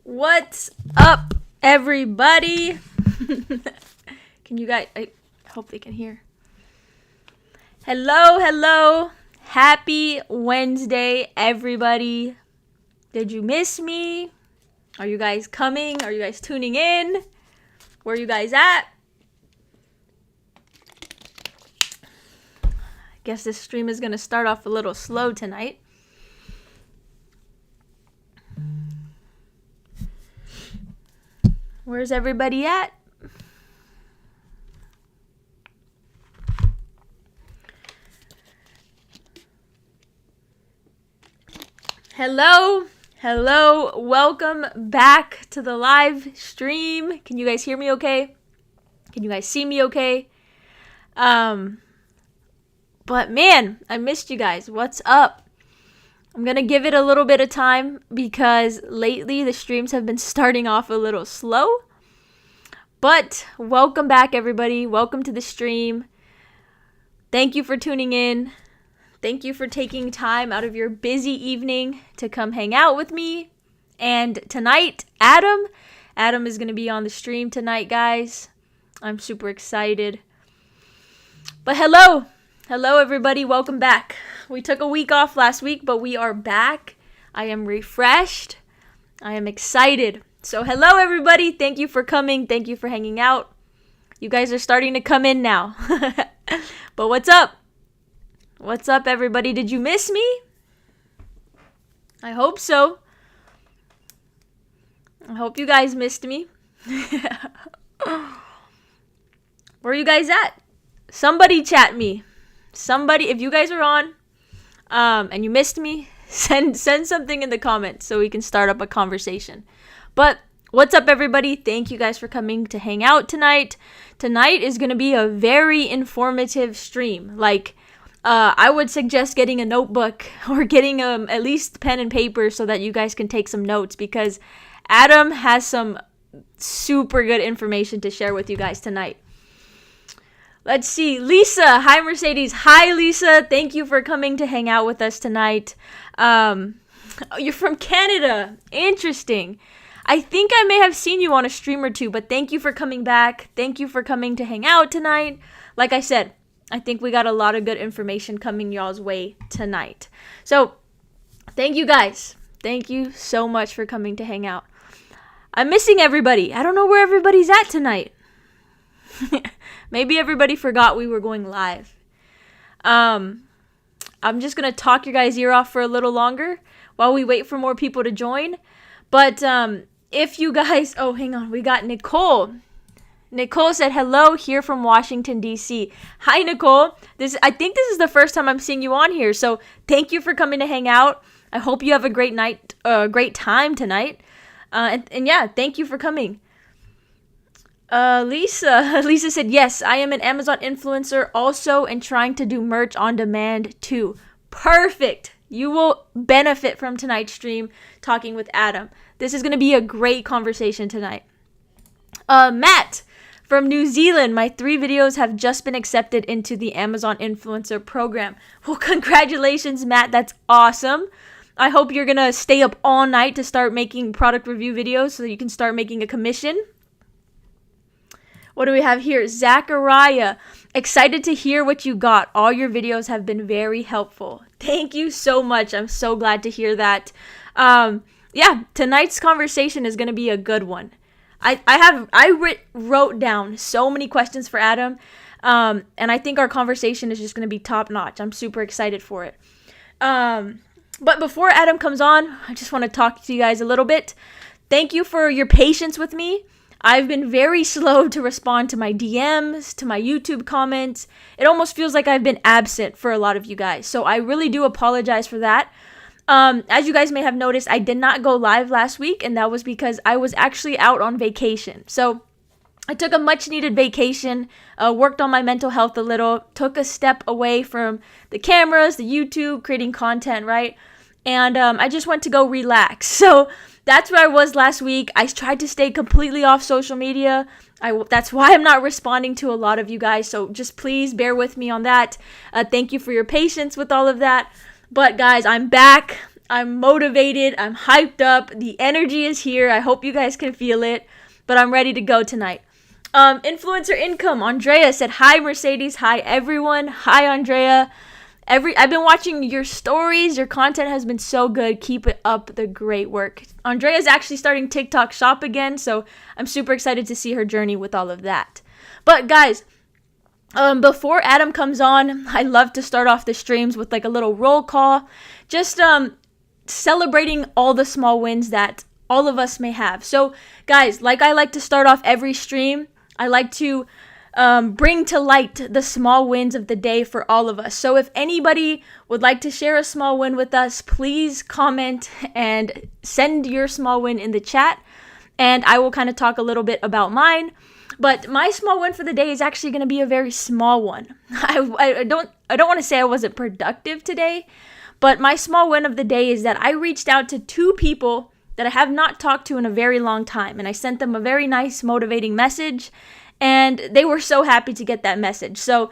What's up, everybody? Can you guys, I hope they can hear. Hello. Happy Wednesday, everybody. Did you miss me? Are you guys coming? Are you guys tuning in? Where are you guys at? I guess this stream is going to start off a little slow tonight. Where's everybody at? Hello. Welcome back to the live stream. Can you guys hear me okay? Can you guys see me okay? But man, I missed you guys. What's up? I'm going to give it a little bit of time because lately the streams have been starting off a little slow. But welcome back, everybody. Welcome to the stream. Thank you for tuning in. Thank you for taking time out of your busy evening to come hang out with me. And tonight, Adam is going to be on the stream tonight, guys. I'm super excited. But hello, everybody. Welcome back. We took a week off last week, but we are back. I am refreshed. I am excited. So hello, everybody. Thank you for coming. Thank you for hanging out. You guys are starting to come in now. But what's up? What's up, everybody? Did you miss me? I hope so. I hope you guys missed me. Where are you guys at? Somebody chat me. Somebody, if you guys are on and you missed me, send something in the comments so we can start up a conversation. But what's up, everybody? Thank you guys for coming to hang out tonight. Tonight is going to be a very informative stream. I would suggest getting a notebook or getting at least pen and paper so that you guys can take some notes, because Adam has some super good information to share with you guys tonight. Let's see. Lisa. Hi, Mercedes. Hi, Lisa. Thank you for coming to hang out with us tonight. You're from Canada. Interesting. I think I may have seen you on a stream or two, but thank you for coming back. Thank you for coming to hang out tonight. Like I said, I think we got a lot of good information coming y'all's way tonight. So, thank you guys. Thank you so much for coming to hang out. I'm missing everybody. I don't know where everybody's at tonight. Maybe everybody forgot we were going live. I'm just going to talk your guys' ear off for a little longer while we wait for more people to join. But if you guys... Oh, hang on. We got Nicole. Nicole said, hello, here from Washington, D.C. Hi, Nicole. I think this is the first time I'm seeing you on here, so thank you for coming to hang out. I hope you have a great night, great time tonight. And yeah, thank you for coming. Lisa said, yes, I am an Amazon influencer also and trying to do merch on demand too. Perfect. You will benefit from tonight's stream talking with Adam. This is going to be a great conversation tonight. Matt from New Zealand, my 3 videos have just been accepted into the Amazon Influencer program. Well, congratulations, Matt. That's awesome. I hope you're going to stay up all night to start making product review videos so that you can start making a commission. What do we have here? Zachariah, excited to hear what you got. All your videos have been very helpful. Thank you so much. I'm so glad to hear that. Yeah, tonight's conversation is going to be a good one. I wrote down so many questions for Adam, and I think our conversation is just going to be top notch. I'm super excited for it. But before Adam comes on, I just want to talk to you guys a little bit. Thank you for your patience with me. I've been very slow to respond to my DMs, to my YouTube comments. It almost feels like I've been absent for a lot of you guys. So I really do apologize for that. As you guys may have noticed, I did not go live last week, and that was because I was actually out on vacation. So I took a much needed vacation, worked on my mental health a little, took a step away from the cameras, the YouTube, creating content, right? And I just went to go relax. So that's where I was last week. I tried to stay completely off social media. That's why I'm not responding to a lot of you guys. So just please bear with me on that. Thank you for your patience with all of that. But guys, I'm back. I'm motivated. I'm hyped up. The energy is here. I hope you guys can feel it, but I'm ready to go tonight. Influencer income. Andrea said, hi, Mercedes. Hi, everyone. Hi, Andrea. I've been watching your stories. Your content has been so good. Keep it up, the great work. Andrea's actually starting TikTok Shop again, so I'm super excited to see her journey with all of that. But guys, before Adam comes on, I love to start off the streams with like a little roll call, just celebrating all the small wins that all of us may have. So guys, like I like to start off every stream, I like to bring to light the small wins of the day for all of us. So if anybody would like to share a small win with us, please comment and send your small win in the chat, and I will kind of talk a little bit about mine. But my small win for the day is actually going to be a very small one. I don't want to say I wasn't productive today, but my small win of the day is that I reached out to 2 people that I have not talked to in a very long time, and I sent them a very nice motivating message, and they were so happy to get that message. So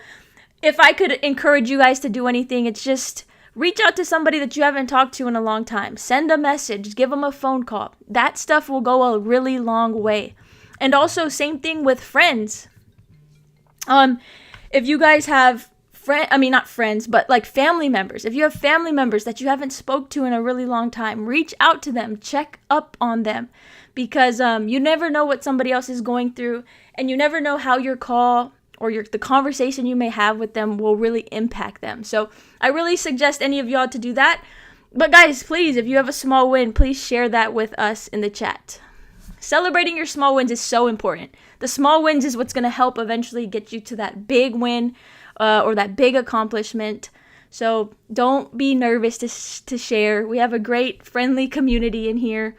if I could encourage you guys to do anything, it's just reach out to somebody that you haven't talked to in a long time. Send a message, give them a phone call. That stuff will go a really long way. And also, same thing with friends. If you guys have not friends, but like family members. If you have family members that you haven't spoke to in a really long time, reach out to them, check up on them, because you never know what somebody else is going through, and you never know how your call or the conversation you may have with them will really impact them. So I really suggest any of y'all to do that. But guys, please, if you have a small win, please share that with us in the chat. Celebrating your small wins is so important. The small wins is what's going to help eventually get you to that big win or that big accomplishment. So don't be nervous to share. We have a great, friendly community in here.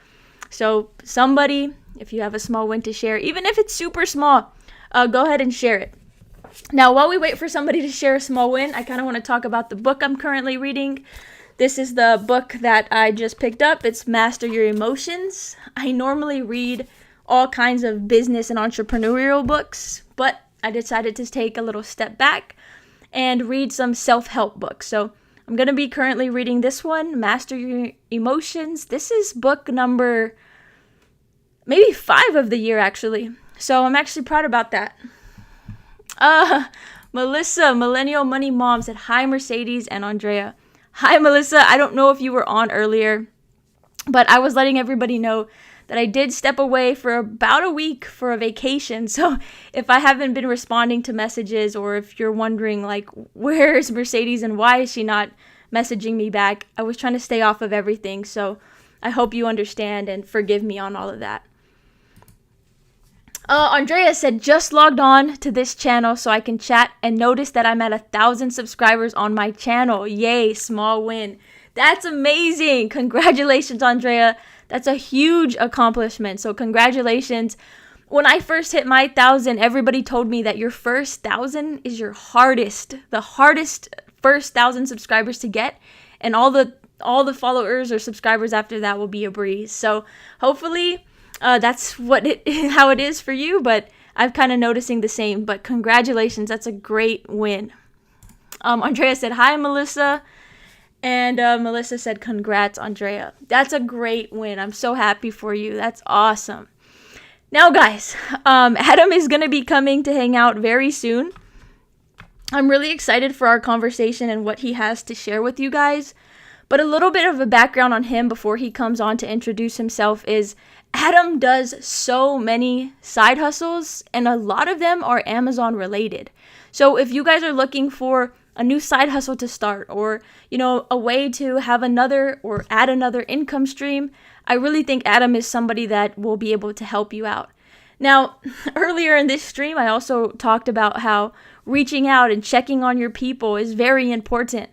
So somebody, if you have a small win to share, even if it's super small, go ahead and share it. Now, while we wait for somebody to share a small win, I kind of want to talk about the book I'm currently reading. This is the book that I just picked up. It's Master Your Emotions. I normally read all kinds of business and entrepreneurial books, but I decided to take a little step back and read some self-help books. So I'm going to be currently reading this one, Master Your Emotions. This is book number maybe 5 of the year, actually. So I'm actually proud about that. Melissa, Millennial Money Mom, said, hi, Mercedes and Andrea. Hi, Melissa. I don't know if you were on earlier, but I was letting everybody know that I did step away for about a week for a vacation. So if I haven't been responding to messages, or if you're wondering, like, where is Mercedes and why is she not messaging me back, I was trying to stay off of everything. So I hope you understand and forgive me on all of that. Andrea said, just logged on to this channel so I can chat and notice that I'm at 1,000 subscribers on my channel. Yay, small win. That's amazing. Congratulations, Andrea. That's a huge accomplishment. So congratulations. When I first hit my 1,000, everybody told me that your first 1,000 is the hardest first 1,000 subscribers to get, and all the followers or subscribers after that will be a breeze. So hopefully that's how it is for you, but I'm kind of noticing the same. But congratulations, that's a great win. Andrea said, hi, Melissa. And Melissa said, congrats, Andrea. That's a great win. I'm so happy for you. That's awesome. Now, guys, Adam is going to be coming to hang out very soon. I'm really excited for our conversation and what he has to share with you guys. But a little bit of a background on him before he comes on to introduce himself is Adam does so many side hustles, and a lot of them are Amazon related. So if you guys are looking for a new side hustle to start, or, a way to have another or add another income stream, I really think Adam is somebody that will be able to help you out. Now, earlier in this stream, I also talked about how reaching out and checking on your people is very important.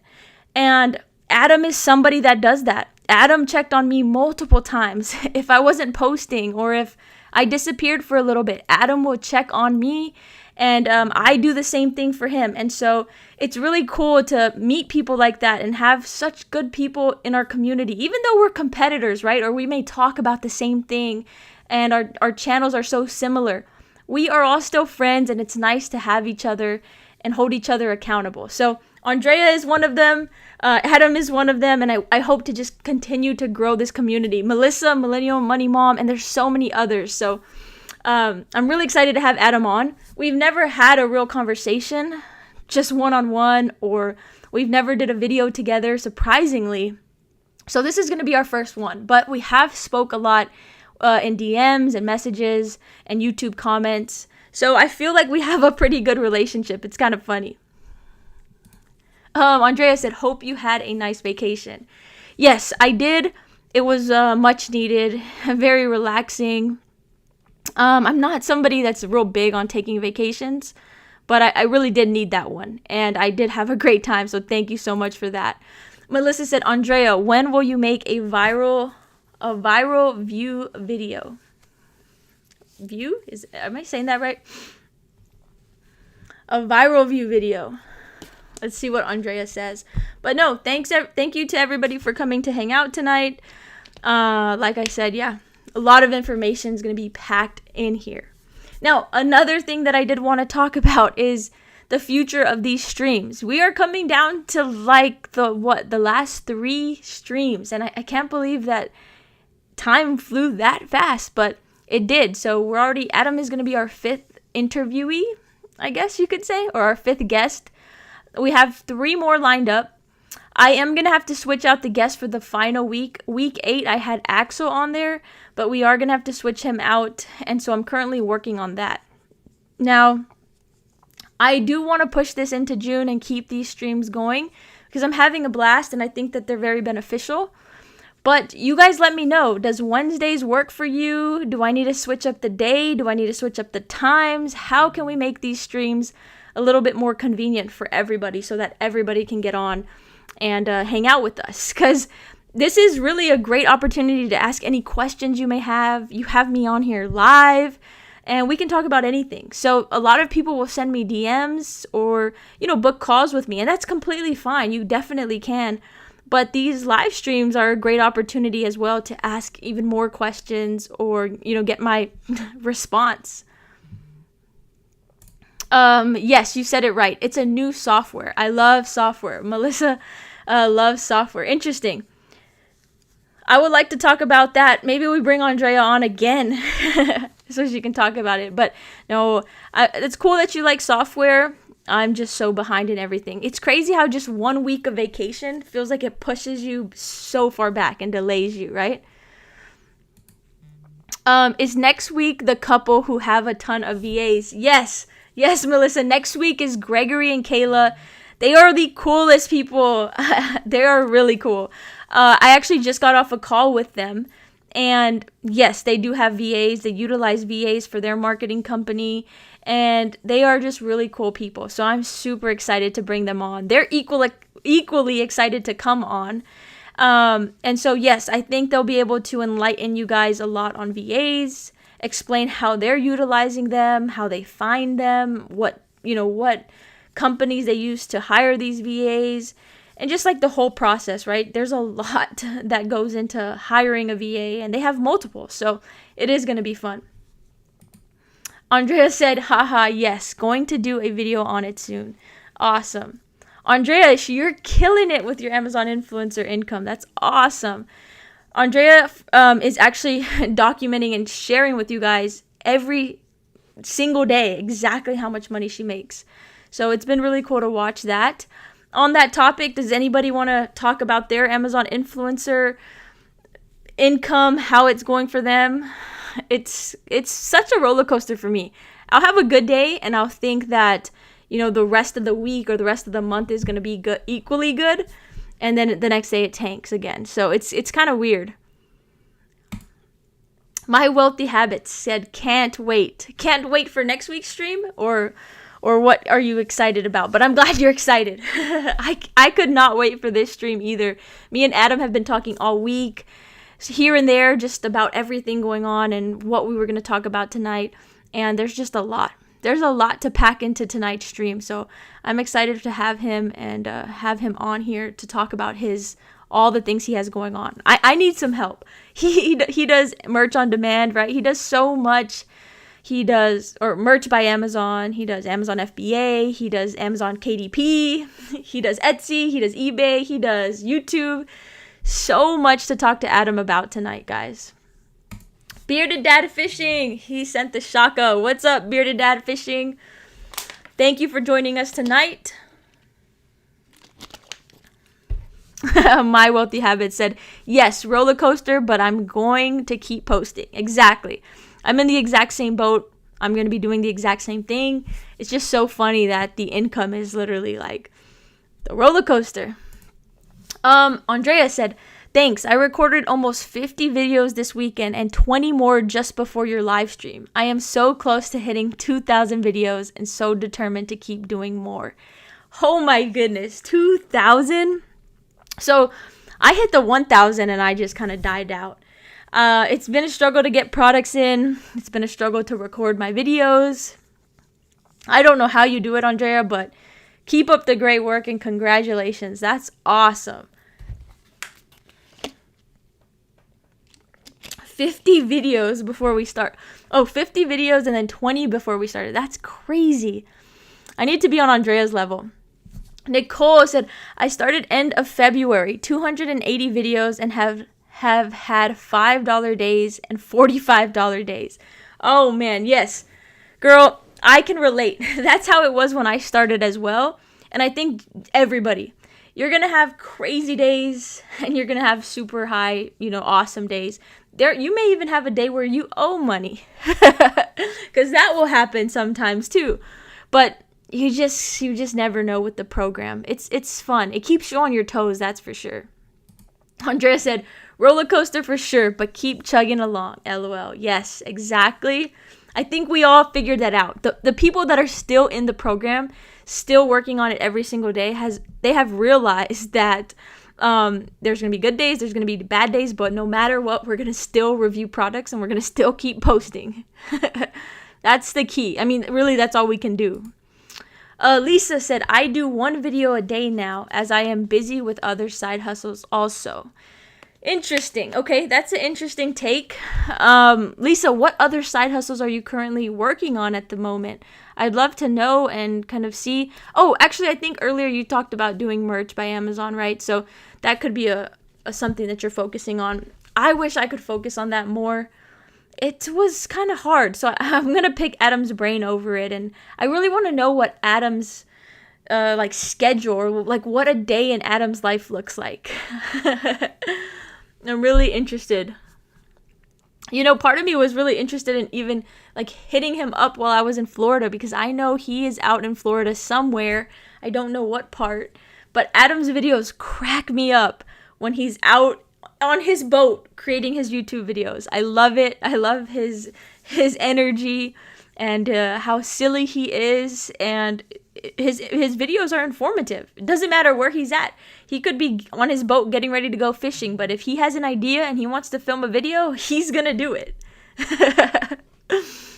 And Adam is somebody that does that. Adam checked on me multiple times. If I wasn't posting or if I disappeared for a little bit, Adam will check on me, and I do the same thing for him. And so it's really cool to meet people like that and have such good people in our community, even though we're competitors, right? Or we may talk about the same thing and our channels are so similar. We are all still friends, and it's nice to have each other and hold each other accountable. So Andrea is one of them. Adam is one of them, and I hope to just continue to grow this community. Melissa, Millennial Money Mom, and there's so many others. So I'm really excited to have Adam on. We've never had a real conversation, just one-on-one, or we've never did a video together, surprisingly. So this is going to be our first one, but we have spoke a lot in DMs and messages and YouTube comments. So I feel like we have a pretty good relationship. It's kind of funny. Andrea said, hope you had a nice vacation. Yes, I did. It was much needed, very relaxing. I'm not somebody that's real big on taking vacations, but I really did need that one. And I did have a great time, so thank you so much for that. Melissa said, Andrea, when will you make a viral view video? View? Am I saying that right? A viral view video. Let's see what Andrea says. But no, thank you to everybody for coming to hang out tonight. Like I said, yeah, a lot of information is going to be packed in here. Now, another thing that I did want to talk about is the future of these streams. We are coming down to like the last 3 streams, and I can't believe that time flew that fast, but it did. So Adam is going to be our 5th interviewee, I guess you could say, or our 5th guest. We have 3 more lined up. I am going to have to switch out the guest for the final week. Week 8, I had Axel on there, but we are going to have to switch him out, and so I'm currently working on that. Now, I do want to push this into June and keep these streams going because I'm having a blast, and I think that they're very beneficial. But you guys let me know, does Wednesdays work for you? Do I need to switch up the day? Do I need to switch up the times? How can we make these streams a little bit more convenient for everybody so that everybody can get on and hang out with us? Because this is really a great opportunity to ask any questions you may have. You have me on here live, and we can talk about anything. So a lot of people will send me DMs or, book calls with me, and that's completely fine. You definitely can. But these live streams are a great opportunity as well to ask even more questions or, get my response. Yes, you said it right. It's a new software. I love software. Melissa loves software. Interesting. I would like to talk about that. Maybe we bring Andrea on again so she can talk about it. But no, it's cool that you like software. I'm just so behind in everything. It's crazy how just 1 week of vacation feels like it pushes you so far back and delays you, right? Is next week the couple who have a ton of VAs? Yes, Melissa. Next week is Gregory and Kayla. They are the coolest people. They are really cool. I actually just got off a call with them. And yes, they do have VAs. They utilize VAs for their marketing company. And they are just really cool people. So I'm super excited to bring them on. They're equally excited to come on. And so, yes, I think they'll be able to enlighten you guys a lot on VAs, explain how they're utilizing them, how they find them, what companies they use to hire these VAs, and just like the whole process, right? There's a lot that goes into hiring a VA, and they have multiple. So it is going to be fun. Andrea said, haha, yes, going to do a video on it soon. Awesome. Andrea, you're killing it with your Amazon influencer income. That's awesome. Andrea is actually documenting and sharing with you guys every single day exactly how much money she makes. So it's been really cool to watch that. On that topic, does anybody want to talk about their Amazon influencer income, how it's going for them? It's such a roller coaster for me. I'll have a good day and I'll think that, the rest of the week or the rest of the month is going to be good, equally good. And then the next day it tanks again. So it's kind of weird. My Wealthy Habits said, can't wait. Can't wait for next week's stream or what are you excited about? But I'm glad you're excited. I could not wait for this stream either. Me and Adam have been talking all week, here and there, just about everything going on and what we were going to talk about tonight. And there's just a lot. There's a lot to pack into tonight's stream. So I'm excited to have him and have him on here to talk about all the things he has going on. I need some help. He does merch on demand, right? He does so much. He does, or merch by Amazon. He does Amazon FBA. He does Amazon KDP. He does Etsy. He does eBay. He does YouTube. So much to talk to Adam about tonight, guys. Bearded Dad Fishing. He sent the shaka. What's up, Bearded Dad Fishing? Thank you for joining us tonight. My Wealthy Habit said, yes, roller coaster, but I'm going to keep posting. Exactly. I'm in the exact same boat. I'm going to be doing the exact same thing. It's just so funny that the income is literally like the roller coaster. Andrea said, thanks. I recorded almost 50 videos this weekend and 20 more just before your live stream. I am so close to hitting 2,000 videos and so determined to keep doing more. Oh my goodness, 2,000? So I hit the 1,000 and I just kind of died out. It's been a struggle to get products in. It's been a struggle to record my videos. I don't know how you do it, Andrea, but keep up the great work and congratulations. That's awesome. 50 videos before we start. 50 videos and then 20 before we started. That's crazy. I need to be on Andrea's level. Nicole said, I started end of February, 280 videos and have had $5 days and $45 days. Oh man, yes. Girl, I can relate. That's how it was when I started as well. And I think everybody, you're going to have crazy days and you're going to have super high, awesome days. You may even have a day where you owe money because that will happen sometimes too. But you just never know with the program. It's fun. It keeps you on your toes, that's for sure. Andrea said, roller coaster for sure, but keep chugging along. LOL. Yes, exactly. I think we all figured that out. The people that are still in the program, still working on it every single day, they have realized that there's going to be good days, there's going to be bad days, but no matter what, we're going to still review products and we're going to still keep posting. That's the key. I mean, really, that's all we can do. Lisa said, I do one video a day now as I am busy with other side hustles also. Interesting. Okay, that's an interesting take. Lisa, what other side hustles are you currently working on at the moment? I'd love to know and kind of see. Oh, actually, I think earlier you talked about doing merch by Amazon, right? So that could be a something that you're focusing on. I wish I could focus on that more. It was kind of hard, so I'm going to pick Adam's brain over it, and I really want to know what Adam's schedule, or like what a day in Adam's life looks like. I'm really interested. Part of me was really interested in even like hitting him up while I was in Florida, because I know he is out in Florida somewhere. I don't know what part, but Adam's videos crack me up when he's out on his boat creating his YouTube videos. I love it. I love his energy and how silly he is, and his videos are informative. It doesn't matter where he's at. He could be on his boat getting ready to go fishing, but if he has an idea and he wants to film a video, he's gonna do it.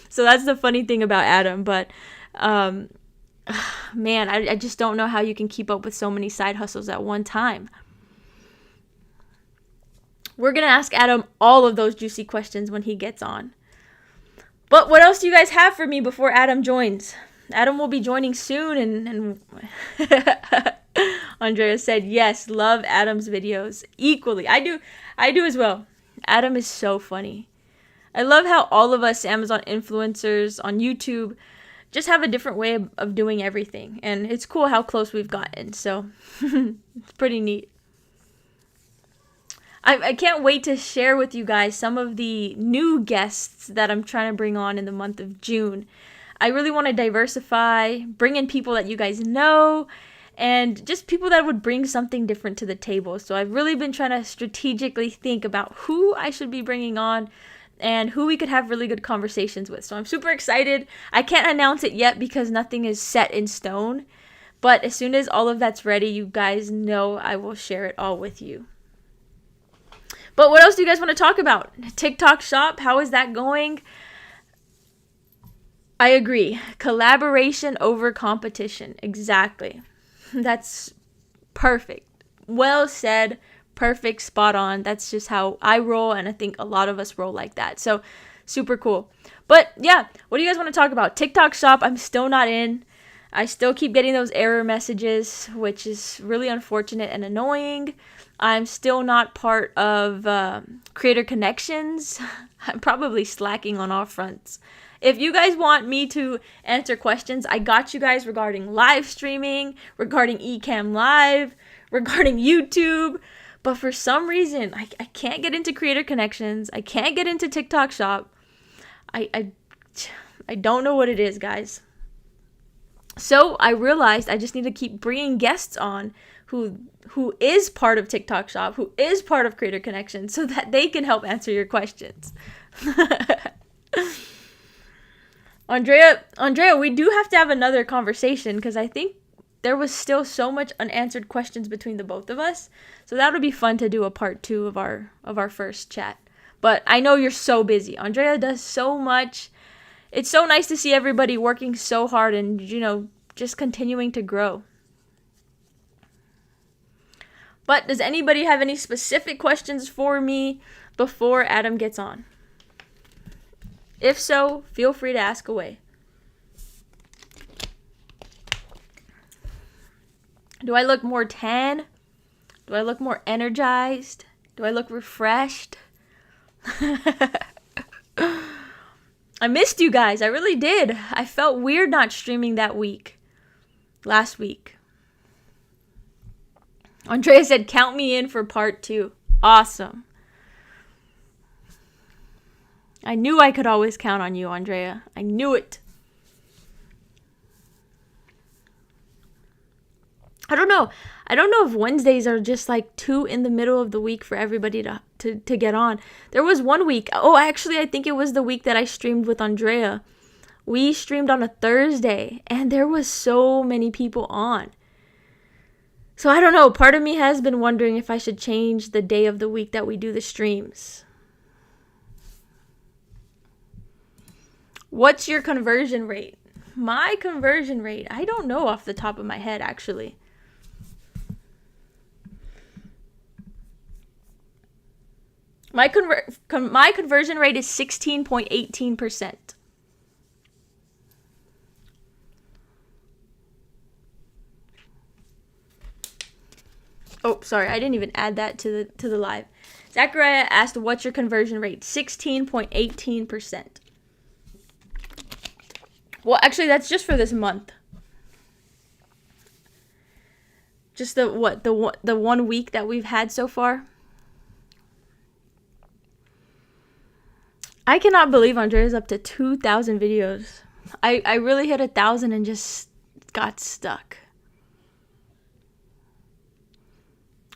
So that's the funny thing about Adam. But man, I just don't know how you can keep up with so many side hustles at one time. We're going to ask Adam all of those juicy questions when he gets on. But what else do you guys have for me before Adam joins? Adam will be joining soon, and Andrea said, yes, love Adam's videos equally. I do as well. Adam is so funny. I love how all of us Amazon influencers on YouTube just have a different way of doing everything. And it's cool how close we've gotten. So it's pretty neat. I can't wait to share with you guys some of the new guests that I'm trying to bring on in the month of June. I really want to diversify, bring in people that you guys know, and just people that would bring something different to the table. So I've really been trying to strategically think about who I should be bringing on and who we could have really good conversations with. So I'm super excited. I can't announce it yet because nothing is set in stone. But as soon as all of that's ready, you guys know I will share it all with you. But what else do you guys want to talk about? TikTok shop, how is that going? I agree. Collaboration over competition. Exactly. That's perfect. Well said. Perfect. Spot on. That's just how I roll, and I think a lot of us roll like that. So Super cool. But yeah, what do you guys want to talk about? TikTok shop, I'm still not in. I still keep getting those error messages, which is really unfortunate and annoying. I'm still not part of Creator Connections. I'm probably slacking on all fronts. If you guys want me to answer questions, I got you guys regarding live streaming, regarding Ecamm Live, regarding YouTube. But for some reason, I can't get into Creator Connections. I can't get into TikTok Shop. I don't know what it is, guys. So I realized I just need to keep bringing guests on who is part of TikTok Shop, who is part of Creator Connection, so that they can help answer your questions. Andrea, we do have to have another conversation because I think there was still so much unanswered questions between the both of us. So that would be fun to do a part 2 of our first chat. But I know you're so busy. Andrea does so much. It's so nice to see everybody working so hard and, just continuing to grow. But does anybody have any specific questions for me before Adam gets on? If so, feel free to ask away. Do I look more tan? Do I look more energized? Do I look refreshed? I missed you guys. I really did. I felt weird not streaming last week. Andrea said, count me in for part 2. Awesome. I knew I could always count on you, Andrea. I knew it. I don't know if Wednesdays are just like too in the middle of the week for everybody to get on. There was one week. Oh, actually, I think it was the week that I streamed with Andrea. We streamed on a Thursday, and there was so many people on. So I don't know. Part of me has been wondering if I should change the day of the week that we do the streams. What's your conversion rate? My conversion rate, I don't know off the top of my head, actually. My conversion rate is 16.18%. Oh, sorry, I didn't even add that to the live. Zachariah asked, "What's your conversion rate?" 16.18%. Well, actually, that's just for this month. Just the 1 week that we've had so far. I cannot believe Andrea's up to 2,000 videos. I really hit 1,000 and just got stuck.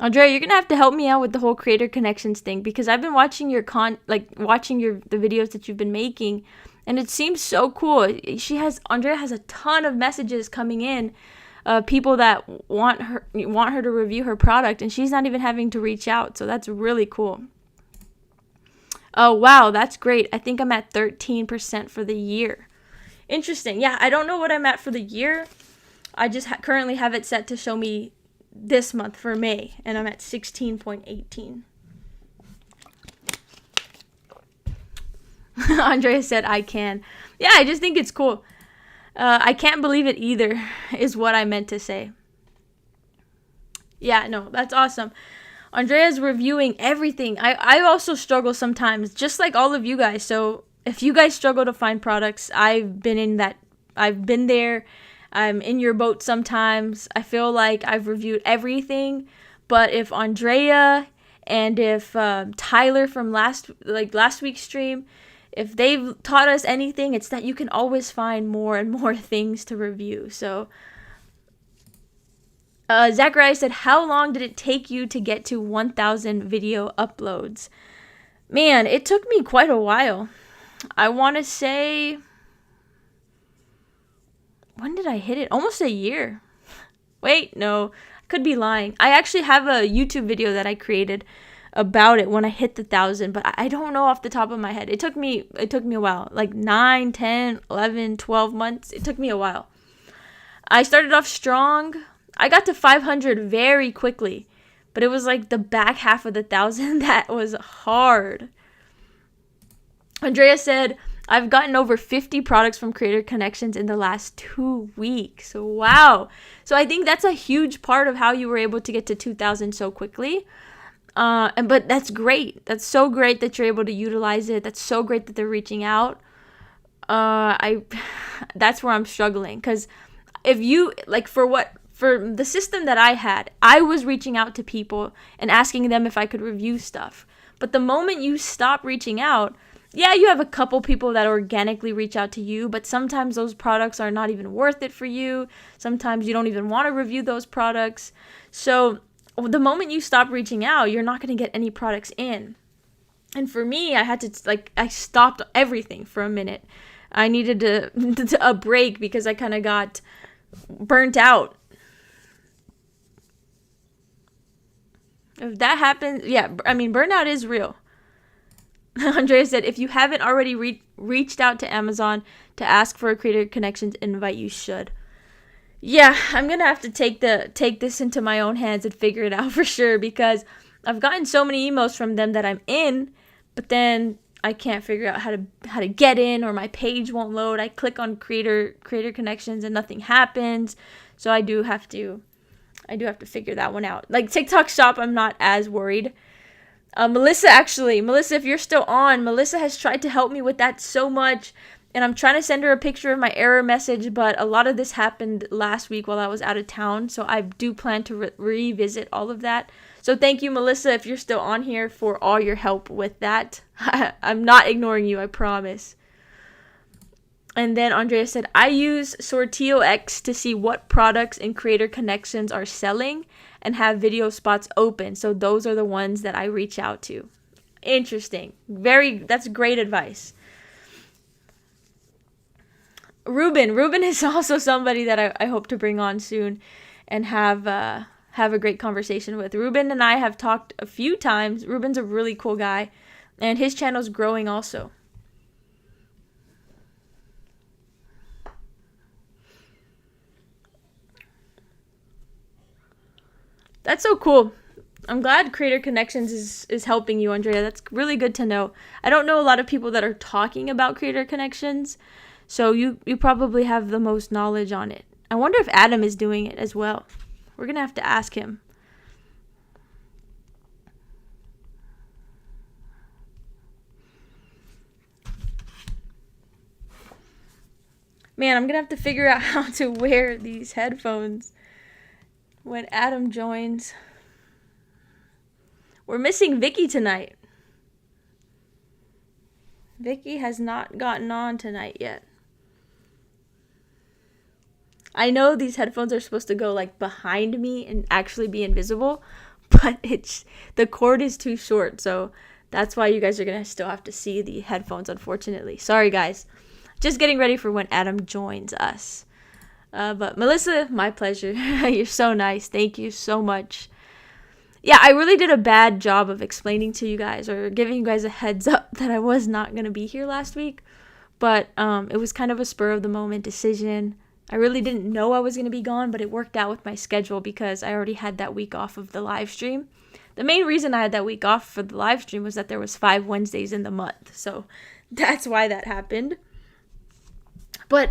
Andrea, you're gonna have to help me out with the whole Creator Connections thing because I've been watching the videos that you've been making, and it seems so cool. Andrea has a ton of messages coming in, people that want her to review her product, and she's not even having to reach out. So that's really cool. Oh, wow, that's great. I think I'm at 13% for the year. Interesting. Yeah, I don't know what I'm at for the year. I just currently have it set to show me this month for May, and I'm at 16.18. Andrea said, I can. Yeah, I just think it's cool. I can't believe it either, is what I meant to say. Yeah, no, that's awesome. Andrea's reviewing everything. I also struggle sometimes, just like all of you guys. So if you guys struggle to find products, I've been there. I'm in your boat sometimes. I feel like I've reviewed everything. But if Andrea and if Tyler from last week's stream, if they've taught us anything, it's that you can always find more and more things to review. So Zachariah said, how long did it take you to get to 1,000 video uploads? Man, it took me quite a while. I want to say, when did I hit it? Almost a year. Wait, no, I could be lying. I actually have a YouTube video that I created about it when I hit the 1,000, but I don't know off the top of my head. It took me a while, like 9, 10, 11, 12 months. It took me a while. I started off strong. I got to 500 very quickly, but it was like the back half of the 1,000 that was hard. Andrea said, I've gotten over 50 products from Creator Connections in the last 2 weeks. Wow. So I think that's a huge part of how you were able to get to 2,000 so quickly. But that's great. That's so great that you're able to utilize it. That's so great that they're reaching out. That's where I'm struggling, because if you for the system that I had, I was reaching out to people and asking them if I could review stuff. But the moment you stop reaching out, yeah, you have a couple people that organically reach out to you, but sometimes those products are not even worth it for you. Sometimes you don't even want to review those products. So the moment you stop reaching out, you're not going to get any products in. And for me, I had to, I stopped everything for a minute. I needed a break because I kind of got burnt out. If that happens, yeah, I mean, burnout is real. Andrea said, if you haven't already reached out to Amazon to ask for a Creator Connections invite, you should. Yeah, I'm going to have to take this into my own hands and figure it out for sure, because I've gotten so many emails from them that I'm in, but then I can't figure out how to get in, or my page won't load. I click on Creator Connections and nothing happens. So I do have to figure that one out. Like TikTok Shop, I'm not as worried. Melissa, if you're still on, Melissa has tried to help me with that so much, and I'm trying to send her a picture of my error message, but a lot of this happened last week while I was out of town, so I do plan to revisit all of that. So thank you, Melissa, if you're still on here, for all your help with that. I'm not ignoring you, I promise. And then Andrea said, I use Sortio X to see what products in Creator Connections are selling and have video spots open. So those are the ones that I reach out to. Interesting. That's great advice. Ruben is also somebody that I hope to bring on soon and have a great conversation with. Ruben and I have talked a few times. Ruben's a really cool guy, and his channel's growing also. That's so cool. I'm glad Creator Connections is helping you, Andrea. That's really good to know. I don't know a lot of people that are talking about Creator Connections, so you probably have the most knowledge on it. I wonder if Adam is doing it as well. We're going to have to ask him. Man, I'm going to have to figure out how to wear these headphones when Adam joins. We're missing Vicky tonight. Vicky has not gotten on tonight yet. I know these headphones are supposed to go like behind me and actually be invisible, but the cord is too short, so that's why you guys are gonna still have to see the headphones, unfortunately. Sorry, guys. Just getting ready for when Adam joins us. But Melissa, my pleasure. You're so nice. Thank you so much. Yeah, I really did a bad job of explaining to you guys or giving you guys a heads up that I was not going to be here last week. But it was kind of a spur of the moment decision. I really didn't know I was going to be gone, but it worked out with my schedule because I already had that week off of the live stream. The main reason I had that week off for the live stream was that there was 5 Wednesdays in the month. So that's why that happened. But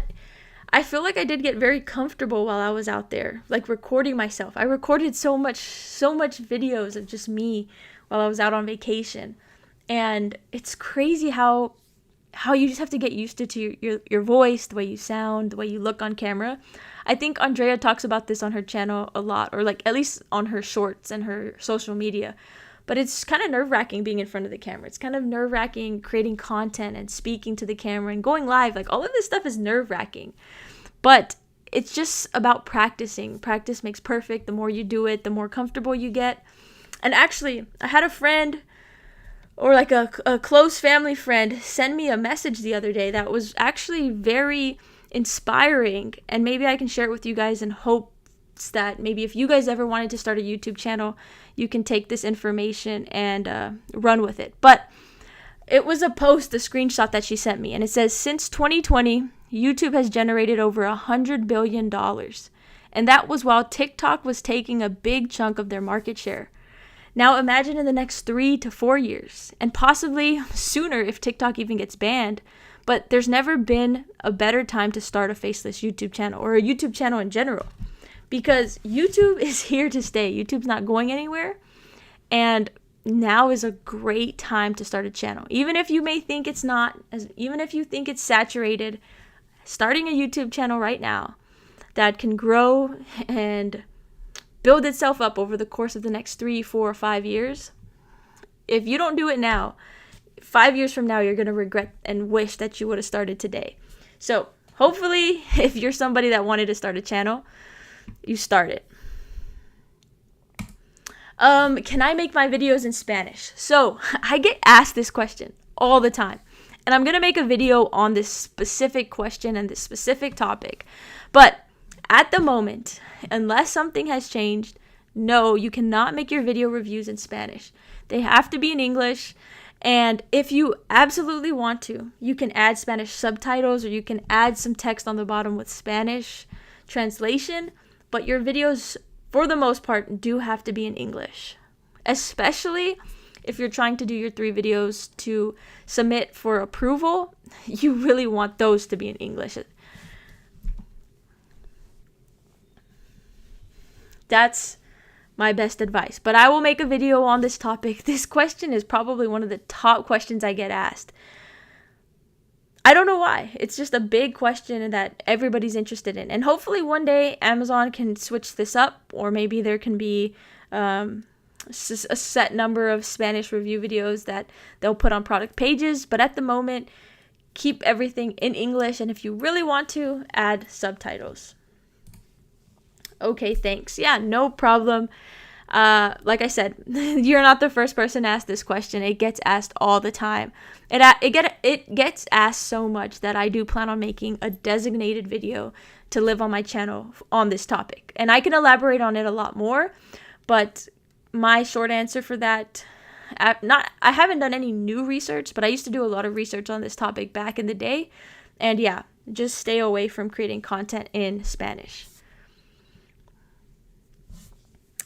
I feel like I did get very comfortable while I was out there, like recording myself. I recorded so much videos of just me while I was out on vacation. And it's crazy how you just have to get used to your voice, the way you sound, the way you look on camera. I think Andrea talks about this on her channel a lot, or like at least on her shorts and her social media. But it's kind of nerve-wracking being in front of the camera. It's kind of nerve-wracking creating content and speaking to the camera and going live. Like all of this stuff is nerve-wracking. But it's just about practicing. Practice makes perfect. The more you do it, the more comfortable you get. And actually, I had a friend, or like a close family friend, send me a message the other day that was actually very inspiring. And maybe I can share it with you guys in hopes that maybe if you guys ever wanted to start a YouTube channel, you can take this information and run with it. But it was a screenshot that she sent me. And it says, since 2020, YouTube has generated over $100 billion. And that was while TikTok was taking a big chunk of their market share. Now imagine in the next 3 to 4 years, and possibly sooner if TikTok even gets banned. But there's never been a better time to start a faceless YouTube channel, or a YouTube channel in general, because YouTube is here to stay. YouTube's not going anywhere, and now is a great time to start a channel. Even if you may think it's not, even if you think it's saturated, starting a YouTube channel right now that can grow and build itself up over the course of the next 3, 4, or 5 years. If you don't do it now, 5 years from now, you're going to regret and wish that you would have started today. So hopefully, if you're somebody that wanted to start a channel, you start it. Can I make my videos in Spanish? So I get asked this question all the time, and I'm going to make a video on this specific question and this specific topic. But at the moment, unless something has changed, no, you cannot make your video reviews in Spanish. They have to be in English. And if you absolutely want to, you can add Spanish subtitles, or you can add some text on the bottom with Spanish translation. But your videos, for the most part, do have to be in English, especially if you're trying to do your 3 videos to submit for approval. You really want those to be in English. That's my best advice. But I will make a video on this topic. This question is probably one of the top questions I get asked. I don't know why. It's just a big question that everybody's interested in. And hopefully one day Amazon can switch this up, or maybe there can be a set number of Spanish review videos that they'll put on product pages. But at the moment, keep everything in English. And if you really want to, add subtitles. Okay, thanks. Yeah, no problem. Like I said, you're not the first person to ask this question. It gets asked all the time. It gets asked so much that I do plan on making a designated video to live on my channel on this topic. And I can elaborate on it a lot more, but my short answer for that, I haven't done any new research, but I used to do a lot of research on this topic back in the day. And yeah, just stay away from creating content in Spanish.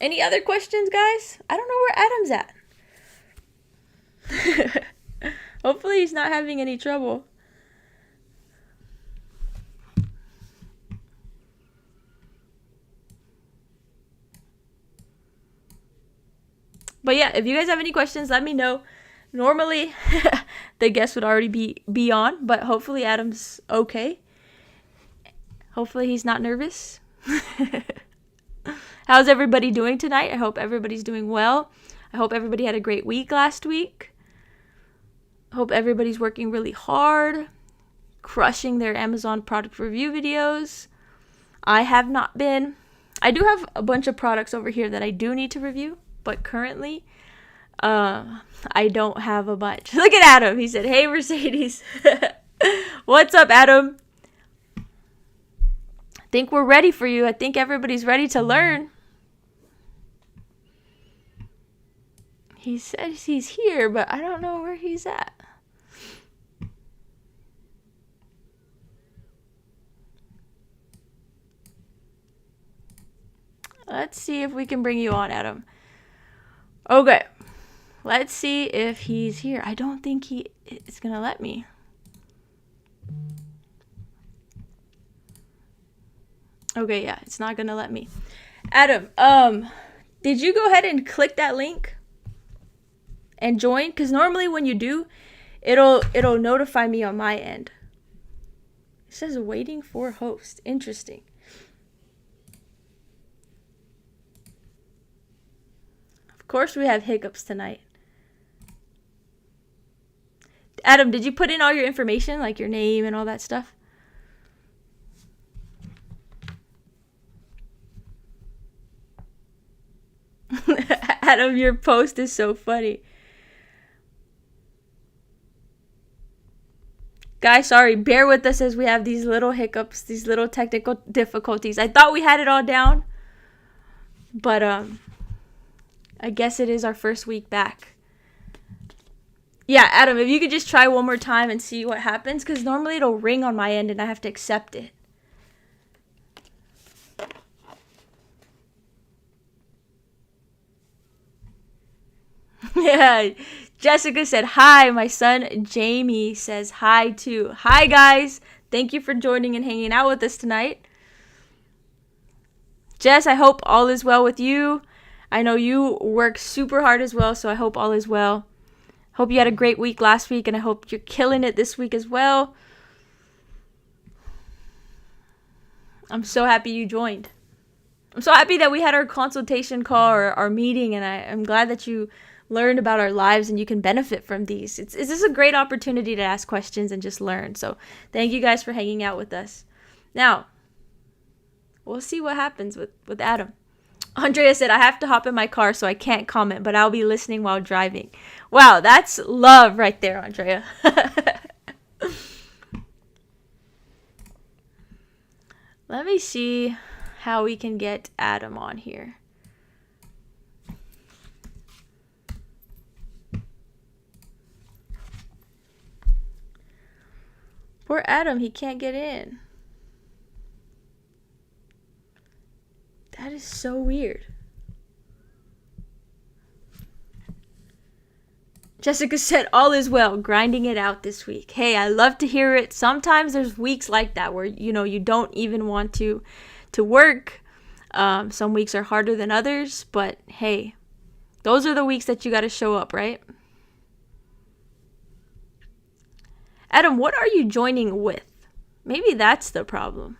Any other questions, guys? I don't know where Adam's at. Hopefully he's not having any trouble. But yeah, if you guys have any questions, let me know. Normally, the guest would already be on, but hopefully Adam's okay. Hopefully he's not nervous. How's everybody doing tonight? I hope everybody's doing well. I hope everybody had a great week last week. I hope everybody's working really hard, crushing their Amazon product review videos. I have not been. I do have a bunch of products over here that I do need to review, but currently, I don't have a bunch. Look at Adam. He said, "Hey, Mercedes." What's up, Adam? I think we're ready for you. I think everybody's ready to learn. He says he's here, but I don't know where he's at. Let's see if we can bring you on, Adam. Okay. Let's see if he's here. I don't think he is going to let me. Okay, yeah, it's not going to let me. Adam, did you go ahead and click that link and join? Because normally when you do, it'll notify me on my end. It says waiting for host. Interesting. Of course we have hiccups tonight. Adam, did you put in all your information, like your name and all that stuff? Adam, your post is so funny. Guys, sorry, bear with us as we have these little hiccups, these little technical difficulties. I thought we had it all down, but I guess it is our first week back. Yeah, Adam, if you could just try one more time and see what happens, because normally it'll ring on my end and I have to accept it. Yeah. Jessica said hi. My son Jamie says hi too. Hi guys. Thank you for joining and hanging out with us tonight. Jess, I hope all is well with you. I know you work super hard as well, so I hope all is well. Hope you had a great week last week, and I hope you're killing it this week as well. I'm so happy you joined. I'm so happy that we had our consultation call or our meeting, and I'm glad that you learned about our lives and you can benefit from these. This is a great opportunity to ask questions and just learn. So thank you guys for hanging out with us. Now, we'll see what happens with Adam. Andrea said, I have to hop in my car, so I can't comment, but I'll be listening while driving. Wow, that's love right there, Andrea. Let me see how we can get Adam on here. Poor Adam, he can't get in. That is so weird. Jessica said, all is well, grinding it out this week. Hey, I love to hear it. Sometimes there's weeks like that where, you don't even want to work. Some weeks are harder than others, but hey, those are the weeks that you got to show up, right? Adam, what are you joining with? Maybe that's the problem.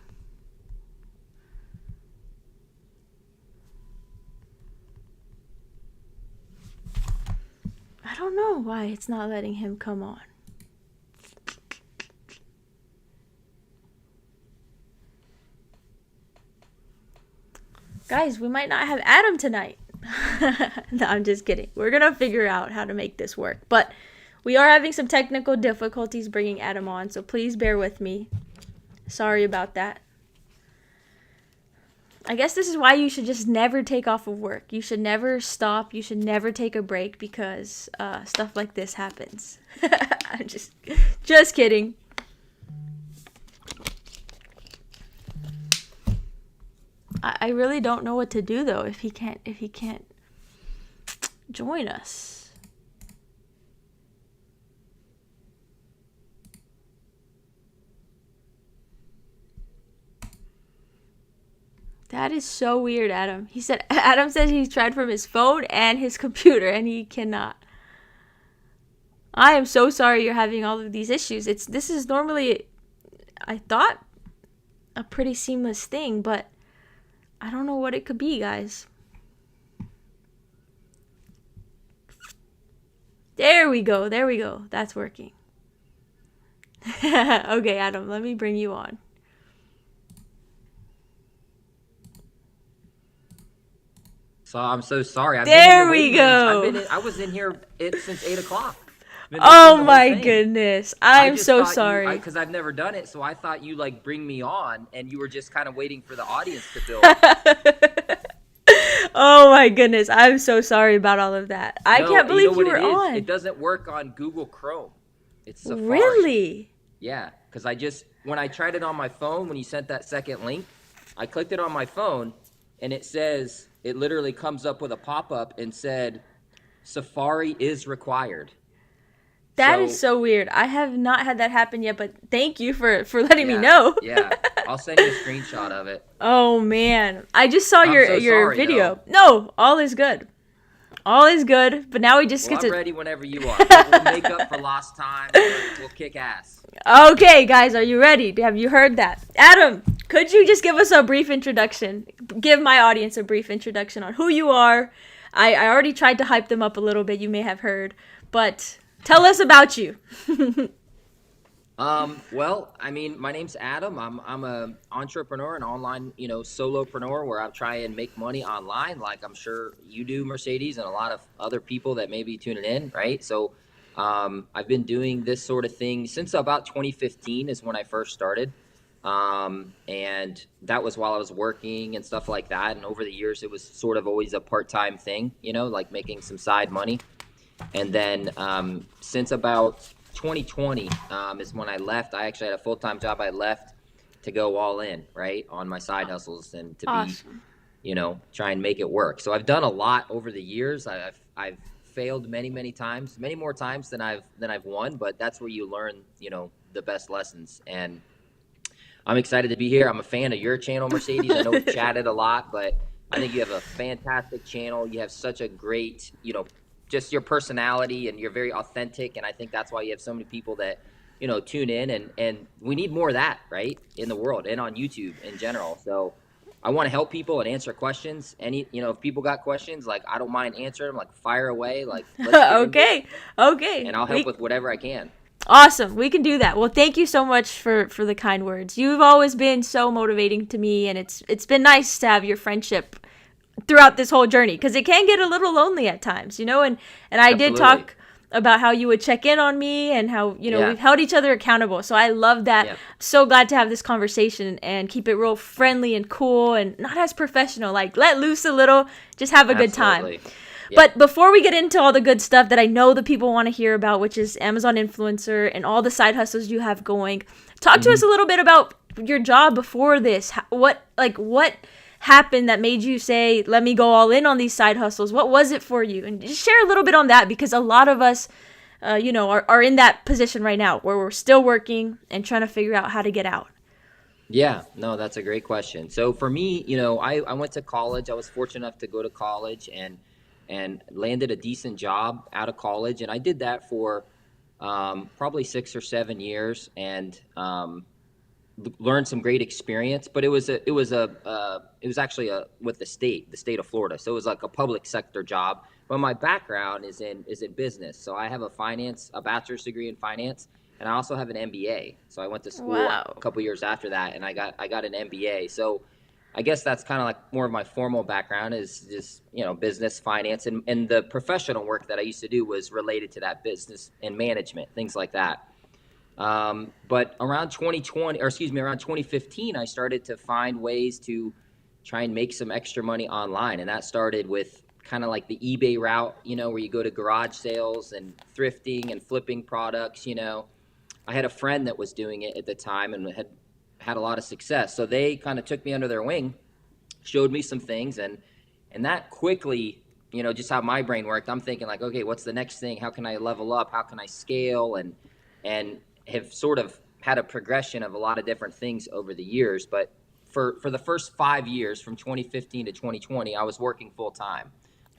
I don't know why it's not letting him come on. Guys, we might not have Adam tonight. No, I'm just kidding. We're going to figure out how to make this work. But we are having some technical difficulties bringing Adam on, so please bear with me. Sorry about that. I guess this is why you should just never take off of work. You should never stop. You should never take a break because stuff like this happens. I'm just kidding. I really don't know what to do though if he can't join us. That is so weird, Adam. Adam says he's tried from his phone and his computer and he cannot. I am so sorry you're having all of these issues. This is normally, I thought, a pretty seamless thing, but I don't know what it could be, guys. There we go. That's working. Okay, Adam, let me bring you on. So I'm so sorry. There we go. I was in here since 8 o'clock. Oh my goodness. I'm so sorry. Because I've never done it, so I thought you bring me on and you were just kind of waiting for the audience to build. Oh my goodness. I'm so sorry about all of that. I can't believe you were on. It doesn't work on Google Chrome. It's Safari. Really? Yeah, because when I tried it on my phone, when you sent that second link, I clicked it on my phone and it literally comes up with a pop-up and said, Safari is required. That is so weird. I have not had that happen yet, but thank you for letting me know. Yeah, I'll send you a screenshot of it. Oh, man. I just saw your video. Though. No, all is good. All is good, but now we just get to... I'm ready whenever you are. We'll make up for lost time. We'll kick ass. Okay, guys, are you ready? Have you heard that? Adam, could you just give us a brief introduction? Give my audience a brief introduction on who you are. I already tried to hype them up a little bit, you may have heard, but tell us about you. Well, my name's Adam. I'm an entrepreneur, an online, solopreneur where I try and make money online, like I'm sure you do, Mercedes, and a lot of other people that may be tuning in, right? So, I've been doing this sort of thing since about 2015 is when I first started. And that was while I was working and stuff like that. And over the years, it was sort of always a part-time thing, like making some side money. And then, since about 2020 is when I left. I actually had a full-time job. I left to go all in, right, on my side hustles and to awesome. be, try and make it work. So I've done a lot over the years. I've failed many times, many more times than I've won, but that's where you learn, the best lessons. And I'm excited to be here. I'm a fan of your channel, Mercedes. I know we've chatted a lot, but I think you have a fantastic channel. You have such a great, just your personality, and you're very authentic. And I think that's why you have so many people that, tune in, and we need more of that, right, in the world and on YouTube in general. So I want to help people and answer questions. If people got questions, like, I don't mind answering them, like, fire away, like, let's get into it, Okay. and I'll help with whatever I can. Awesome. We can do that. Well, thank you so much for the kind words. You've always been so motivating to me, and it's been nice to have your friendship throughout this whole journey, because it can get a little lonely at times, and I Absolutely. did talk about how you would check in on me, and how we've held each other accountable. So I love that. Yeah. So glad to have this conversation and keep it real friendly and cool and not as professional. Like, let loose a little, just have a good time. Absolutely. Yeah. But before we get into all the good stuff that I know the people want to hear about, which is Amazon influencer and all the side hustles you have going, talk to us a little bit about your job before this. What happened that made you say, let me go all in on these side hustles? What was it for you? And just share a little bit on that, because a lot of us, are in that position right now where we're still working and trying to figure out how to get out. Yeah, no, that's a great question. So for me, I went to college. I was fortunate enough to go to college and landed a decent job out of college. And I did that for probably 6 or 7 years, and learned some great experience. But it was actually with the state of Florida. So it was like a public sector job. But my background is in business. So I have a bachelor's degree in finance, and I also have an MBA. So I went to school a couple years after that, and I got an MBA. So I guess that's kind of like more of my formal background is just, business, finance, and the professional work that I used to do was related to that, business and management, things like that. But around 2015, I started to find ways to try and make some extra money online. And that started with kind of like the eBay route, where you go to garage sales and thrifting and flipping products. I had a friend that was doing it at the time and had a lot of success. So they kind of took me under their wing, showed me some things, and that quickly, just how my brain worked, I'm thinking like, okay, what's the next thing? How can I level up? How can I scale? And have sort of had a progression of a lot of different things over the years. But for the first 5 years, from 2015 to 2020, I was working full time.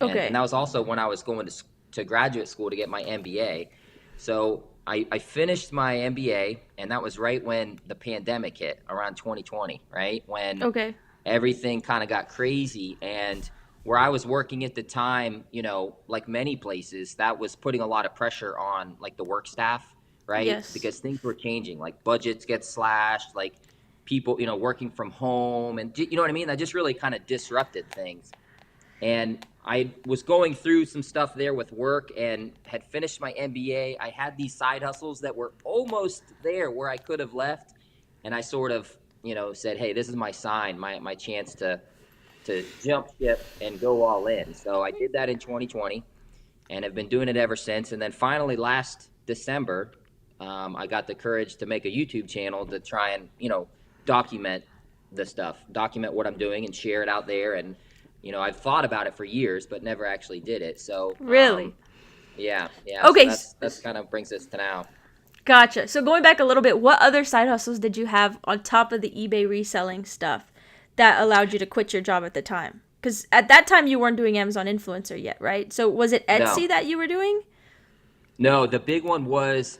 Okay. And that was also when I was going to graduate school to get my MBA. So I finished my MBA, and that was right when the pandemic hit, around 2020, right? When everything kind of got crazy. And where I was working at the time, like many places, that was putting a lot of pressure on like the work staff, right? Yes. Because things were changing, like budgets get slashed, like people, working from home, and you know what I mean? That just really kind of disrupted things. And I was going through some stuff there with work and had finished my MBA. I had these side hustles that were almost there where I could have left. And I sort of, said, hey, this is my sign, my chance to jump ship and go all in. So I did that in 2020 and have been doing it ever since. And then finally last December, I got the courage to make a YouTube channel to try and, document the stuff, document what I'm doing and share it out there. And I've thought about it for years, but never actually did it. So really, yeah. Okay, so that's kind of brings us to now. Gotcha. So going back a little bit, what other side hustles did you have on top of the eBay reselling stuff that allowed you to quit your job at the time? Because at that time you weren't doing Amazon influencer yet, right? So was it Etsy that you were doing? No, the big one was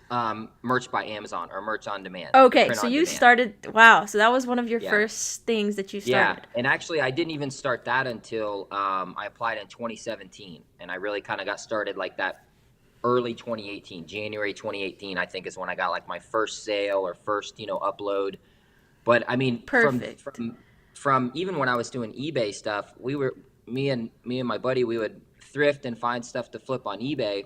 merch by Amazon or merch on demand. Okay, so you started, wow, so that was one of your first things that you started. Yeah, and actually I didn't even start that until I applied in 2017, and I really kind of got started like that early 2018, January 2018, I think is when I got like my first sale or first, upload. But I mean, perfect. From even when I was doing eBay stuff, me and my buddy, we would thrift and find stuff to flip on eBay.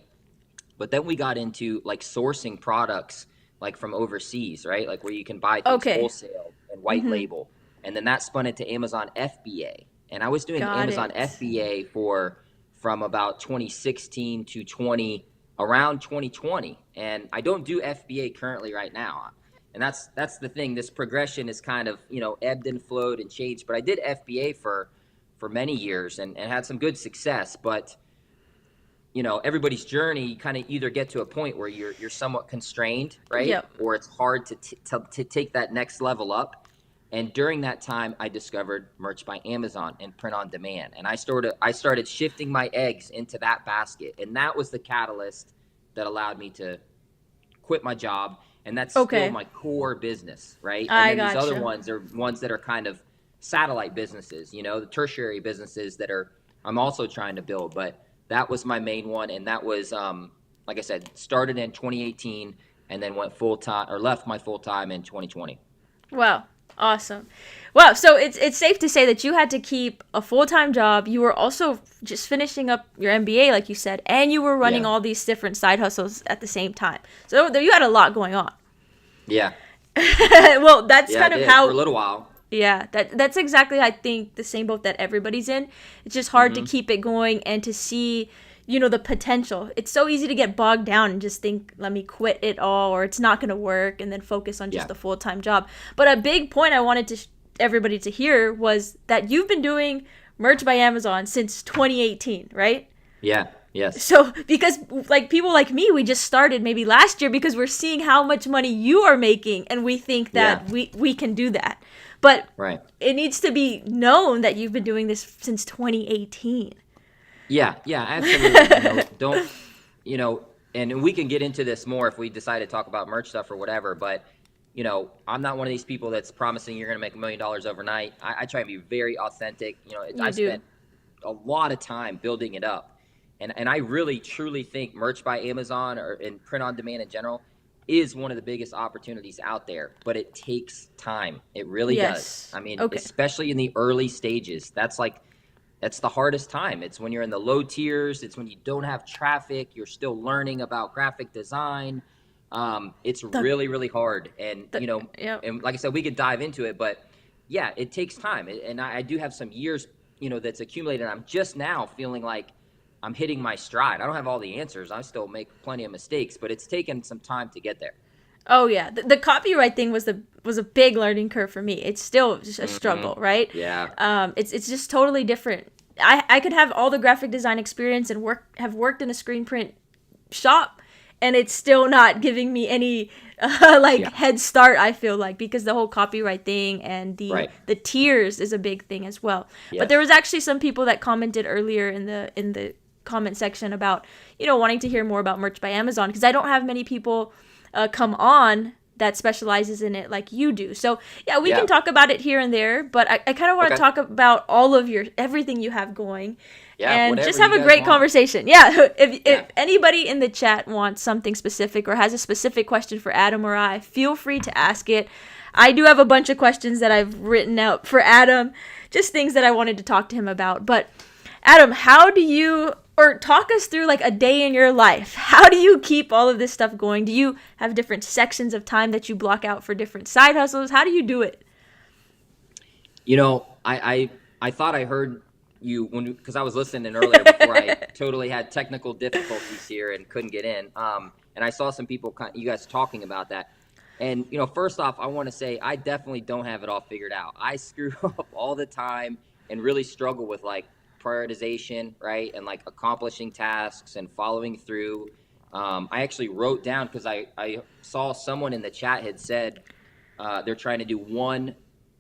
But then we got into like sourcing products like from overseas, right? Like where you can buy things wholesale and white label. And then that spun into Amazon FBA. And I was doing Amazon FBA from about 2016 to around 2020. And I don't do FBA currently right now. And that's the thing. This progression is kind of, ebbed and flowed and changed. But I did FBA for many years and had some good success. But everybody's journey, you kind of either get to a point where you're somewhat constrained, right? Yep. Or it's hard to take that next level up. And during that time, I discovered Merch by Amazon and print on demand. And I started shifting my eggs into that basket. And that was the catalyst that allowed me to quit my job. And that's still Okay. my core business, right? And I then these other gotcha. ones are ones that are kind of satellite businesses, the tertiary businesses that I'm also trying to build. But that was my main one. And that was, like I said, started in 2018 and then went full time, or left my full time in 2020. Wow. Awesome. Wow. So it's safe to say that you had to keep a full-time job. You were also just finishing up your MBA, like you said, and you were running Yeah. all these different side hustles at the same time. So you had a lot going on. Yeah. Well, that's Yeah, I kind of did for a how. little while. Yeah, that's exactly, I think, the same boat that everybody's in. It's just hard to Hmm. keep it going and to see, the potential. It's so easy to get bogged down and just think, let me quit it all, or it's not going to work, and then focus on just Yeah. the full-time job. But a big point I wanted everybody to hear was that you've been doing Merch by Amazon since 2018, right? Yeah. Yes. So, because like people like me, we just started maybe last year because we're seeing how much money you are making, and we think Yeah. that we can do that. But Right. it needs to be known that you've been doing this since 2018. Yeah. Yeah. Absolutely. Don't, and we can get into this more if we decide to talk about merch stuff or whatever. But, I'm not one of these people that's promising you're going to make $1 million overnight. I try and be very authentic. You I do. spent a lot of time building it up. And I really, truly think Merch by Amazon or in print on demand in general is one of the biggest opportunities out there, but it takes time. It really does. Yes. I mean, Okay. especially in the early stages, that's the hardest time. It's when you're in the low tiers. It's when you don't have traffic. You're still learning about graphic design. It's The really, really hard. And, the yeah. and like I said, we could dive into it, but yeah, it takes time. And I do have some years, that's accumulated. I'm just now feeling like I'm hitting my stride. I don't have all the answers. I still make plenty of mistakes, but it's taken some time to get there. Oh yeah, the copyright thing was a big learning curve for me. It's still just a Hmm. struggle, right? Yeah. It's just totally different. I could have all the graphic design experience and have worked in a screen print shop, and it's still not giving me any like Yeah. head start. I feel like, because the whole copyright thing and Right. the tiers is a big thing as well. But there Yes. was actually some people that commented earlier in the comment section about wanting to hear more about Merch by Amazon, because I don't have many people come on that specializes in it like you do. So yeah, we Yeah. can talk about it here and there, but I kind of want to Okay. talk about all of everything you have going, Yeah. and just Whatever have you a guys great want. conversation. Yeah, if Yeah. anybody in the chat wants something specific or has a specific question for Adam or I, feel free to ask it. I do have a bunch of questions that I've written out for Adam, just things that I wanted to talk to him about. But Adam, how do you, or talk us through like a day in your life? How do you keep all of this stuff going? Do you have different sections of time that you block out for different side hustles? How do you do it? I thought I heard you because I was listening earlier before I totally had technical difficulties here and couldn't get in. And I saw some people, you guys talking about that. And, first off, I want to say I definitely don't have it all figured out. I screw up all the time and really struggle with like prioritization, right? And like accomplishing tasks and following through. I actually wrote down because I saw someone in the chat had said they're trying to do one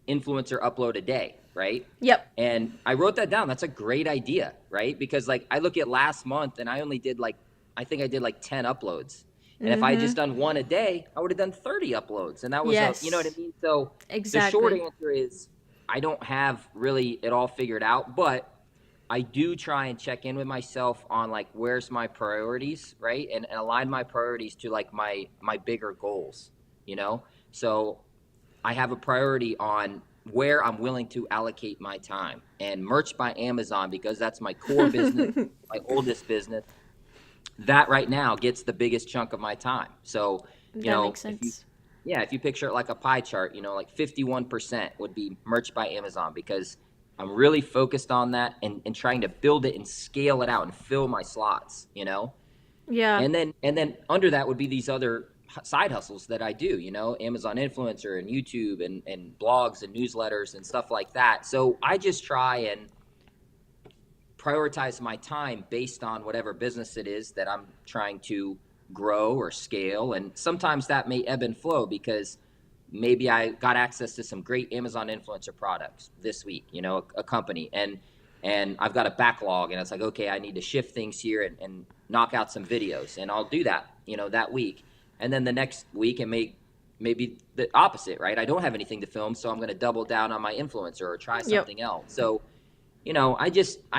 influencer upload a day, right? Yep. And I wrote that down. That's a great idea, right? Because like I look at last month and I think I did like 10 uploads. And if I had just done one a day, I would have done 30 uploads. And that was, Yes. you know what I mean? So the short Exactly. answer is I don't have really it all figured out, but I do try and check in with myself on like, where's my priorities, right? And align my priorities to like my bigger goals, you know? So I have a priority on where I'm willing to allocate my time. And Merch by Amazon, because that's my core business, my oldest business, that right now gets the biggest chunk of my time. So, That makes if you sense. yeah, if you picture it like a pie chart, like 51% would be Merch by Amazon because I'm really focused on that and trying to build it and scale it out and fill my slots. Yeah. And then under that would be these other side hustles that I do, Amazon influencer and YouTube and blogs and newsletters and stuff like that. So I just try and prioritize my time based on whatever business it is that I'm trying to grow or scale. And sometimes that may ebb and flow because maybe I got access to some great Amazon influencer products this week, you know, a company, and I've got a backlog, and it's like, okay, I need to shift things here and knock out some videos, and I'll do that, you know, that week. And then the next week it may be the opposite, right? I don't have anything to film, so I'm going to double down on my influencer or try something else. So, you know, I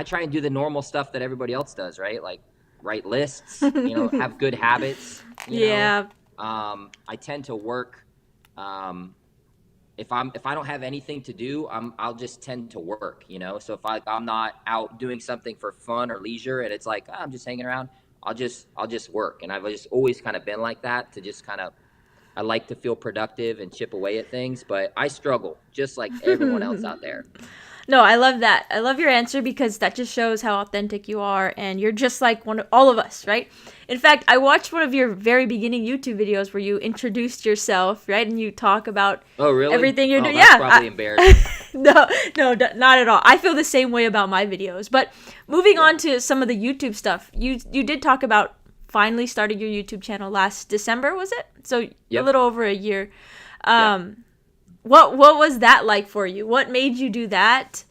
try and do the normal stuff that everybody else does, right? Like write lists, you know, have good habits, you know. I tend to work, if I don't have anything to do, I'll just tend to work, you know. So if I'm not out doing something for fun or leisure, and it's like, oh, I'm just hanging around, I'll just work. And I've just always kind of been like that, to just kind of, I like to feel productive and chip away at things, but I struggle just like everyone else out there. No, I love that. I love your answer because that just shows how authentic you are, and you're just like all of us, right? In fact, I watched one of your very beginning YouTube videos where you introduced yourself, right? And you talk about everything you're doing. That's probably embarrassing. No, not at all. I feel the same way about my videos. But moving on to some of the YouTube stuff, you did talk about finally started your YouTube channel last December, was it? So a little over a year. What was that like for you? What made you do that?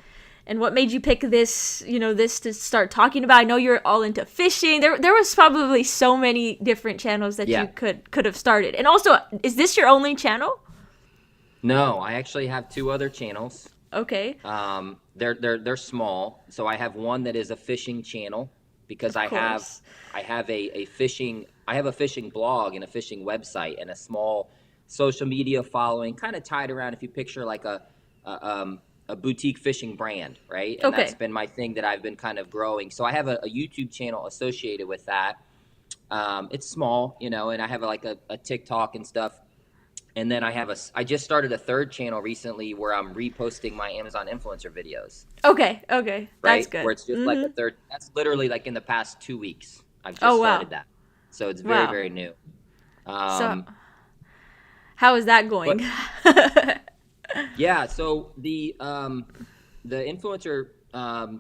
And what made you pick this, you know, this to start talking about? I know you're all into fishing. There was probably so many different channels that you could have started. And also, is this your only channel? No, I actually have 2 other channels. Okay. They're small. So I have one that is a fishing channel because I have a fishing blog and a fishing website and a small social media following, kind of tied around, if you picture like a boutique fishing brand, right? And that's been my thing that I've been kind of growing. So I have a YouTube channel associated with that. It's small, you know, and I have like a TikTok and stuff. And then I just started a 3rd channel recently where I'm reposting my Amazon influencer videos. Okay. Right? That's good. Where it's just like a third, that's literally like in the past 2 weeks. I've just started that. So it's very, very new. So how is that going? Yeah, so the influencer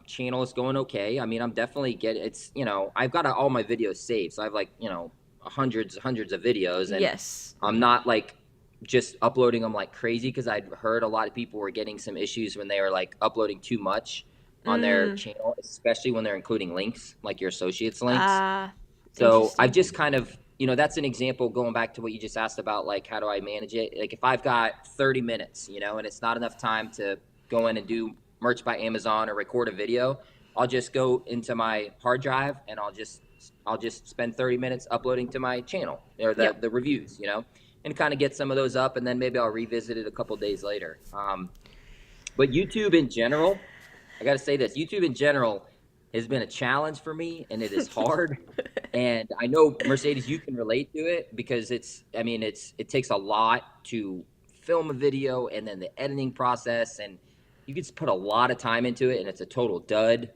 channel is going okay. I mean, I'm definitely it's, you know, I've got all my videos saved. So I have like, you know, hundreds of videos, and I'm not like just uploading them like crazy, because I'd heard a lot of people were getting some issues when they were like uploading too much on their channel, especially when they're including links, like your associates links. So I've just kind of, you know, that's an example, going back to what you just asked about, like, how do I manage it? Like, if I've got 30 minutes, you know, and it's not enough time to go in and do Merch by Amazon or record a video, I'll just go into my hard drive and I'll just spend 30 minutes uploading to my channel, or the reviews, you know, and kind of get some of those up, and then maybe I'll revisit it a couple days later. But YouTube in general, I got to say this, YouTube in general has been a challenge for me, and it is hard. And I know, Mercedes, you can relate to it, because it takes a lot to film a video, and then the editing process, and you can put a lot of time into it, and it's a total dud.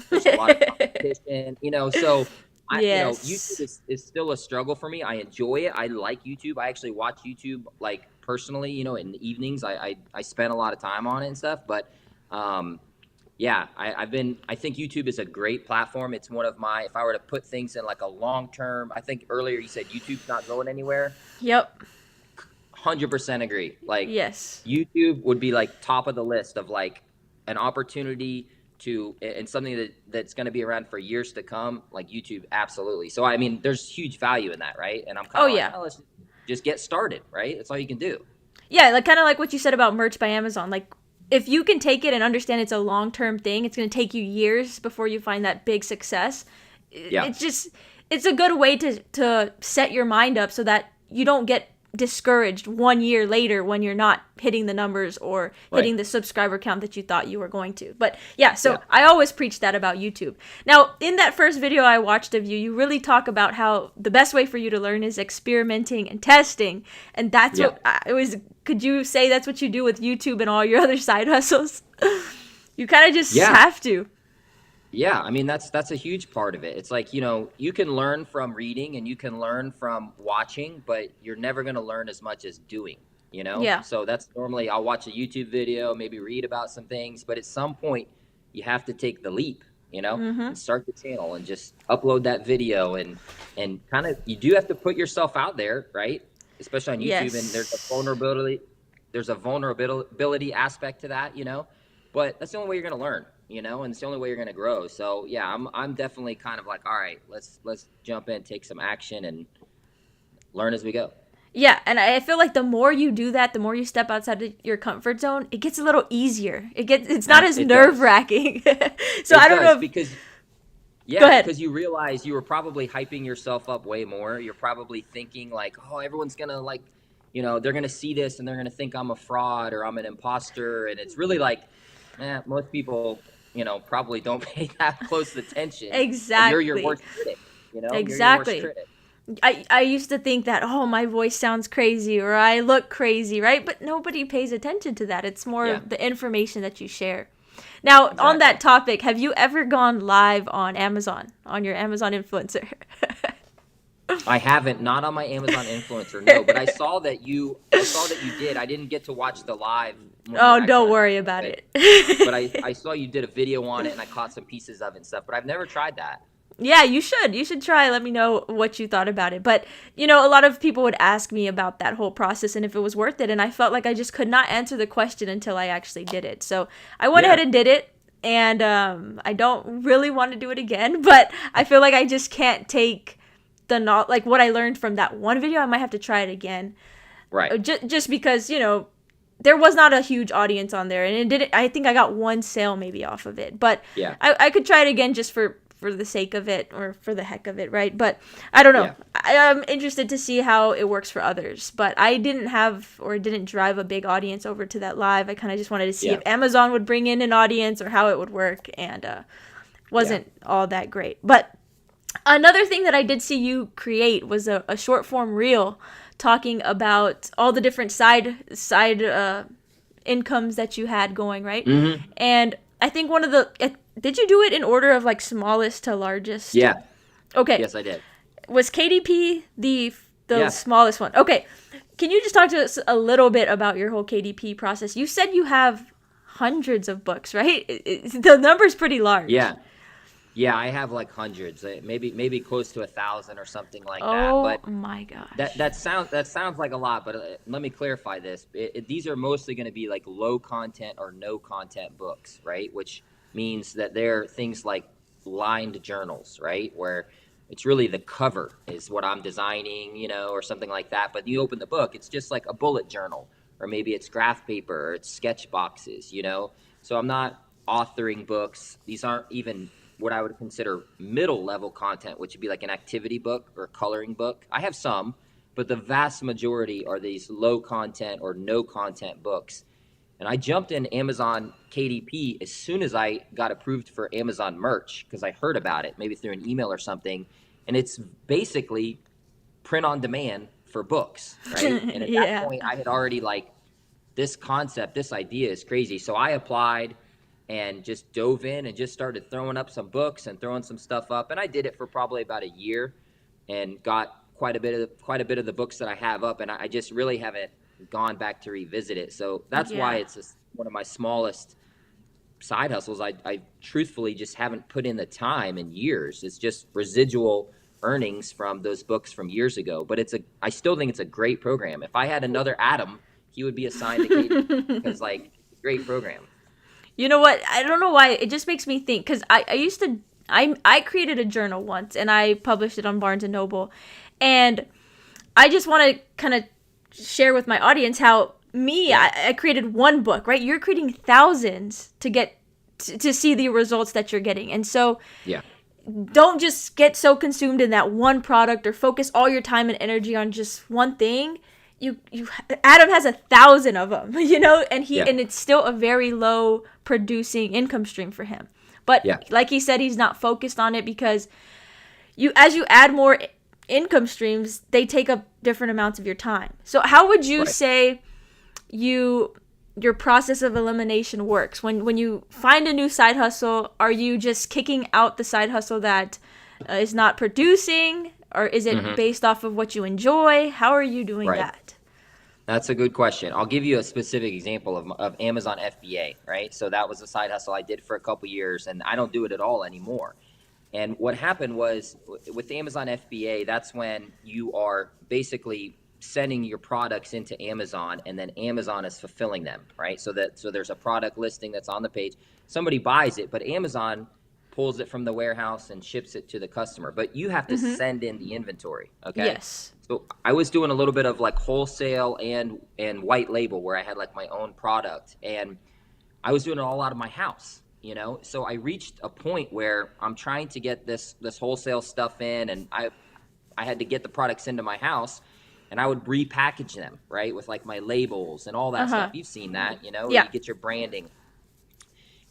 There's a lot of competition, you know, so you know, YouTube is still a struggle for me. I enjoy it. I like YouTube. I actually watch YouTube, like, personally, you know, in the evenings. I spend a lot of time on it and stuff, but yeah, I think YouTube is a great platform. It's one of my, if I were to put things in like a long-term, I think earlier you said YouTube's not going anywhere. Yep. 100% agree. Like, YouTube would be like top of the list of like an opportunity to, and something that's going to be around for years to come, like YouTube. Absolutely. So, I mean, there's huge value in that, right? And I'm kind of oh, let's just get started, right? That's all you can do. Yeah, like kind of like what you said about Merch by Amazon. Like, if you can take it and understand it's a long-term thing, it's going to take you years before you find that big success. Yeah. It's a good way to set your mind up so that you don't get discouraged 1 year later when you're not hitting the numbers or hitting the subscriber count that you thought you were going to. But I always preach that about YouTube. Now, in that first video I watched of you, you really talk about how the best way for you to learn is experimenting and testing. And that's what I was, could you say that's what you do with YouTube and all your other side hustles? You kind of just have to. Yeah, I mean, that's a huge part of it. It's like, you know, you can learn from reading and you can learn from watching, but you're never going to learn as much as doing, you know? Yeah. So that's normally, I'll watch a YouTube video, maybe read about some things, but at some point you have to take the leap, you know, Mm-hmm. and start the channel and just upload that video and kind of, you do have to put yourself out there, right? Especially on YouTube, and Yes. there's a vulnerability aspect to that, you know, but that's the only way you're going to learn, you know, and it's the only way you're going to grow. So yeah, I'm definitely kind of like, all right, let's jump in, take some action, and learn as we go. Yeah, and I feel like the more you do that, the more you step outside of your comfort zone, it gets a little easier. It's not as It does. nerve-wracking. So I It don't know does if, because go yeah, ahead. because you realize you were probably hyping yourself up way more. You're probably thinking like, oh, everyone's gonna like, you know, they're gonna see this and they're gonna think I'm a fraud or I'm an imposter, and it's really like, most people, you know, probably don't pay that close attention, and you're your Exactly. worst critic. You know, you're your worst Exactly. critic. I used to think that, oh, my voice sounds crazy or I look crazy, right? But nobody pays attention to that. It's more Yeah, of the information that you share. Now, on that exactly. topic, have you ever gone live on Amazon, on your Amazon influencer? I haven't, not on my Amazon influencer, no, but I saw that you did. I didn't get to watch the live when you Oh, actually don't worry announced about it, it. but I saw you did a video on it and I caught some pieces of it and stuff, but I've never tried that. Yeah, you should. You should try. Let me know what you thought about it. But, a lot of people would ask me about that whole process and if it was worth it. And I felt like I just could not answer the question until I actually did it. So I went ahead Yeah. and did it. And I don't really want to do it again. But I feel like I just can't take like what I learned from that one video. I might have to try it again. Right. Just because, there was not a huge audience on there. And it didn't, I think I got one sale maybe off of it. But Yeah. I could try it again just for the sake of it or for the heck of it, right? But I don't know. Yeah. I'm interested to see how it works for others. But I didn't drive a big audience over to that live. I kind of just wanted to see Yeah. if Amazon would bring in an audience or how it would work, and Yeah. wasn't all that great. But another thing that I did see you create was a short form reel talking about all the different side incomes that you had going, right? Mm-hmm. And I think did you do it in order of like smallest to largest? Yeah. Okay. Yes, I did. Was KDP the Yeah. smallest one? Okay. Can you just talk to us a little bit about your whole KDP process? You said you have hundreds of books, right? The number's pretty large. Yeah. Yeah, I have like hundreds, maybe close to 1,000 or something like that. Oh But my gosh. that sounds like a lot. But let me clarify this. These are mostly going to be like low content or no content books, right? Which means that they're things like lined journals, right? Where it's really the cover is what I'm designing, you know, or something like that. But you open the book, it's just like a bullet journal, or maybe it's graph paper, or it's sketch boxes, you know. So I'm not authoring books. These aren't even what I would consider middle level content, which would be like an activity book or a coloring book. I have some, but the vast majority are these low content or no content books. And I jumped in Amazon KDP as soon as I got approved for Amazon merch because I heard about it, maybe through an email or something. And it's basically print on demand for books, right? And at that Yeah. point, I had already like, this concept, this idea is crazy. So I applied and just dove in and just started throwing up some books and throwing some stuff up. And I did it for probably about a year and got quite a bit of the books that I have up. And I just really haven't gone back to revisit it. So that's why Yeah. it's one of my smallest side hustles. I truthfully just haven't put in the time in years. It's just residual earnings from those books from years ago. But I still think it's a great program. If I had another Adam, he would be assigned to KDP because like, great program. You know what? I don't know why. It just makes me think because I used to I created a journal once and I published it on Barnes and Noble, and I just want to kind of share with my audience how I created one book, right? You're creating thousands to get to see the results that you're getting, and so Yeah. don't just get so consumed in that one product or focus all your time and energy on just one thing. You Adam has 1,000 of them, and Yeah. and it's still a very low producing income stream for him. But Yeah. like he said, he's not focused on it because as you add more income streams, they take up different amounts of your time. So how would you Right. say your process of elimination works? When you find a new side hustle, are you just kicking out the side hustle that is not producing, or is it based off of what you enjoy? How are you doing Right. that? That's a good question. I'll give you a specific example of Amazon FBA, right? So that was a side hustle I did for a couple years, and I don't do it at all anymore. And what happened was with Amazon FBA, that's when you are basically sending your products into Amazon, and then Amazon is fulfilling them, right? So there's a product listing that's on the page. Somebody buys it, but Amazon pulls it from the warehouse and ships it to the customer. But you have to Mm-hmm. send in the inventory, okay? Yes. So I was doing a little bit of like wholesale and white label where I had like my own product, and I was doing it all out of my house, you know? So I reached a point where I'm trying to get this wholesale stuff in, and I had to get the products into my house, and I would repackage them, right? With like my labels and all that stuff. Uh-huh. You've seen that, you know, where Yeah. you get your branding.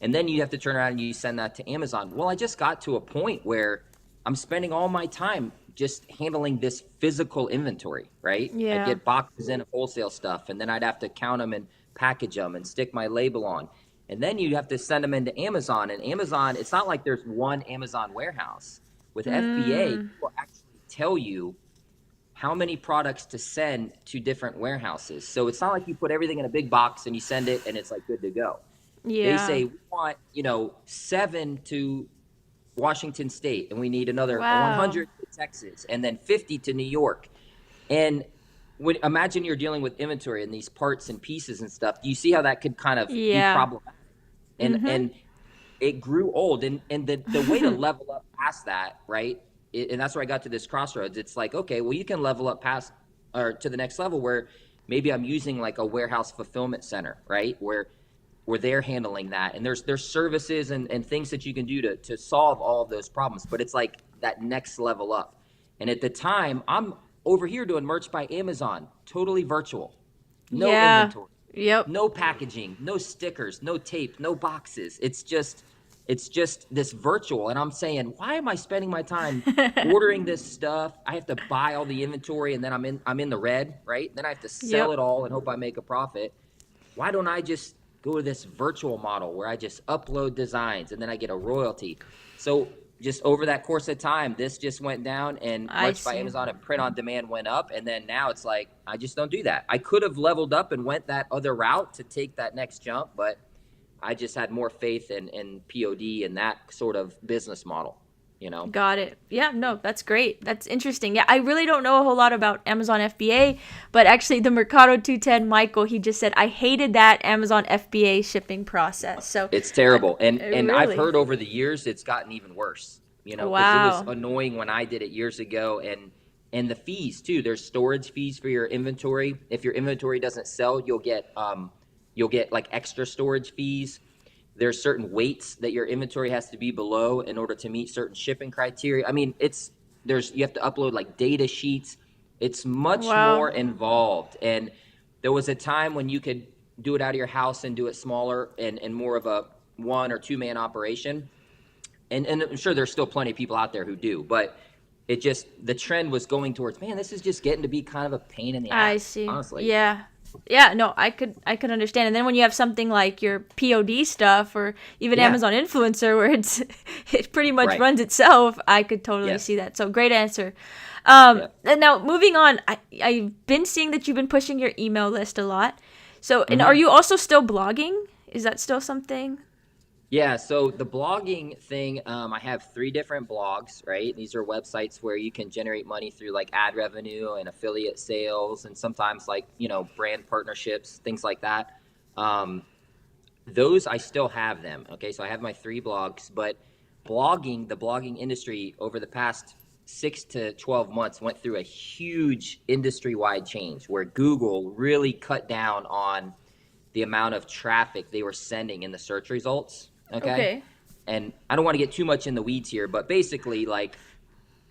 And then you have to turn around and you send that to Amazon. Well, I just got to a point where I'm spending all my time just handling this physical inventory, right? I'd Yeah. get boxes in of wholesale stuff, and then I'd have to count them and package them and stick my label on. And then you have to send them into Amazon. And Amazon, it's not like there's one Amazon warehouse. With FBA, Mm. people actually tell you how many products to send to different warehouses. So it's not like you put everything in a big box and you send it and it's like good to go. They Yeah. say we want, 7 to Washington State, and we need another Wow. 100 to Texas, and then 50 to New York. And imagine you're dealing with inventory and these parts and pieces and stuff. Do you see how that could kind of be Yeah. problematic? And Mm-hmm. and it grew old, and the way to level up past that, right? And that's where I got to this crossroads. It's like, okay, well, you can level up past or to the next level where maybe I'm using like a warehouse fulfillment center, right? Where they're handling that, and there's services and things that you can do to solve all of those problems, but it's like that next level up. And at the time, I'm over here doing merch by Amazon, totally virtual, no Yeah. inventory, Yep. no packaging, no stickers, no tape, no boxes. It's just this virtual, and I'm saying, why am I spending my time ordering this stuff? I have to buy all the inventory, and then I'm in the red, right? Then I have to sell Yep. it all and hope I make a profit. Why don't I just go to this virtual model where I just upload designs and then I get a royalty? So just over that course of time, this just went down, and I Merch by see. Amazon and print on demand went up. And then now it's like, I just don't do that. I could have leveled up and went that other route to take that next jump, but I just had more faith in POD and that sort of business model, you know? Got it. Yeah, no, that's great. That's interesting. Yeah, I really don't know a whole lot about Amazon FBA, but actually the Mercado 210 Michael, he just said I hated that Amazon FBA shipping process. So, It's terrible. And I've really. heard over the years it's gotten even worse, because it was Wow. annoying when I did it years ago. And the fees too. There's storage fees for your inventory. If your inventory doesn't sell, you'll get like extra storage fees. There's certain weights that your inventory has to be below in order to meet certain shipping criteria. I mean, you have to upload like data sheets. It's much Wow. more involved. And there was a time when you could do it out of your house and do it smaller and more of a 1 or 2 man operation. And I'm sure there's still plenty of people out there who do, but the trend was going towards, man, this is just getting to be kind of a pain in the I ass, see. honestly. Yeah. Yeah, no, I could understand. And then when you have something like your POD stuff or even Yeah, Amazon influencer where it pretty much right. runs itself, I could totally see Yes. that. So great answer. Yeah. And now moving on, I've been seeing that you've been pushing your email list a lot. So, and are hmm you also still blogging? Is that still something? Yeah, so the blogging thing, I have 3 different blogs, right? These are websites where you can generate money through like ad revenue and affiliate sales, and sometimes like, brand partnerships, things like that. Um, those I still have them. Okay, so I have my 3 blogs, but the blogging industry over the past 6 to 12 months went through a huge industry-wide change where Google really cut down on the amount of traffic they were sending in the search results. Okay. Okay. And I don't want to get too much in the weeds here, but basically, like,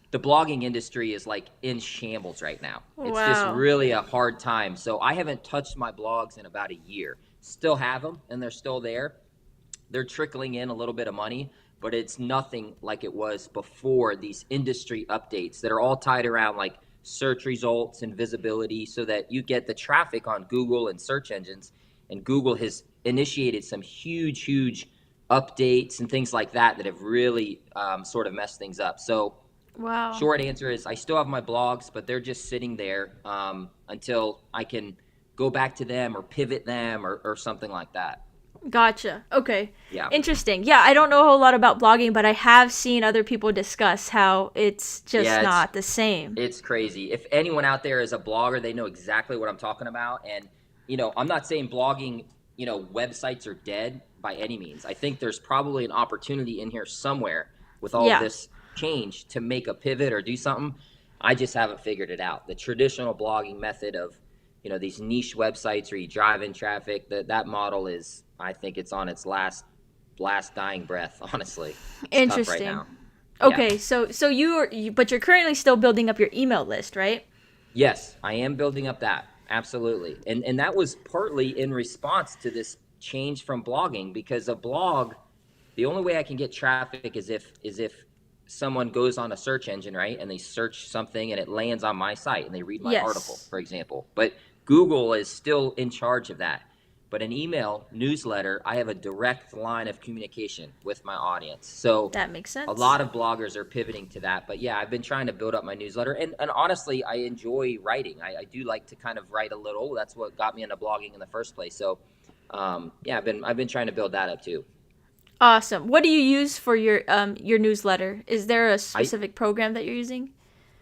the blogging industry is like in shambles right now. It's just Wow. really a hard time. So I haven't touched my blogs in about a year. Still have them, and they're still there. They're trickling in a little bit of money, but it's nothing like it was before these industry updates that are all tied around like search results and visibility so that you get the traffic on Google and search engines. And Google has initiated some huge updates and things like that have really sort of messed things up. So Wow. short answer is I still have my blogs, but they're just sitting there until I can go back to them or pivot them or something like that. Gotcha. Okay. Yeah. Interesting. Yeah, I don't know a whole lot about blogging, but I have seen other people discuss how it's just Yeah, not the same. it's crazy. If anyone out there is a blogger, they know exactly what I'm talking about. And, I'm not saying blogging, websites are dead by any means. I think there's probably an opportunity in here somewhere with all of Yeah. this change to make a pivot or do something. I just haven't figured it out. The traditional blogging method of, these niche websites where you drive in traffic, that model is, I think it's on its last dying breath, honestly. It's tough right Interesting. now. Yeah. Okay, so but you're currently still building up your email list, right? Yes, I am building up that. Absolutely. And that was partly in response to this change from blogging, because a blog, the only way I can get traffic is if someone goes on a search engine, right? And they search something and it lands on my site and they read my article, Yes. for example. But Google is still in charge of that. But an email newsletter, I have a direct line of communication with my audience. So That makes a sense. lot of bloggers are pivoting to that. But yeah, I've been trying to build up my newsletter. And honestly, I enjoy writing. I do like to kind of write a little. That's what got me into blogging in the first place. So yeah, I've been trying to build that up too. Awesome. What do you use for your newsletter? Is there a I specific program that you're using?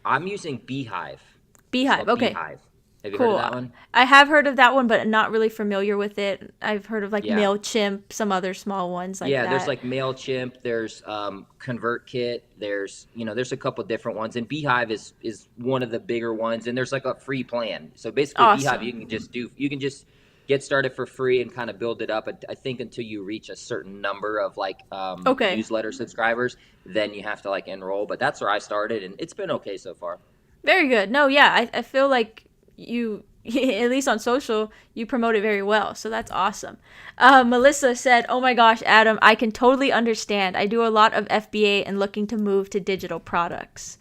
I'm using Beehive. It's Beehive. called Okay. Beehive. Have you heard of Cool. that one? I have heard of that one, but not really familiar with it. I've heard of like Yeah. MailChimp, some other small ones like Yeah, there's that. like MailChimp, there's ConvertKit, there's a couple different ones, and Beehive is one of the bigger ones, and there's like a free plan. So basically, Beehive Awesome. you can just get started for free and kind of build it up. I think until you reach a certain number of like Okay. newsletter subscribers, then you have to like enroll. But that's where I started, and it's been okay so far. Very good. No, yeah, I feel like you, at least on social, you promote it very well. So that's awesome. Melissa said, "Oh my gosh, Adam, I can totally understand. I do a lot of FBA and looking to move to digital products."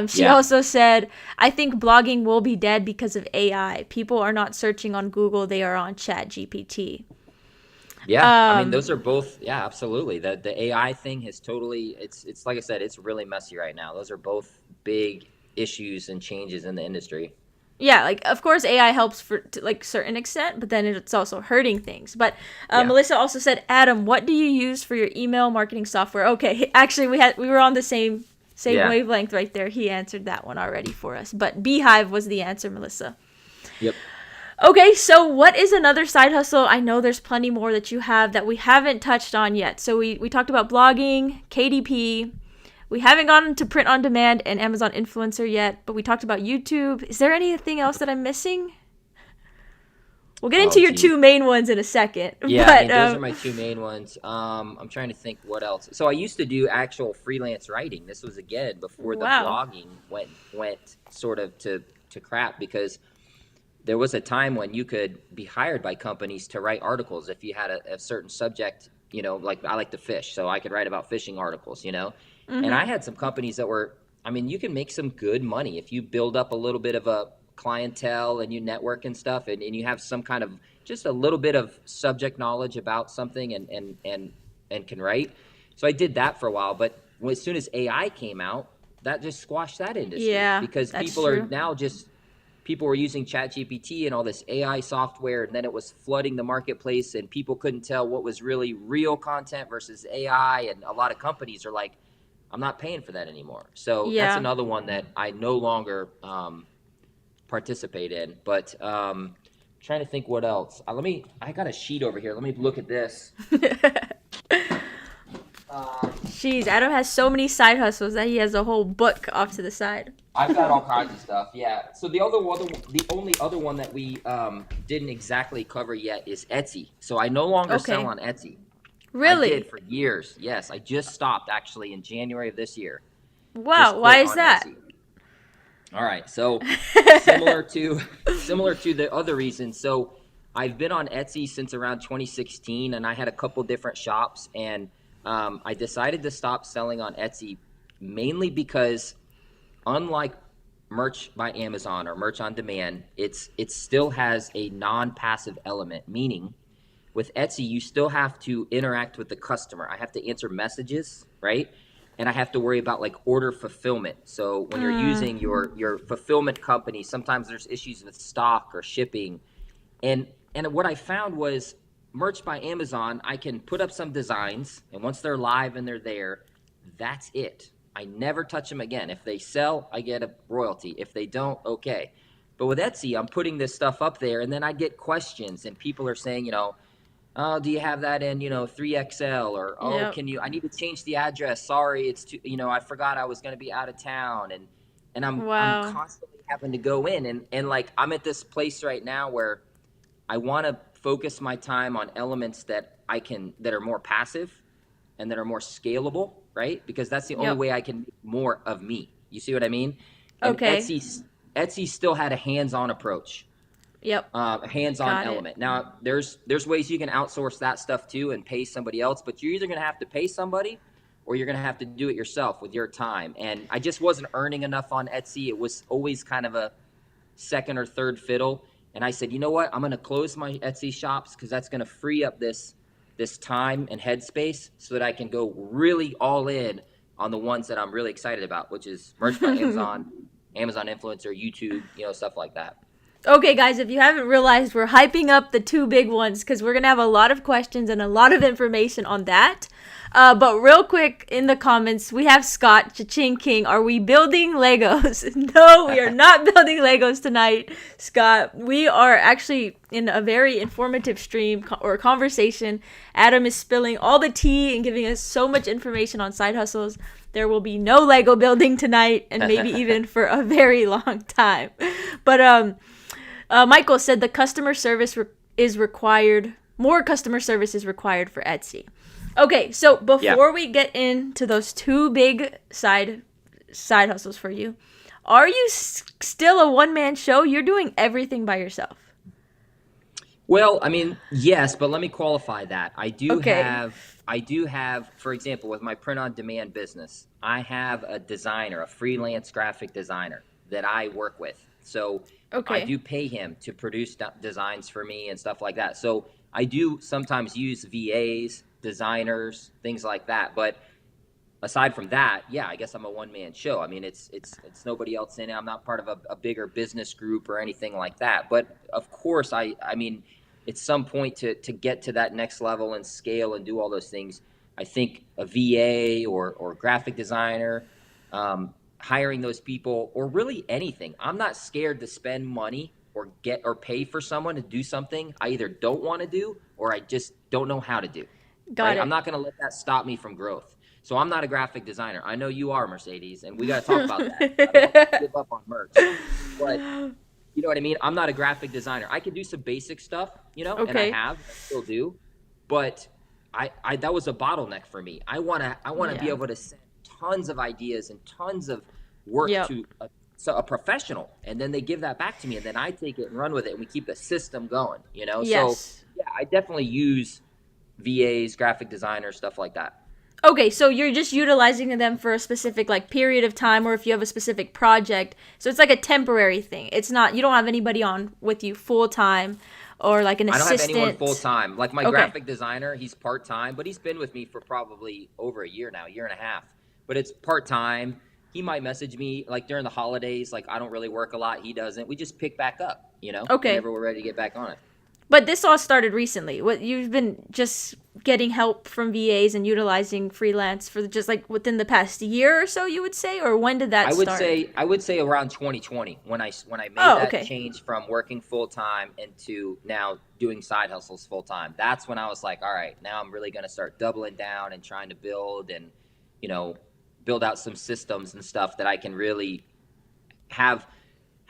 She Yeah. also said, "I think blogging will be dead because of AI. People are not searching on Google, they are on Chat GPT." Yeah, I mean those are both, yeah, absolutely. The AI thing has totally, it's like I said, it's really messy right now. Those are both big issues and changes in the industry. Yeah, like of course AI helps for to like certain extent, but then it's also hurting things. But Yeah. Melissa also said, "Adam, what do you use for your email marketing software?" Okay, actually we were on the same Yeah. wavelength right there. He answered that one already for us. But Beehive was the answer, Melissa. Yep. Okay, so what is another side hustle? I know there's plenty more that you have that we haven't touched on yet. So we talked about blogging, KDP. We haven't gotten to print on demand and Amazon influencer yet, but we talked about YouTube. Is there anything else that I'm missing? We'll get Oh, into your geez. two main ones in a second. Yeah, I But mean, those are my two main ones. I'm trying to think what else. So I used to do actual freelance writing. This was again before the wow. blogging went sort of to crap, because there was a time when you could be hired by companies to write articles if you had a certain subject, like I like to fish, so I could write about fishing articles. And I had some companies that were, I mean, you can make some good money if you build up a little bit of a clientele and you network and stuff, and you have some kind of just a little bit of subject knowledge about something and can write. So I did that for a while, but as soon as AI came out, that just squashed that industry, Yeah, because that's people are true. now just people were using ChatGPT and all this AI software, and then it was flooding the marketplace, and people couldn't tell what was really real content versus AI. And a lot of companies are like, I'm not paying for that anymore. So that's Yeah. another one that I no longer participate in. But trying to think what else. I got a sheet over here. Let me look at this. Jeez, Adam has so many side hustles that he has a whole book off to the side. I've got all kinds of stuff. Yeah. So the only other one that we didn't exactly cover yet is Etsy. So I no longer sell Okay. on Etsy. I Really? did for years. Yes, I just stopped actually in January of this year. Just Wow, why quit is on that? Etsy. All right. So similar to the other reasons. So I've been on Etsy since around 2016, and I had a couple different shops, and I decided to stop selling on Etsy mainly because, unlike merch by Amazon or merch on demand, it still has a non-passive element, meaning with Etsy, you still have to interact with the customer. I have to answer messages, right? And I have to worry about like order fulfillment. So when you're using your fulfillment company, sometimes there's issues with stock or shipping. And what I found was merch by Amazon, I can put up some designs, and once they're live and they're there, that's it. I never touch them again. If they sell, I get a royalty. If they don't, okay. But with Etsy, I'm putting this stuff up there, and then I get questions, and people are saying, oh, do you have that in, 3XL? Or, oh, Yep. I need to change the address. Sorry, it's too, I forgot I was going to be out of town. And I'm Wow. constantly having to go in, and like, I'm at this place right now where I want to focus my time on elements that that are more passive and that are more scalable, right? Because that's the only Yep. way I can make more of me. You see what I mean? And Okay. Etsy still had a hands-on approach, Yep. a hands-on Got it. element. Now, there's ways you can outsource that stuff too and pay somebody else, but you're either going to have to pay somebody or you're going to have to do it yourself with your time. And I just wasn't earning enough on Etsy. It was always kind of a second or third fiddle. And I said, you know what? I'm going to close my Etsy shops because that's going to free up this time and headspace so that I can go really all in on the ones that I'm really excited about, which is merch by Amazon, Amazon influencer, YouTube, stuff like that. Okay, guys, if you haven't realized, we're hyping up the two big ones because we're going to have a lot of questions and a lot of information on that. But real quick, in the comments, we have Scott, Cha-Ching King. Are we building Legos? No, we are not building Legos tonight, Scott. We are actually in a very informative stream or conversation. Adam is spilling all the tea and giving us so much information on side hustles. There will be no Lego building tonight and maybe even for a very long time. But, Michael said the customer service is required. More customer service is required for Etsy. Okay, so before we get into those two big side hustles for you, are you still a one-man show? You're doing everything by yourself. Well, I mean, yes, but let me qualify that. I do Okay. have, for example, with my print-on-demand business, I have a designer, a freelance graphic designer that I work with. So I Okay. do pay him to produce designs for me and stuff like that. So I do sometimes use VAs, designers, things like that. But aside from that, yeah, I guess I'm a one-man show. I mean, it's nobody else in it. I'm not part of a bigger business group or anything like that. But of course, I mean, at some point to get to that next level and scale and do all those things, I think a VA or graphic designer, hiring those people, or really anything. I'm not scared to spend money or pay for someone to do something I either don't want to do or I just don't know how to do. Got Right? I'm it. not going to let that stop me from growth. So I'm not a graphic designer. I know you are, Mercedes, and we got to talk about that. I don't want to give up on merch, but you know what I mean? I'm not a graphic designer. I can do some basic stuff, and Okay. I still do, but I that was a bottleneck for me. I want to be Yeah. able to send tons of ideas and tons of work Yep. to a professional, and then they give that back to me, and then I take it and run with it, and we keep the system going. So Yes. yeah, I definitely use VAs, graphic designers, stuff like that. Okay, so you're just utilizing them for a specific period of time or if you have a specific project. So it's like a temporary thing. It's not, you don't have anybody on with you full time or like an I don't have anyone full assistant. time. Like my Okay. graphic designer, he's part time, but he's been with me for probably over a year now, year and a half. But it's part time. He might message me like during the holidays, like I don't really work a lot, he doesn't. We just pick back up, Okay. whenever we're ready to get back on it. But this all started recently. What you've been just getting help from VAs and utilizing freelance for just within the past year or so, you would say, or when did that start? I would say around 2020 when I made Oh, that okay. change from working full time into now doing side hustles full time. That's when I was like, all right, now I'm really going to start doubling down and trying to build and you know build out some systems and stuff that I can really have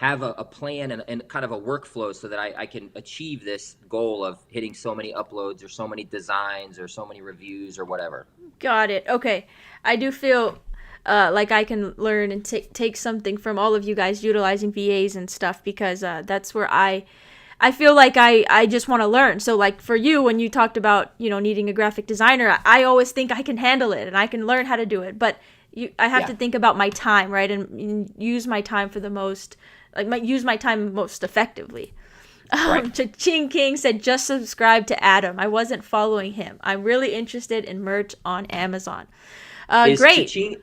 a plan and kind of a workflow so that I can achieve this goal of hitting so many uploads or so many designs or so many reviews or whatever. Got it. Okay. I do feel like I can learn and take something from all of you guys utilizing VAs and stuff because that's where I feel like I just want to learn. So like for you, when you talked about, needing a graphic designer, I always think I can handle it and I can learn how to do it. But I have Yeah. to think about my time, right? And use my time for the most, use my time most effectively. Right. Cha-Ching King said, just subscribe to Adam. I wasn't following him. I'm really interested in merch on Amazon. Is Great. Cha-Ching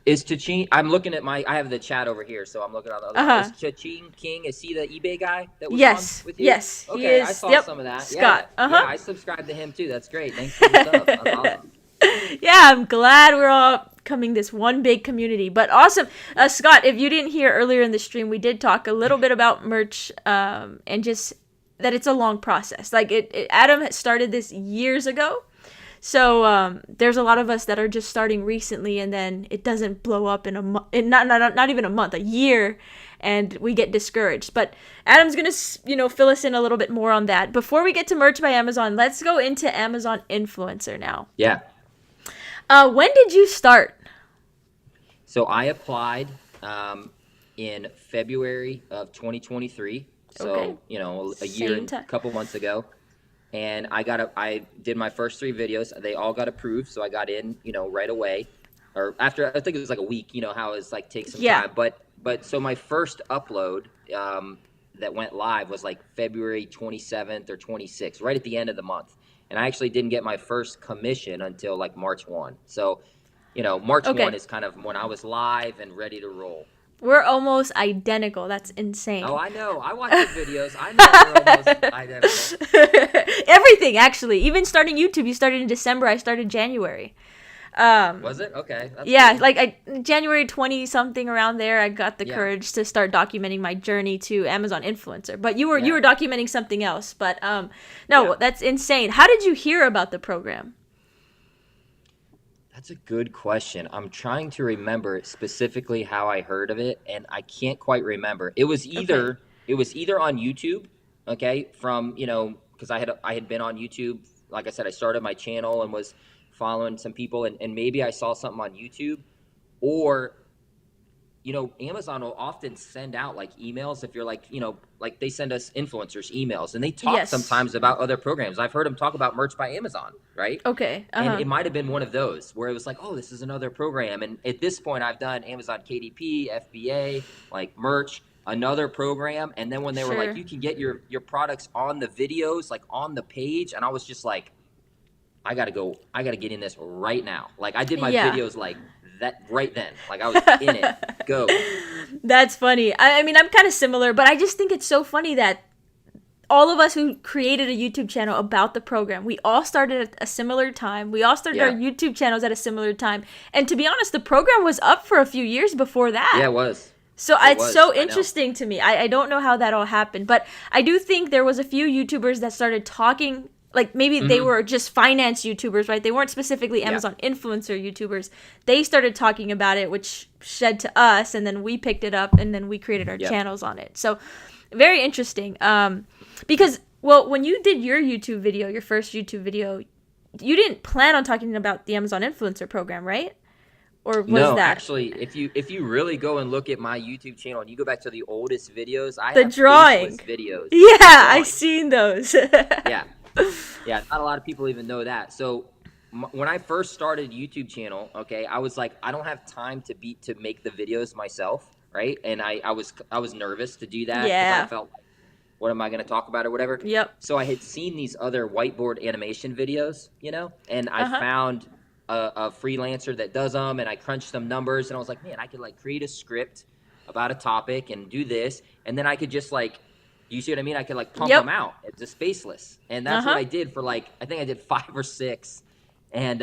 Is Cha-Ching? I'm looking at I have the chat over here, so I'm looking at the other one. Uh-huh. Is Cha-Ching King? Is he the eBay guy that was on Yes. with you? Yes, he Okay, I is. saw Yep. some of that. Yeah, Scott. yeah, Uh-huh. I subscribed to him too. That's great. Thanks for the sub. That's awesome. Yeah, I'm glad we're all coming this one big community. But awesome. Scott, if you didn't hear earlier in the stream, we did talk a little bit about merch and just that it's a long process. Like Adam had started this years ago. So there's a lot of us that are just starting recently, and then it doesn't blow up in a month, not even a month, a year, and we get discouraged. But Adam's gonna fill us in a little bit more on that. Before we get to merch by Amazon, let's go into Amazon influencer now. Yeah. When did you start? So I applied in February of 2023. So Okay. a year Same and time. a couple months ago. And I did my first 3 videos. They all got approved, so I got in, right away, or after I think it was like a week. You know how it's like takes some Yeah. time. But so my first upload that went live was like February 27th or 26th, right at the end of the month. And I actually didn't get my first commission until like March 1. So, March Okay. 1 is kind of when I was live and ready to roll. We're almost identical. That's insane. Oh, I know. I watch your videos. I know we're almost identical. Everything, actually. Even starting YouTube, you started in December. I started January. Was it? Okay. That's Yeah, cool. like January 20 something around there, I got the Yeah. courage to start documenting my journey to Amazon influencer. But you were Yeah. documenting something else. But no, Yeah. that's insane. How did you hear about the program? That's a good question. I'm trying to remember specifically how I heard of it, and I can't quite remember. It was either on YouTube, okay, from because I had been on YouTube. Like I said, I started my channel and was following some people, and maybe I saw something on YouTube, or Amazon will often send out like emails if you're like they send us influencers emails, and they talk Yes. sometimes about other programs. I've heard them talk about Merch by Amazon, right? Okay. And it might have been one of those where it was like, oh, this is another program. And at this point, I've done Amazon KDP, FBA, like merch, another program. And then when they were Sure. like, you can get your products on the videos, like on the page. And I was just like, I got to get in this right now. Like I did my Yeah. videos like that right then. Like I was in it. Go. That's funny. I mean, I'm kind of similar, but I just think it's so funny that all of us who created a YouTube channel about the program, we all started at a similar time. We all started our Yeah. YouTube channels at a similar time. And to be honest, the program was up for a few years before that. Yeah, it was. So It it's was. so I know. interesting to me. I don't know how that all happened, but I do think there was a few YouTubers that started talking, like maybe they were just finance YouTubers, right? They weren't specifically Yeah. Amazon influencer YouTubers. They started talking about it, which shed to us, and then we picked it up, and then we created our Yep. channels on it. So very interesting. Because, well, when you did your YouTube video, your first YouTube video, you didn't plan on talking about the Amazon influencer program, right? Or was No, that actually, if you really go and look at my YouTube channel and you go back to the oldest videos, I the have drawing? faceless videos. Yeah, I Drawing. seen those. Yeah, yeah. Not a lot of people even know that. So when I first started YouTube channel, okay, I was like, I don't have time to make the videos myself, right? And I was nervous to do that. 'Cause Yeah. I felt like, what am I going to talk about or whatever? Yep. So I had seen these other whiteboard animation videos, and I Uh-huh. found a freelancer that does them, and I crunched some numbers, and I was like, man, I could like create a script about a topic and do this, and then I could just like, you see what I mean? I could like pump Yep. them out. It's just spaceless, and that's what I did for like, I think I did 5 or 6, and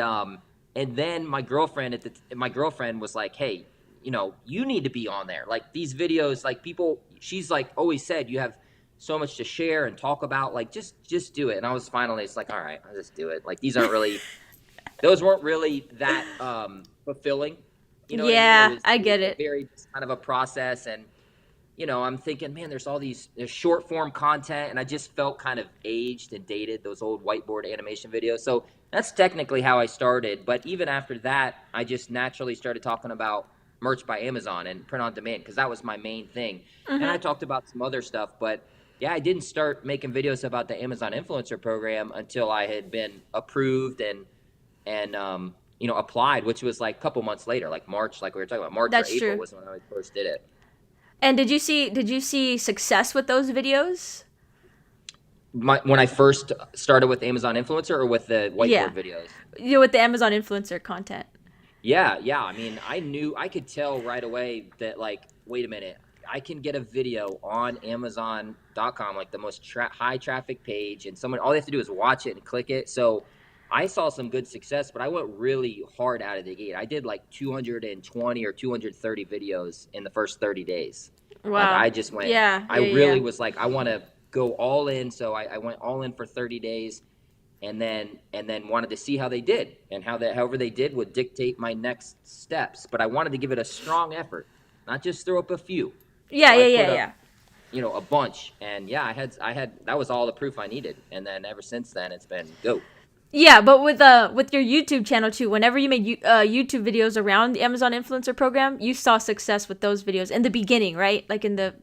then my girlfriend was like, hey, you need to be on there. Like these videos, like people, she's like always said, you have so much to share and talk about. Like just do it. And I was finally, it's like, all right, I'll just do it. Like these aren't really, those weren't really that fulfilling. You know what I mean? Yeah, I It get was it. very just kind of a process, and I'm thinking, man, there's short form content, and I just felt kind of aged and dated, those old whiteboard animation videos. So that's technically how I started. But even after that, I just naturally started talking about Merch by Amazon and print on demand, because that was my main thing. And I talked about some other stuff, but yeah, I didn't start making videos about the Amazon influencer program until I had been approved and applied, which was like a couple months later, like March, like we were talking about. March That's or April true. was when I first did it. And did you see success with those videos? When I first started with Amazon influencer, or with the whiteboard Yeah. videos? With the Amazon influencer content. Yeah. I mean, I could tell right away that, like, wait a minute, I can get a video on Amazon.com, like the most high traffic page, and someone all they have to do is watch it and click it. So I saw some good success, but I went really hard out of the gate. I did like 220 or 230 videos in the first 30 days. Like Wow. I just went, Yeah, I yeah, yeah. really was like, I want to go all in. So I went all in for 30 days, and then wanted to see how they did, and however they did would dictate my next steps. But I wanted to give it a strong effort, not just throw up a few. Yeah, So I yeah, put yeah, up, yeah. a bunch, and yeah, I had that was all the proof I needed. And then ever since then, it's been go. Yeah, but with your YouTube channel too, whenever you made YouTube videos around the Amazon influencer program, you saw success with those videos in the beginning, right? Like in the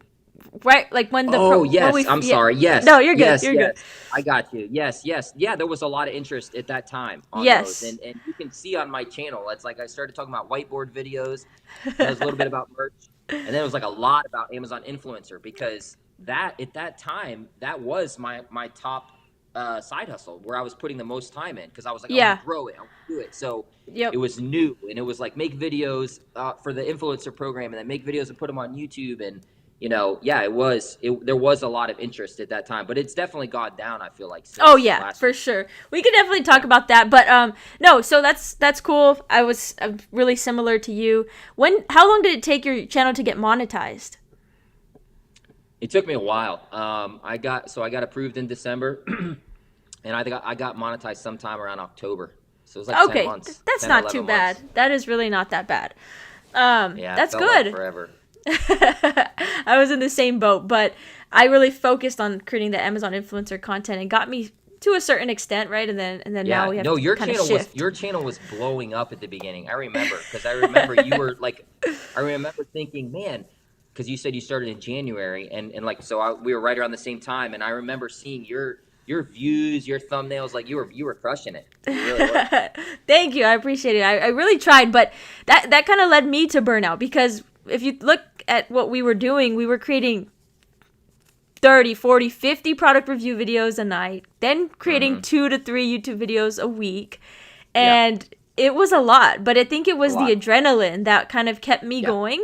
right, like when Oh, when yes. I'm yeah. sorry. No, Yes. you're good. Yes. You're good. Yes. I got you. Yes. Yes. Yeah. There was a lot of interest at that time on those. Yes. And you can see on my channel, it's like I started talking about whiteboard videos, and it was a little bit about merch. And then it was like a lot about Amazon influencer, because that at that time, that was my top side hustle, where I was putting the most time in, because I was like, I want Yeah. to grow it. I want to do it. So it Yep. was new, and it was like make videos for the influencer program, and then make videos and put them on YouTube. And yeah, there was a lot of interest at that time, but it's definitely gone down, I feel like, Oh since yeah, last for year. sure. We could definitely talk Yeah. about that, but no, so that's cool. I'm really similar to you. How long did it take your channel to get monetized? It took me a while. I got approved in December, and I got monetized sometime around October. So it was like 10 Okay, months, that's 10 or not too 11 bad. months. That is really not that bad. Yeah, it That's felt like good. forever. I was in the same boat, but I really focused on creating the Amazon influencer content and got me to a certain extent, right? And then now Yeah, we have no, to your kind of channel was shift. your channel was blowing up at the beginning. I remember, because I remember you were like, I remember thinking, man, because you said you started in January, and like, so we were right around the same time, and I remember seeing your views, your thumbnails, like you were crushing it. You really were. Thank you. I appreciate it. I really tried, but that kind of led me to burnout, because if you look at what we were doing, we were creating 30, 40, 50 product review videos a night, then creating Hmm. 2 to 3 YouTube videos a week. Yeah, And it was a lot, but I think it a was the lot. adrenaline that kind of kept me Yeah. going.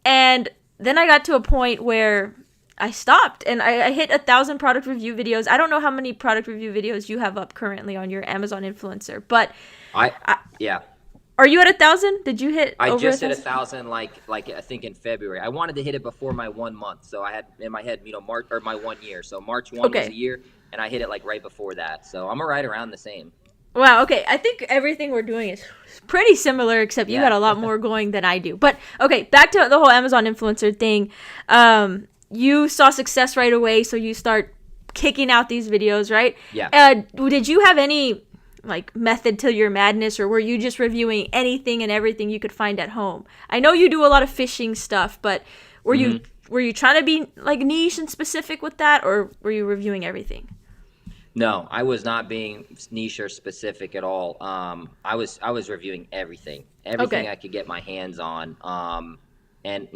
And then I got to a point where I stopped, and I hit 1,000 product review videos. I don't know how many product review videos you have up currently on your Amazon influencer, but I I, yeah. are you at 1,000? Did you hit I over just hit 1,000? 1,000, like I think in February. I wanted to hit it before my 1 month, so I had in my head, March, or my 1 year. So March 1 was a Okay. year, and I hit it like right before that. So I'm right around the same. Wow, okay. I think everything we're doing is pretty similar, except you got Yeah. a lot more going than I do. But okay, back to the whole Amazon influencer thing. You saw success right away, so you start kicking out these videos, right? Yeah. Did you have any like method to your madness, or were you just reviewing anything and everything you could find at home? I know you do a lot of fishing stuff, but were you Hmm. were you trying to be like niche and specific with that, or were you reviewing everything? No, I was not being niche or specific at all. I was reviewing everything Okay. I could get my hands on. And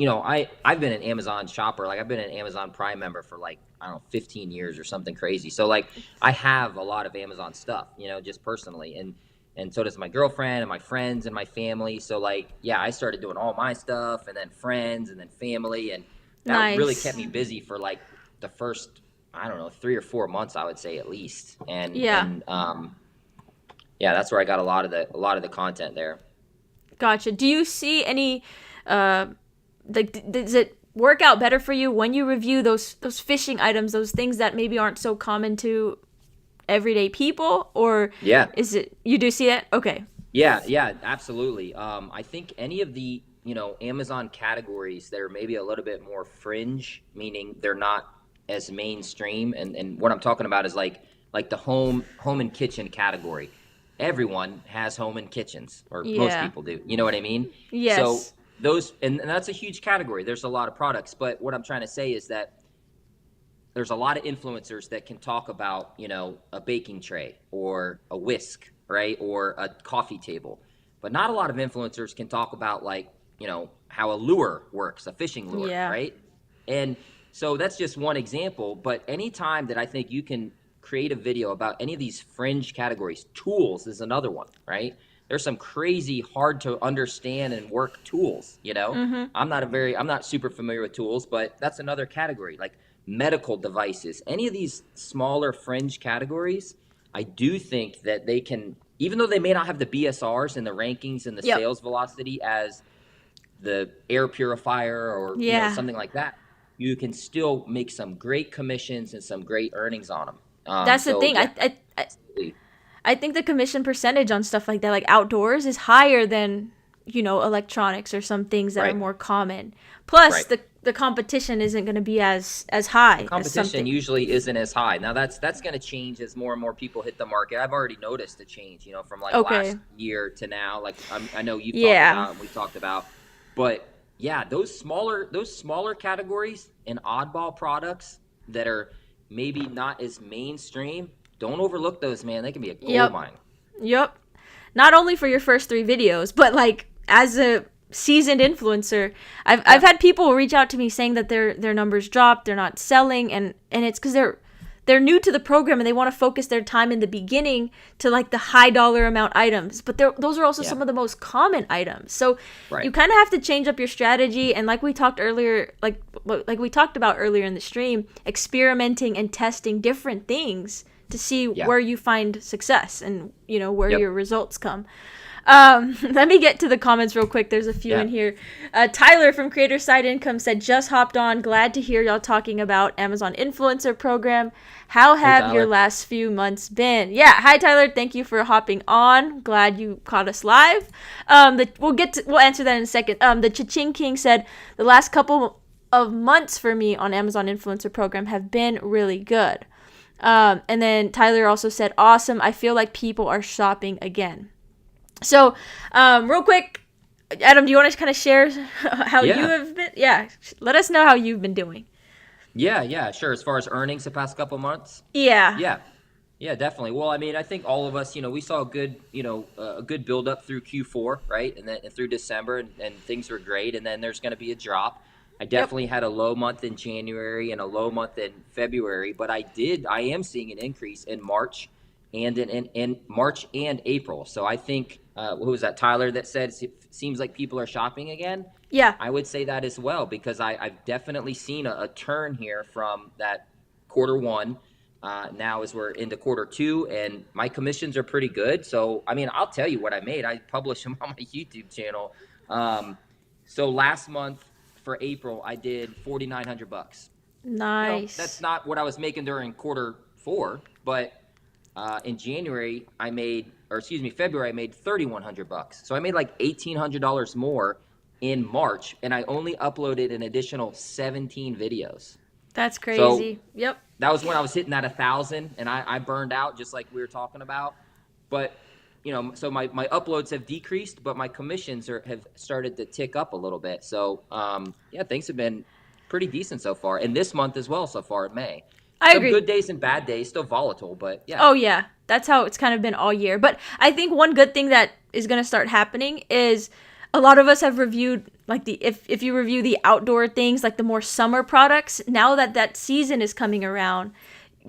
I've been an Amazon shopper. Like, I've been an Amazon Prime member for, like, I don't know, 15 years or something crazy. So, like, I have a lot of Amazon stuff, just personally, and so does my girlfriend and my friends and my family. So, like, yeah, I started doing all my stuff, and then friends, and then family, and that really kept Nice. me busy for, like, the first, I don't know, 3 or 4 months, I would say, at least. And Yeah. and yeah, that's where I got a lot of the content there. Gotcha. Do you see any uh like does it work out better for you when you review those fishing items, those things that maybe aren't so common to everyday people, or Yeah. is it you do see it? Okay. Yeah, absolutely. I think any of the, Amazon categories that are maybe a little bit more fringe, meaning they're not as mainstream, and what I'm talking about is like the home and kitchen category. Everyone has home and kitchens, or most Yeah. people do. You know what I mean? So Yes. those, and that's a huge category. There's a lot of products, but what I'm trying to say is that there's a lot of influencers that can talk about, a baking tray or a whisk, right? Or a coffee table. But not a lot of influencers can talk about, like, how a lure works, a fishing lure, Yeah. right? And so that's just one example. But anytime that I think you can create a video about any of these fringe categories, tools is another one, right? there's some crazy hard to understand and work tools, you know. I'm not super familiar with tools, but that's another category, like medical devices, any of these smaller fringe categories. I do think that they can, even though they may not have the BSRs and the rankings and the Yep. sales velocity as the air purifier or Yeah. something like that, you can still make some great commissions and some great earnings on them. That's the So thing. yeah, I absolutely. I think the commission percentage on stuff like that, like outdoors, is higher than, electronics or some things that are Right. more common. Plus, Right. the competition isn't going to be as high as Competition something. usually isn't as high. Now that's going to change as more and more people hit the market. I've already noticed a change, from like Okay. last year to now. Like I know you've talked Yeah. about and we talked about, but yeah, those smaller categories and oddball products that are maybe not as mainstream, don't overlook those, man. They can be a gold Yep. mine. Yep. Not only for your first 3 videos, but like as a seasoned influencer, I've had people reach out to me saying that their numbers dropped, they're not selling, and it's because they're new to the program and they want to focus their time in the beginning to like the high dollar amount items, but those are also Yeah. some of the most common items. So Right. you kind of have to change up your strategy, and like we talked earlier, like we talked about earlier in the stream, experimenting and testing different things to see Yeah. where you find success and where Yep. your results come. Let me get to the comments real quick. There's a few Yeah. in here. Tyler from Creator Side Income said, just hopped on. Glad to hear y'all talking about Amazon Influencer Program. How have your Tyler. last few months been? Yeah. Hi, Tyler. Thank you for hopping on. Glad you caught us live. We'll answer that in a second. The Cha-Ching King said, the last couple of months for me on Amazon Influencer Program have been really good. And then Tyler also said, awesome. I feel like people are shopping again. So, real quick, Adam, do you want to kind of share how Yeah. you have been? Yeah, let us know how you've been doing. Yeah, sure. As far as earnings the past couple months. Yeah. Yeah, definitely. Well, I mean, I think all of us, we saw a good build up through Q4, right? And then through December, and things were great. And then there's going to be a drop. I definitely had a low month in January and a low month in February, but I am seeing an increase in March and in March and April. So I think, who was that, Tyler, that said it seems like people are shopping again? Yeah. I would say that as well, because I've definitely seen a turn here from that Q1. Now as we're into Q2, and my commissions are pretty good. So, I mean, I'll tell you what I made. I publish them on my YouTube channel. So last month for April, I did $4,900. Nice. That's not what I was making during Q4, but in February, I made $3,100. So I made like $1,800 more in March, and I only uploaded an additional 17 videos. That's crazy. Yep. That was when I was hitting that 1,000, and I burned out, just like we were talking about. But so my uploads have decreased, but my commissions have started to tick up a little bit. So yeah, things have been pretty decent so far, and this month as well so far in May. I Some agree. good days and bad days, still volatile, but yeah. Oh, yeah. That's how it's kind of been all year. But I think one good thing that is going to start happening is a lot of us have reviewed, like, if you review the outdoor things, like the more summer products, now that season is coming around,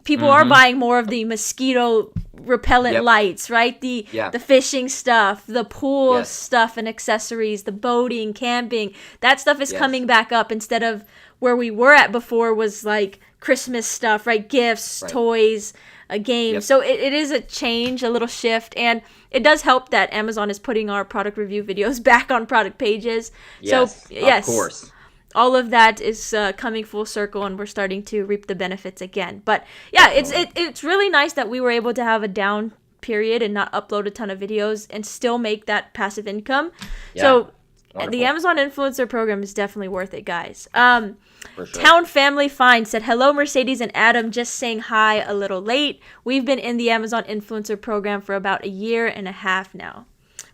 people are buying more of the mosquito repellent lights, right? The fishing stuff, the pool stuff and accessories, the boating, camping. That stuff is coming back up, instead of where we were at before was like Christmas stuff, right? Gifts, toys, a game. So it is a change, a little shift, and it does help that Amazon is putting our product review videos back on product pages. Yes, so yes, of course. All of that is coming full circle, and we're starting to reap the benefits again. But yeah, it's really nice that we were able to have a down period and not upload a ton of videos and still make that passive income. Yeah. So Wonderful. The Amazon Influencer Program is definitely worth it, guys. For sure. Town Family Fine said, hello, Mercedes and Adam. Just saying hi a little late. We've been in the Amazon Influencer Program for about 1.5 years now.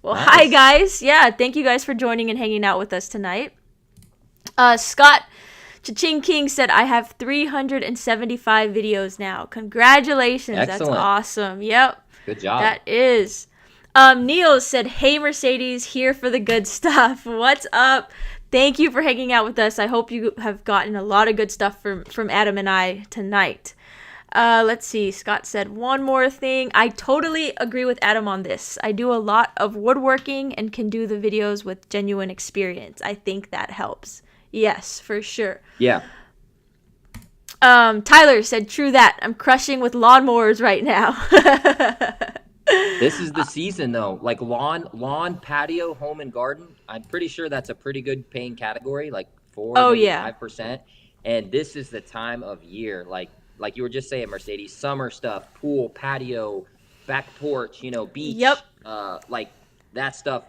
Well, Nice. Hi, guys. Yeah, thank you guys for joining and hanging out with us tonight. Scott Cha-Ching King said, I have 375 videos now. Congratulations. Excellent. That's awesome. Yep. Good job. That is. Neil said, hey, Mercedes, here for the good stuff. What's up? Thank you for hanging out with us. I hope you have gotten a lot of good stuff from Adam and I tonight. Let's see. Scott said one more thing. I totally agree with Adam on this. I do a lot of woodworking and can do the videos with genuine experience. I think that helps. Yes, for sure. Yeah. Tyler said, true that. I'm crushing with lawnmowers right now. This is the season though. Like lawn, patio, home and garden. I'm pretty sure that's a pretty good paying category, like 5%. And this is the time of year, like you were just saying, Mercedes, summer stuff, pool, patio, back porch, beach. Yep. Like that stuff.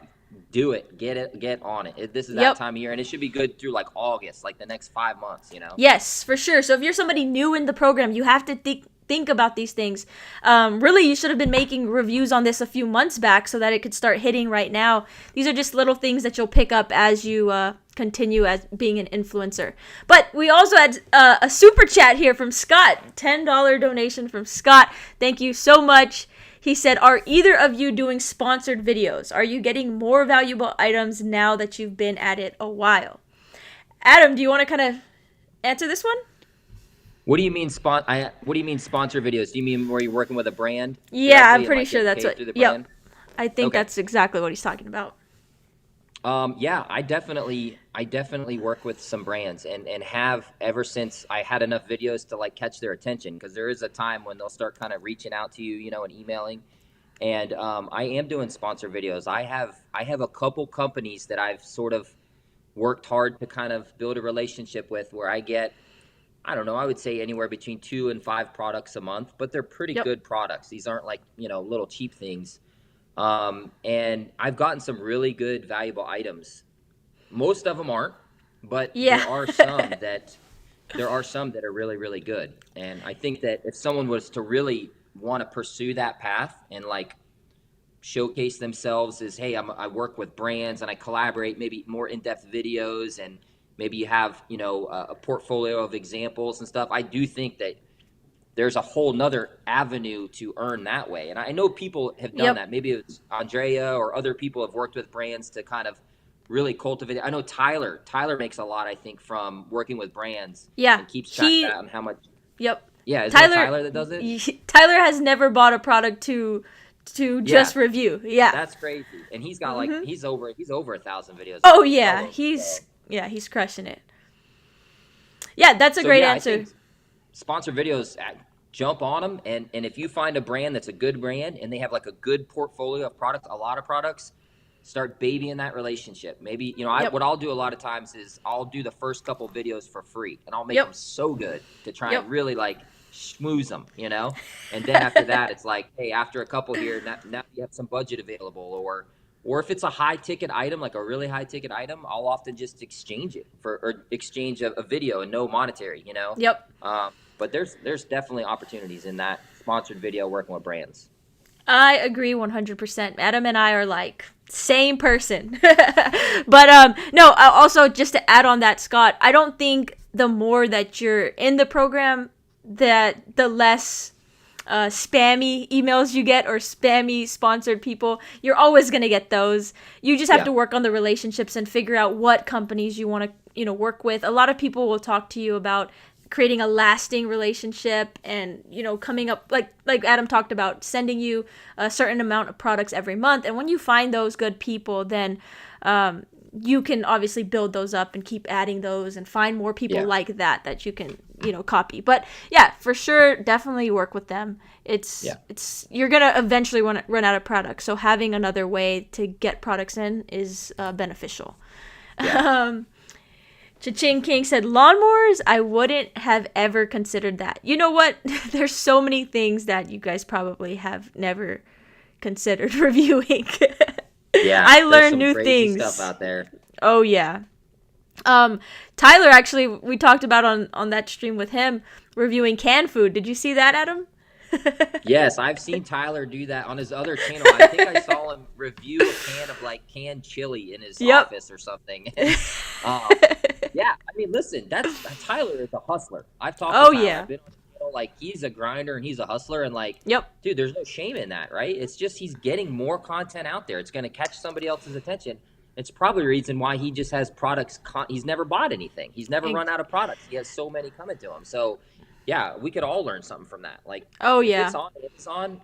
Do it. Get on it. This is that time of year, and it should be good through like August, like the next 5 months. Yes, for sure. So if you're somebody new in the program, you have to think about these things. Really, you should have been making reviews on this a few months back so that it could start hitting right now. These are just little things that you'll pick up as you continue as being an influencer. But we also had a super chat here from Scott. $10 donation from Scott. Thank you so much. He said, are either of you doing sponsored videos? Are you getting more valuable items now that you've been at it a while? Adam, do you want to kind of answer this one? What do you mean what do you mean sponsor videos? Do you mean where you're working with a brand? Yeah, I'm pretty sure that's what. Yep. I think that's exactly what he's talking about. Yeah, I definitely work with some brands and have ever since I had enough videos to like catch their attention, because there is a time when they'll start kind of reaching out to you, and emailing. And I am doing sponsor videos. I have a couple companies that I've sort of worked hard to kind of build a relationship with, where I get, I don't know, I would say anywhere between 2 and 5 products a month, but they're pretty good products. These aren't like, little cheap things. And I've gotten some really good, valuable items. Most of them aren't, but there are some that are really, really good. And I think that if someone was to really want to pursue that path and like showcase themselves as, hey, I work with brands and I collaborate, maybe more in-depth videos, and maybe you have, a portfolio of examples and stuff. I do think that there's a whole nother avenue to earn that way. And I know people have done that. Maybe it's Andrea or other people have worked with brands to kind of really cultivate it. I know Tyler makes a lot, I think, from working with brands. Yeah. And keeps track of that and how much. Yep. Yeah. Is it Tyler that does it? Tyler has never bought a product to just review. Yeah. That's crazy. And he's got like, he's over 1,000 videos. Oh yeah. He's crushing it. Yeah. That's a great answer. Sponsor videos, jump on them, and if you find a brand that's a good brand and they have like a good portfolio of products, a lot of products, start babying that relationship. Maybe what I'll do a lot of times is I'll do the first couple videos for free, and I'll make them so good to try and really like schmooze them, and then after that it's like, hey, after a couple here, now you have some budget available, or if it's a high ticket item, like a really high ticket item, I'll often just exchange it or exchange a video and no monetary, But there's definitely opportunities in that sponsored video working with brands. I agree 100%. Adam and I are like same person. But no, also just to add on that, Scott, I don't think the more that you're in the program, that the less spammy emails you get or spammy sponsored people. You're always going to get those. You just have to work on the relationships and figure out what companies you want to work with. A lot of people will talk to you about creating a lasting relationship and coming up like Adam talked about, sending you a certain amount of products every month. And when you find those good people, then you can obviously build those up and keep adding those and find more people like that you can copy. But yeah, for sure, definitely work with them. It's you're gonna eventually run out of products, so having another way to get products in is beneficial. Cha-Ching King said, lawnmowers, I wouldn't have ever considered that. You know what? There's so many things that you guys probably have never considered reviewing. I learn new things. Stuff out there. Oh, yeah. Tyler, actually, we talked about on that stream with him, reviewing canned food. Did you see that, Adam? Yes, I've seen Tyler do that on his other channel. I think I saw him review a can of like canned chili in his office or something. Yeah, I mean, listen, Tyler is a hustler. I've talked to Tyler. I've been on the channel, like he's a grinder and he's a hustler, and like, dude, there's no shame in that, right? It's just he's getting more content out there. It's going to catch somebody else's attention. It's probably the reason why he just has products. He's never bought anything. He's never run out of products. He has so many coming to him. So yeah, we could all learn something from that. Like Oh if yeah. it's on Amazon,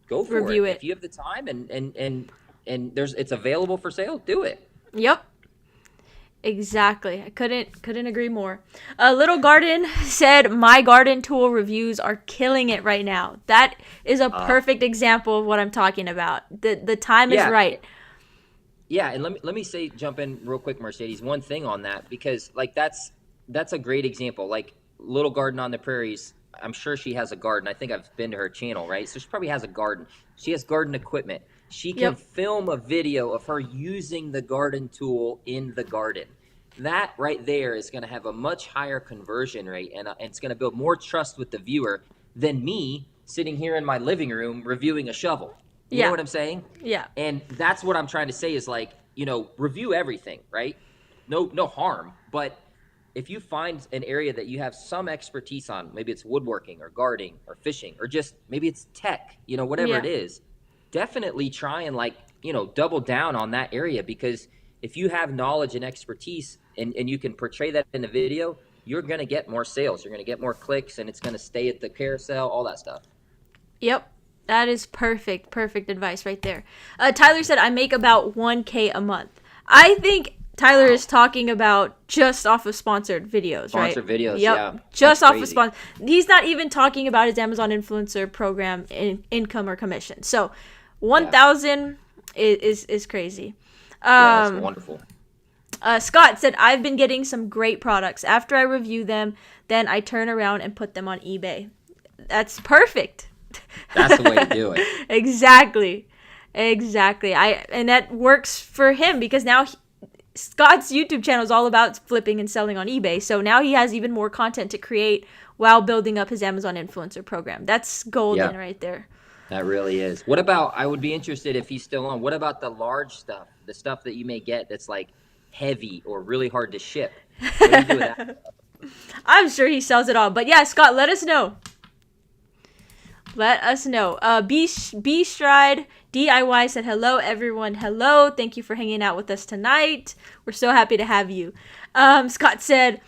go for it. Review If it. you have the time and there's it's available for sale, do it. Yep. Exactly. I couldn't agree more. Little Garden said my garden tool reviews are killing it right now. That is a Uh, perfect example of what I'm talking about. The time is yeah, right. yeah, and let me say jump in real quick, Mercedes. One thing on that because like that's a great example. Like Little Garden on the Prairies, I'm sure she has a garden. I think I've been to her channel, right? So she probably has a garden. She has garden equipment. She can Yep. film a video of her using the garden tool in the garden. That right there is going to have a much higher conversion rate, and it's going to build more trust with the viewer than me sitting here in my living room reviewing a shovel. You know Yeah. what I'm saying? Yeah. And that's what I'm trying to say is like, review everything, right? No harm. But if you find an area that you have some expertise on, maybe it's woodworking or gardening or fishing or just maybe it's tech, whatever Yeah. it is, definitely try and like, double down on that area because if you have knowledge and expertise and you can portray that in the video, you're going to get more sales. You're going to get more clicks and it's going to stay at the carousel, all that stuff. Yep. That is perfect. Perfect advice right there. Tyler said I make about 1K a month. I think Tyler Wow. is talking about just off of sponsored videos, right? Sponsored videos, Yep. yeah. Just That's off of crazy. sponsor. He's not even talking about his Amazon influencer program income or commission. So, Yeah. 1,000 is crazy. Yeah, that's wonderful. Scott said I've been getting some great products. After I review them, then I turn around and put them on eBay. That's perfect. That's the way to do it. Exactly. And that works for him because now Scott's YouTube channel is all about flipping and selling on eBay. So now he has even more content to create while building up his Amazon influencer program. That's golden Yeah. right there. That really is. What about, I would be interested if he's still on, what about the large stuff, the stuff that you may get that's like heavy or really hard to ship? What do you do with that? I'm sure he sells it all. But yeah, Scott, let us know. Let us know. B Stride DIY said hello, everyone. Hello. Thank you for hanging out with us tonight. We're so happy to have you. Scott said,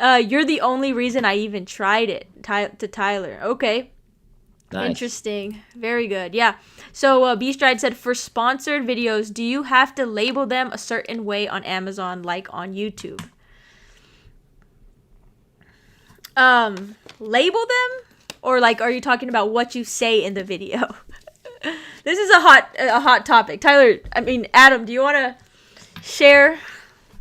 you're the only reason I even tried it. To Tyler. Okay. Nice. Interesting. Very good. Yeah. So B Stride said, for sponsored videos, do you have to label them a certain way on Amazon like on YouTube? Label them? Or like, are you talking about what you say in the video? This is a hot topic. Tyler, Adam, do you want to share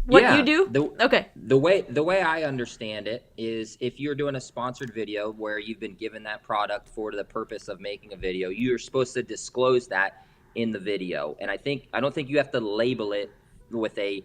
what Yeah, you do? Okay. The way I understand it is if you're doing a sponsored video where you've been given that product for the purpose of making a video, you're supposed to disclose that in the video. And I don't think you have to label it with a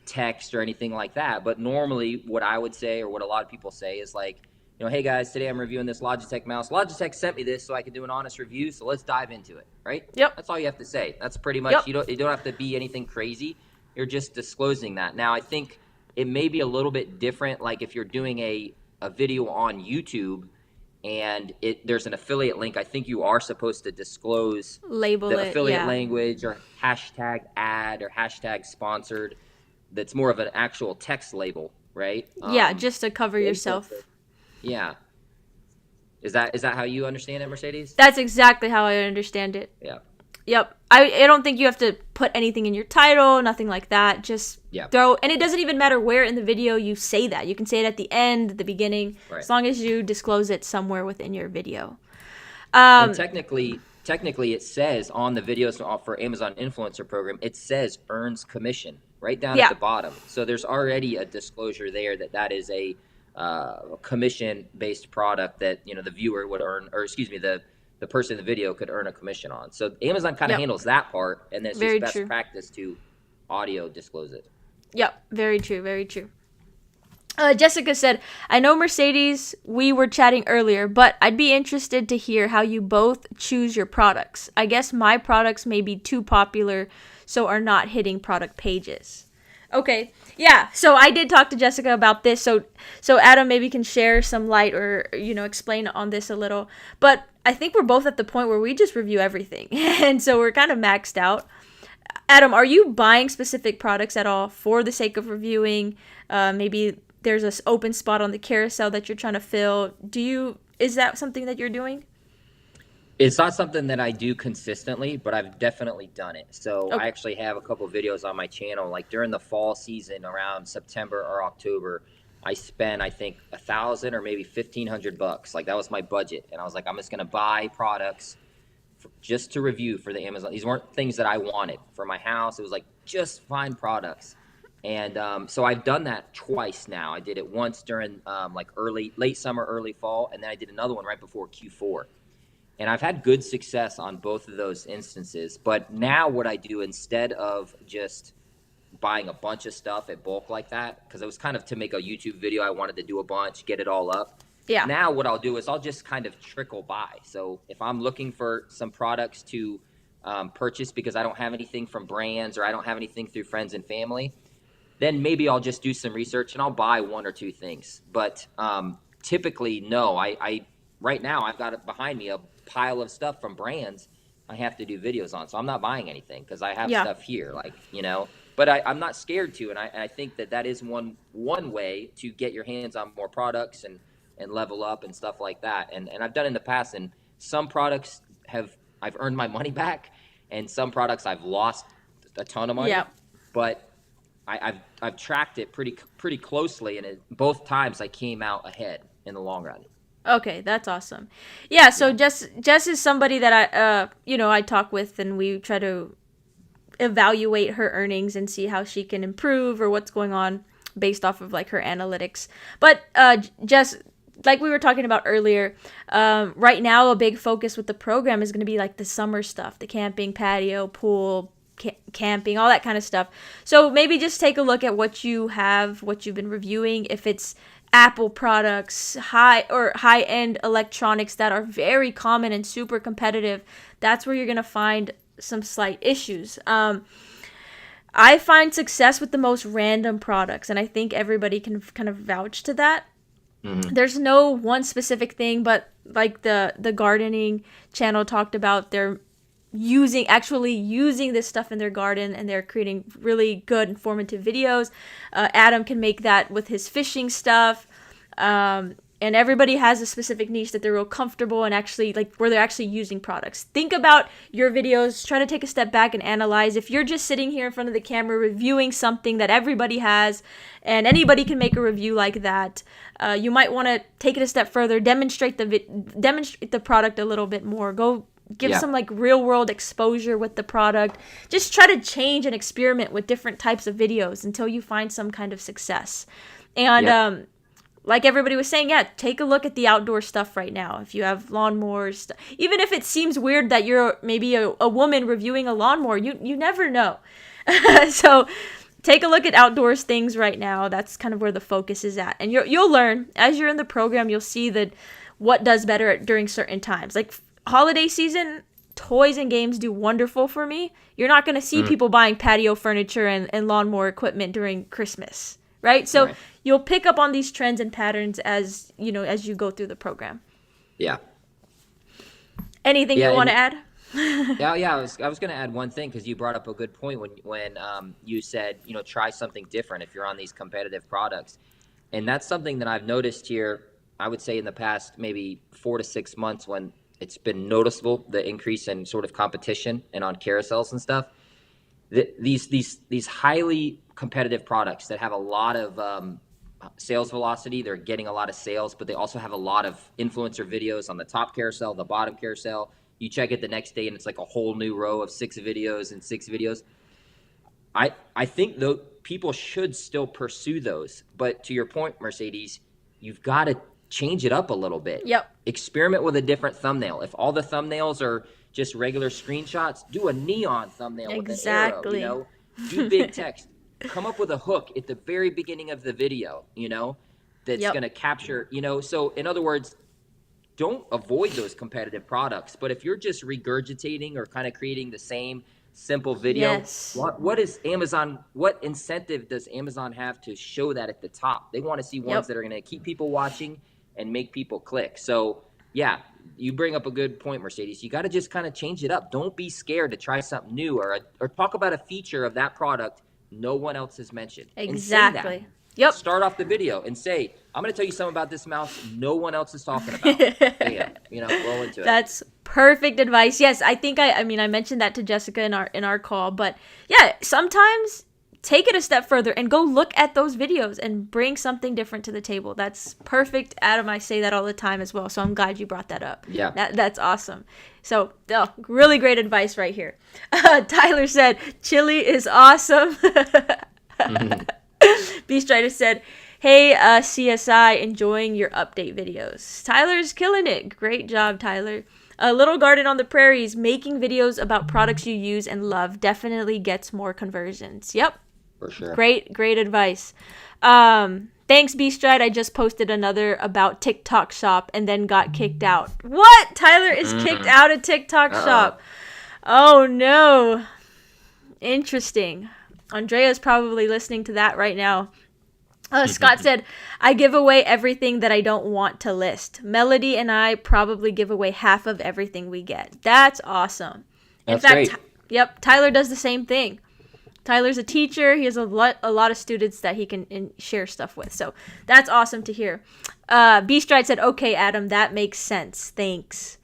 text or anything like that. But normally what I would say or what a lot of people say is like, hey guys, today I'm reviewing this Logitech mouse. Logitech sent me this so I could do an honest review. So let's dive into it, right? Yep. That's all you have to say. That's pretty much, Yep. you don't have to be anything crazy. You're just disclosing that. Now, I think it may be a little bit different. Like if you're doing a video on YouTube and there's an affiliate link, I think you are supposed to disclose Label the it. affiliate Yeah. language or hashtag ad or hashtag sponsored. That's more of an actual text label, right? Yeah, just to cover yourself. Yeah. Is that how you understand it, Mercedes? That's exactly how I understand it. Yeah. Yep. I don't think you have to put anything in your title, nothing like that. Just throw, and it doesn't even matter where in the video you say that. You can say it at the end, at the beginning, Right. as long as you disclose it somewhere within your video. And technically it says on the videos for Amazon Influencer Program, it says earns commission right down at the bottom. So there's already a disclosure there that is a commission-based product that the viewer would earn, or excuse me, the person in the video could earn a commission on. So Amazon kind of handles that part, and then it's Very just best true. practice to audio disclose it. Yep. Very true. Very true. Jessica said, I know Mercedes, we were chatting earlier, but I'd be interested to hear how you both choose your products. I guess my products may be too popular, so are not hitting product pages. Okay. Yeah. So I did talk to Jessica about this. So Adam maybe can share some light or, explain on this a little. But I think we're both at the point where we just review everything. And so we're kind of maxed out. Adam, are you buying specific products at all for the sake of reviewing? Maybe there's an open spot on the carousel that you're trying to fill. Is that something that you're doing? It's not something that I do consistently, but I've definitely done it. So I Okay. actually have a couple videos on my channel. Like during the fall season, around September or October, I spent I think 1,000 or maybe 1,500 bucks. Like that was my budget, and I was like, I'm just gonna buy products just to review for the Amazon. These weren't things that I wanted for my house. It was like just find products. And so I've done that twice now. I did it once during like late summer, early fall, and then I did another one right before Q4. And I've had good success on both of those instances. But now what I do, instead of just buying a bunch of stuff at bulk like that, because it was kind of to make a YouTube video, I wanted to do a bunch, get it all up. Yeah. Now what I'll do is I'll just kind of trickle buy. So if I'm looking for some products to purchase because I don't have anything from brands or I don't have anything through friends and family, then maybe I'll just do some research and I'll buy one or two things. But typically, no. I right now I've got it behind me, a pile of stuff from brands I have to do videos on. So I'm not buying anything because I have Yeah. stuff here, like, you know. But I'm not scared to, and I think that is one way to get your hands on more products and level up and stuff like that. And I've done in the past, and some products I've earned my money back, and some products I've lost a ton of money. Yeah. But I've tracked it pretty closely, and both times I came out ahead in the long run. Okay, that's awesome. Yeah, so Jess is somebody that I talk with, and we try to evaluate her earnings and see how she can improve or what's going on based off of like her analytics. But Jess, like we were talking about earlier, right now a big focus with the program is going to be like the summer stuff, the camping, patio, pool, camping, all that kind of stuff. So maybe just take a look at what you've been reviewing. If it's Apple products, high-end electronics that are very common and super competitive, that's where you're going to find some slight issues. I find success with the most random products, and I think everybody can kind of vouch to that. Mm-hmm. There's no one specific thing, but like the gardening channel talked about, they're actually using this stuff in their garden, and they're creating really good informative videos. Adam can make that with his fishing stuff. And everybody has a specific niche that they're real comfortable and actually like where they're actually using products. Think about your videos, try to take a step back and analyze. If you're just sitting here in front of the camera reviewing something that everybody has and anybody can make a review like that, you might want to take it a step further, demonstrate the product a little bit more. Go give some like real world exposure with the product. Just try to change and experiment with different types of videos until you find some kind of success. And like everybody was saying, take a look at the outdoor stuff right now. If you have lawnmowers, even if it seems weird that you're maybe a woman reviewing a lawnmower, you never know. So take a look at outdoors things right now. That's kind of where the focus is at. And you'll learn as you're in the program. You'll see that what does better during certain times. Like holiday season, toys and games do wonderful for me. You're not going to see people buying patio furniture and lawnmower equipment during Christmas. Right? So you'll pick up on these trends and patterns as you go through the program. Yeah. Anything you want to add? I was going to add one thing, because you brought up a good point when you said, try something different if you're on these competitive products. And that's something that I've noticed here, I would say in the past maybe 4 to 6 months, when it's been noticeable, the increase in sort of competition and on carousels and stuff. These highly competitive products that have a lot of sales velocity, they're getting a lot of sales, but they also have a lot of influencer videos on the top carousel, the bottom carousel. You check it the next day and it's like a whole new row of 6 videos. I think though people should still pursue those, but to your point, Mercedes, you've got to change it up a little bit. Yep. Experiment with a different thumbnail. If all the thumbnails are just regular screenshots, do a neon thumbnail with an arrow, do big text. Come up with a hook at the very beginning of the video, that's going to capture, so in other words, don't avoid those competitive products. But if you're just regurgitating or kind of creating the same simple video, what incentive does Amazon have to show that at the top? They want to see ones that are going to keep people watching and make people click. So you bring up a good point, Mercedes. You got to just kind of change it up. Don't be scared to try something new or talk about a feature of that product no one else has mentioned. Exactly. Yep. Start off the video and say, I'm going to tell you something about this mouse no one else is talking about. Bam, roll into it. That's perfect advice. Yes, I think I mean I mentioned that to Jessica in our call, but yeah, sometimes take it a step further and go look at those videos and bring something different to the table. That's perfect, Adam. I say that all the time as well, so I'm glad you brought that up. Yeah. That's awesome. So, really great advice right here. Tyler said, chili is awesome. Beastrider said, hey, CSI, enjoying your update videos. Tyler's killing it. Great job, Tyler. Little Garden on the Prairies, making videos about products you use and love definitely gets more conversions. Yep. For sure. Great advice. Thanks, Beastride. I just posted another about TikTok Shop and then got kicked out. What? Tyler is kicked out of TikTok Shop. Oh, no. Interesting. Andrea's probably listening to that right now. Scott said, I give away everything that I don't want to list. Melody and I probably give away half of everything we get. That's awesome. That's in fact, great. Yep, Tyler does the same thing. Tyler's a teacher. He has a lot of students that he can share stuff with. So that's awesome to hear. Beastride said, okay, Adam, that makes sense. Thanks.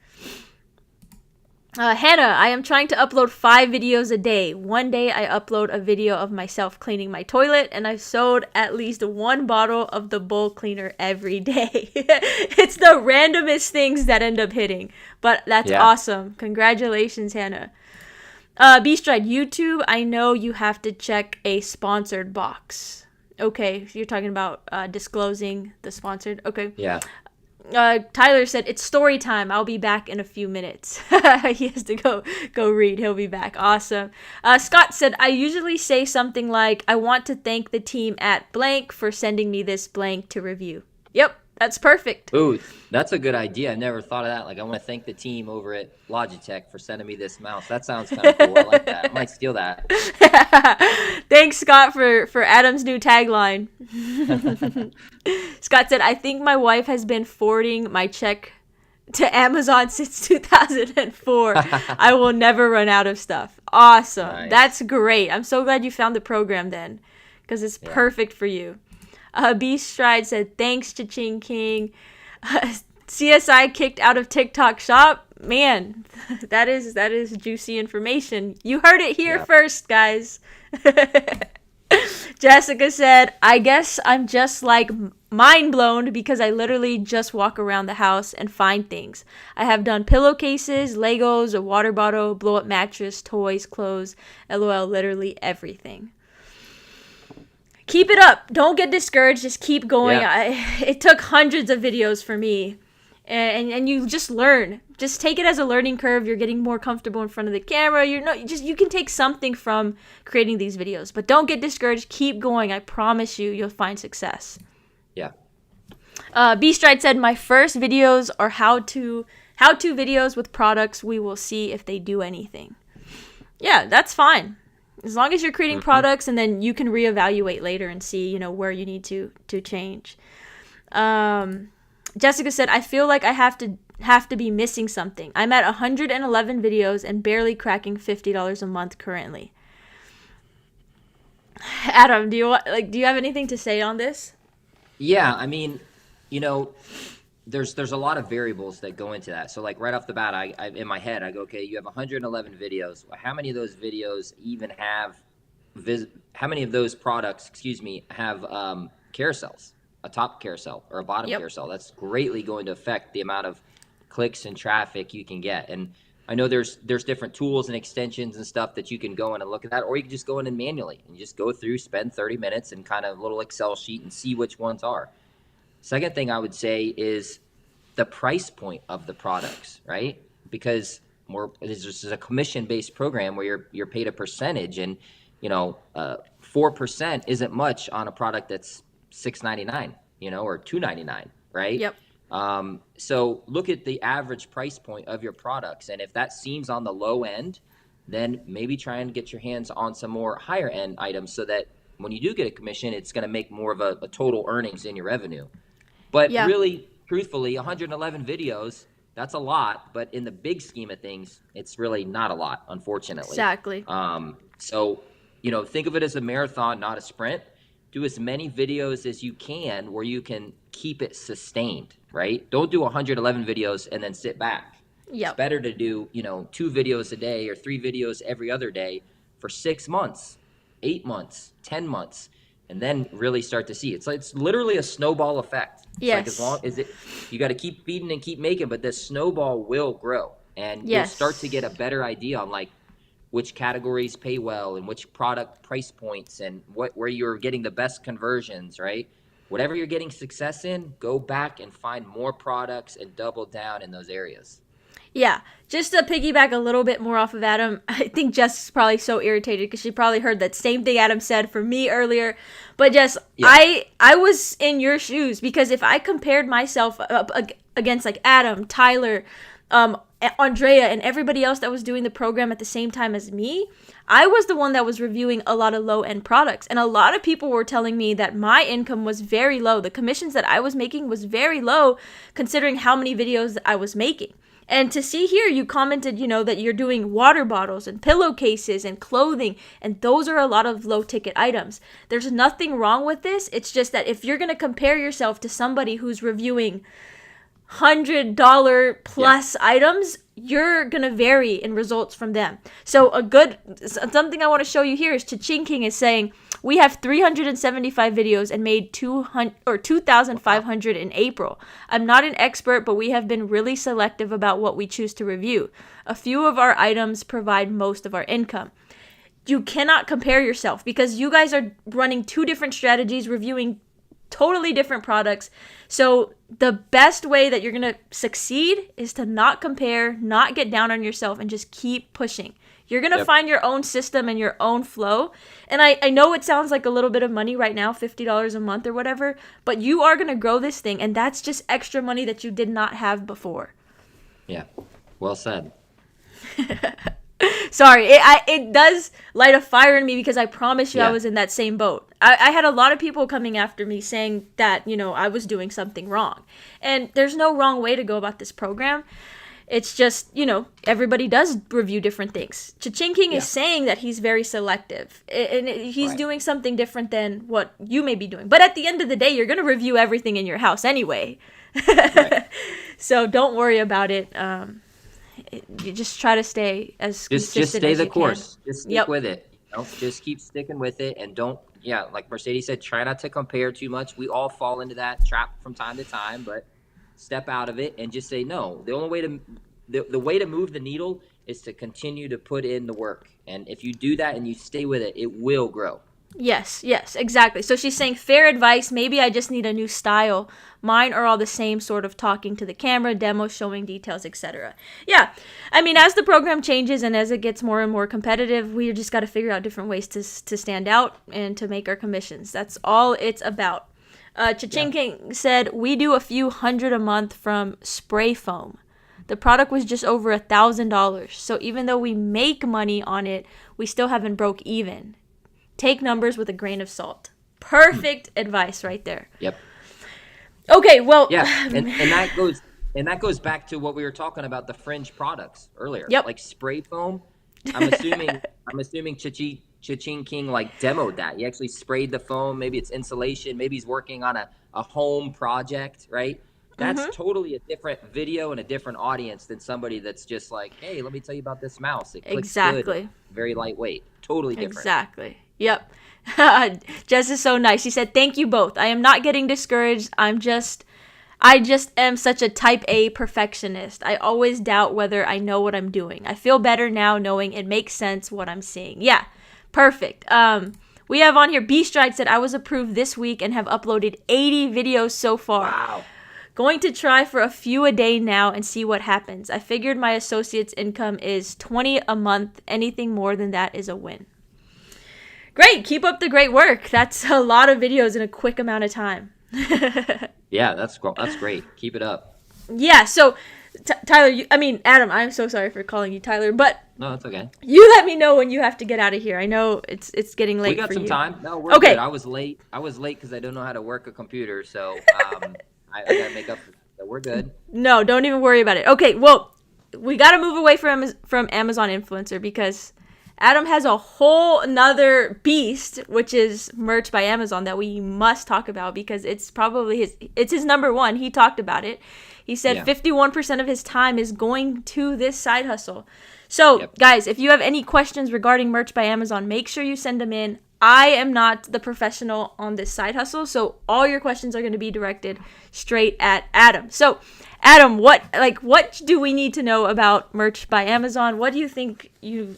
Hannah, I am trying to upload 5 videos a day. One day I upload a video of myself cleaning my toilet, and I sold at least 1 bottle of the bowl cleaner every day. It's the randomest things that end up hitting. But that's awesome. Congratulations, Hannah. Beastride, YouTube, I know you have to check a sponsored box. Okay, you're talking about disclosing the sponsored. Okay. Yeah. Tyler said, it's story time. I'll be back in a few minutes. He has to go read. He'll be back. Awesome. Scott said, I usually say something like, I want to thank the team at blank for sending me this blank to review. Yep, that's perfect. Ooh, that's a good idea. I never thought of that. Like, I want to thank the team over at Logitech for sending me this mouse. That sounds kind of cool. I like that. I might steal that. Thanks, Scott, for Adam's new tagline. Scott said, I think my wife has been forwarding my check to Amazon since 2004. I will never run out of stuff. Awesome. Nice. That's great. I'm so glad you found the program then, because it's perfect for you. B-Stride said, thanks, Cha-Ching King. CSI kicked out of TikTok Shop. Man, that is juicy information. You heard it here first, guys. Jessica said, I guess I'm just like mind blown because I literally just walk around the house and find things. I have done pillowcases, Legos, a water bottle, blow up mattress, toys, clothes, LOL, literally everything. Keep it up. Don't get discouraged. Just keep going. It took hundreds of videos for me. And you just learn. Just take it as a learning curve. You're getting more comfortable in front of the camera. You can take something from creating these videos. But don't get discouraged. Keep going. I promise you'll find success. Yeah. B-Stride said, my first videos are how-to videos with products. We will see if they do anything. Yeah, that's fine. As long as you're creating products, and then you can reevaluate later and see, where you need to change. Jessica said, I feel like I have to be missing something. I'm at 111 videos and barely cracking $50 a month currently. Adam, do you have anything to say on this? Yeah, I mean, there's a lot of variables that go into that. So like right off the bat, I in my head, I go, okay, you have 111 videos. How many of those videos even have how many of those products, have carousels, a top carousel or a bottom carousel? That's greatly going to affect the amount of clicks and traffic you can get. And I know there's different tools and extensions and stuff that you can go in and look at that, or you can just go in and manually and just go through, spend 30 minutes and kind of a little Excel sheet and see which ones are. Second thing I would say is the price point of the products, right? Because this is a commission-based program where you're paid a percentage, and 4% isn't much on a product that's $6.99, or $2.99, right? Yep. So look at the average price point of your products, and if that seems on the low end, then maybe try and get your hands on some more higher end items so that when you do get a commission, it's going to make more of a total earnings in your revenue. But really, truthfully, 111 videos, that's a lot. But in the big scheme of things, it's really not a lot, unfortunately. Exactly. So, think of it as a marathon, not a sprint. do as many videos as you can where you can keep it sustained, right? Don't do 111 videos and then sit back. It's Yep. better to do, 2 videos a day or 3 videos every other day for 6 months, 8 months, 10 months, and then really start to see. It's literally a snowball effect. It's like as long as you got to keep feeding and keep making, but this snowball will grow, and you'll start to get a better idea on like which categories pay well and which product price points and where you're getting the best conversions, right? Whatever you're getting success in, go back and find more products and double down in those areas. Yeah, just to piggyback a little bit more off of Adam, I think Jess is probably so irritated because she probably heard that same thing Adam said for me earlier. But Jess, I was in your shoes, because if I compared myself up against like Adam, Tyler, Andrea, and everybody else that was doing the program at the same time as me, I was the one that was reviewing a lot of low-end products. And a lot of people were telling me that my income was very low. The commissions that I was making was very low considering how many videos that I was making. And to see here, you commented, that you're doing water bottles and pillowcases and clothing, and those are a lot of low ticket items. There's nothing wrong with this. It's just that if you're going to compare yourself to somebody who's reviewing $100 plus items, you're going to vary in results from them. So something I want to show you here is Cha-Ching King is saying, we have 375 videos and made 2,500 in April. I'm not an expert, but we have been really selective about what we choose to review. A few of our items provide most of our income. You cannot compare yourself because you guys are running two different strategies, reviewing totally different products. So the best way that you're going to succeed is to not compare, not get down on yourself, and just keep pushing. You're going to find your own system and your own flow. And I know it sounds like a little bit of money right now, $50 a month or whatever, but you are going to grow this thing, and that's just extra money that you did not have before. Yeah, well said. Sorry, it does light a fire in me because I promise you I was in that same boat. I had a lot of people coming after me saying that, I was doing something wrong. And there's no wrong way to go about this program. It's just, everybody does review different things. Cha-Ching King is saying that he's very selective. And he's doing something different than what you may be doing. But at the end of the day, you're going to review everything in your house anyway. So don't worry about it. You just try to stay as consistent just stay as the you course. can. Just stick with it. Just keep sticking with it, and don't. Yeah, like Mercedes said, try not to compare too much. We all fall into that trap from time to time, but step out of it and just say no. The only way to the way to move the needle is to continue to put in the work, and if you do that and you stay with it, it will grow. Yes, exactly. So she's saying, fair advice. Maybe I just need a new style. Mine are all the same, sort of talking to the camera, demos, showing details, etc. Yeah, I mean, as the program changes and as it gets more and more competitive, we just got to figure out different ways to stand out and to make our commissions. That's all it's about. Cha-Ching King said, we do a few hundred a month from spray foam. The product was just over $1,000. So even though we make money on it, we still haven't broke even. Take numbers with a grain of salt. Perfect advice right there. Yep. Okay, well, and that goes back to what we were talking about, the fringe products earlier. Yep. Like spray foam. I'm assuming Cha-Ching King like demoed that. He actually sprayed the foam. Maybe it's insulation. Maybe he's working on a home project, right? That's totally a different video and a different audience than somebody that's just like, hey, let me tell you about this mouse. It clicks good, very lightweight. Totally different. Exactly. Yep. Jess is so nice. She said, thank you both. I am not getting discouraged. I just am such a type A perfectionist. I always doubt whether I know what I'm doing. I feel better now knowing it makes sense what I'm seeing. Yeah. Perfect. We have on here, B-Stride said, I was approved this week and have uploaded 80 videos so far. Wow. Going to try for a few a day now and see what happens. I figured my associate's income is $20 a month. Anything more than that is a win. Great. Keep up the great work. That's a lot of videos in a quick amount of time. Yeah, that's great. Keep it up. Yeah. So, Tyler, Adam, I'm so sorry for calling you Tyler, but no, that's okay. You let me know when you have to get out of here. I know it's getting late. We got for some you. time. No, we're good. I was late because I don't know how to work a computer, so I gotta make up. So we're good. No, don't even worry about it. Okay, well, we gotta move away from Amazon influencer because Adam has a whole another beast, which is merch by Amazon, that we must talk about because it's probably his number one. He talked about it. He said 51% of his time is going to this side hustle. So, guys, if you have any questions regarding merch by Amazon, make sure you send them in. I am not the professional on this side hustle, so all your questions are going to be directed straight at Adam. So, Adam, what do we need to know about merch by Amazon? What do you think you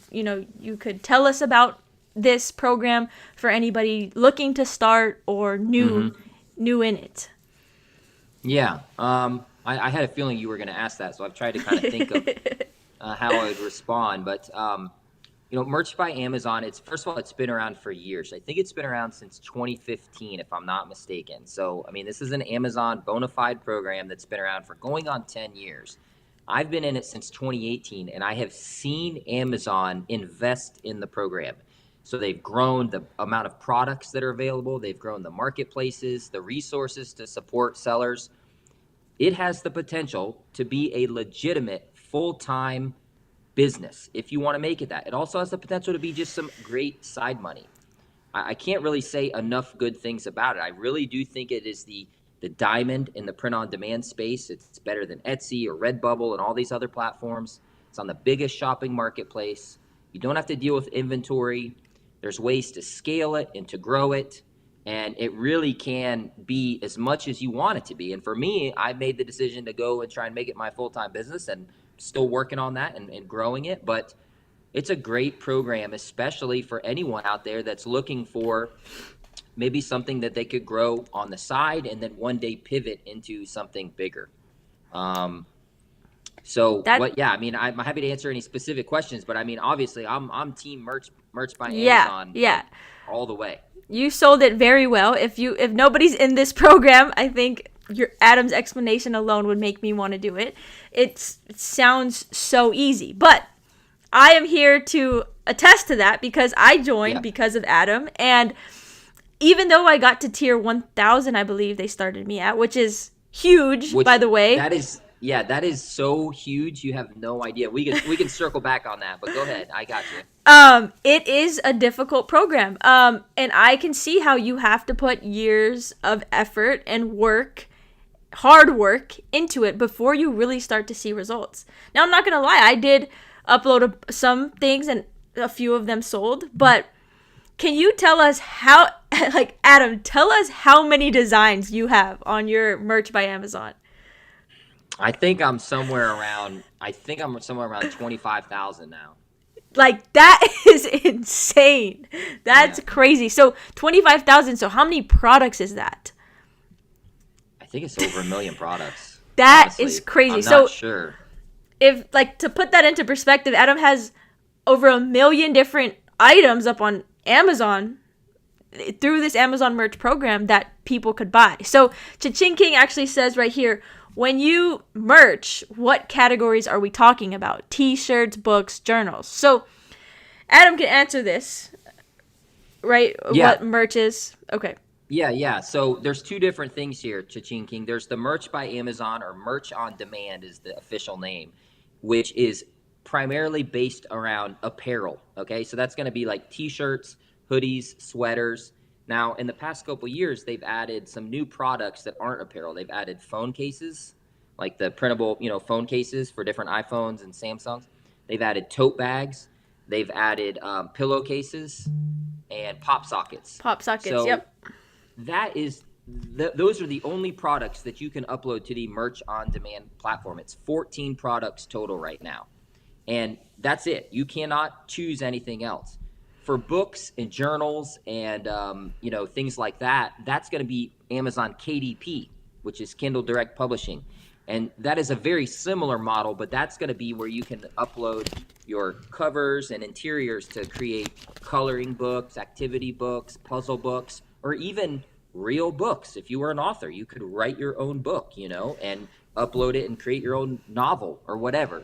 could tell us about this program for anybody looking to start or new in it? Yeah, I had a feeling you were going to ask that, so I've tried to kind of think of how I would respond. But merch by Amazon, it's been around for years. I think it's been around since 2015, if I'm not mistaken. So, I mean, this is an Amazon bona fide program that's been around for going on 10 years. I've been in it since 2018, and I have seen Amazon invest in the program. So they've grown the amount of products that are available. They've grown the marketplaces, the resources to support sellers. It has the potential to be a legitimate full-time business if you want to make it that. It also has the potential to be just some great side money. I can't really say enough good things about it. I really do think it is the diamond in the print-on-demand space. It's better than Etsy or Redbubble and all these other platforms. It's on the biggest shopping marketplace. You don't have to deal with inventory. There's ways to scale it and to grow it. And it really can be as much as you want it to be. And for me, I made the decision to go and try and make it my full-time business, and still working on that and growing it. But it's a great program, especially for anyone out there that's looking for maybe something that they could grow on the side and then one day pivot into something bigger. I mean, I'm happy to answer any specific questions, but I mean, obviously I'm team merch by Amazon all the way. You sold it very well. If nobody's in this program, I think Adam's explanation alone would make me want to do it. It sounds so easy, but I am here to attest to that because I joined because of Adam. And even though I got to tier 1,000, I believe they started me at, which is huge, by the way. That is so huge. You have no idea. We can circle back on that, but go ahead. I got you. It is a difficult program. And I can see how you have to put years of effort and hard work into it before you really start to see results. Now, I'm not going to lie. I did upload some things and a few of them sold, but can you tell us Adam, tell us how many designs you have on your merch by Amazon? I think I'm somewhere around 25,000 now. Like, that is insane. That's crazy. So 25,000. So how many products is that? I think it's over 1 million products. That is crazy. I'm not sure. If, to put that into perspective, Adam has over 1 million different items up on Amazon through this Amazon merch program that people could buy. So Cha-Ching King actually says right here, when you merch, what categories are we talking about? T-shirts, books, journals. So Adam can answer this, right? Yeah. What merch is. Okay. Yeah. So there's two different things here, Cha-Ching King. There's the merch by Amazon, or merch on demand is the official name, which is primarily based around apparel. Okay, so that's going to be like T-shirts, hoodies, sweaters. Now, in the past couple of years, they've added some new products that aren't apparel. They've added phone cases, like the printable, phone cases for different iPhones and Samsungs. They've added tote bags. They've added pillowcases and pop sockets. So, yep. That is, those are the only products that you can upload to the merch on demand platform. It's 14 products total right now. And that's it. You cannot choose anything else. For books and journals and things like that, that's going to be Amazon KDP, which is Kindle Direct Publishing. And that is a very similar model, but that's going to be where you can upload your covers and interiors to create coloring books, activity books, puzzle books, or even real books. If you were an author, you could write your own book, and upload it and create your own novel or whatever.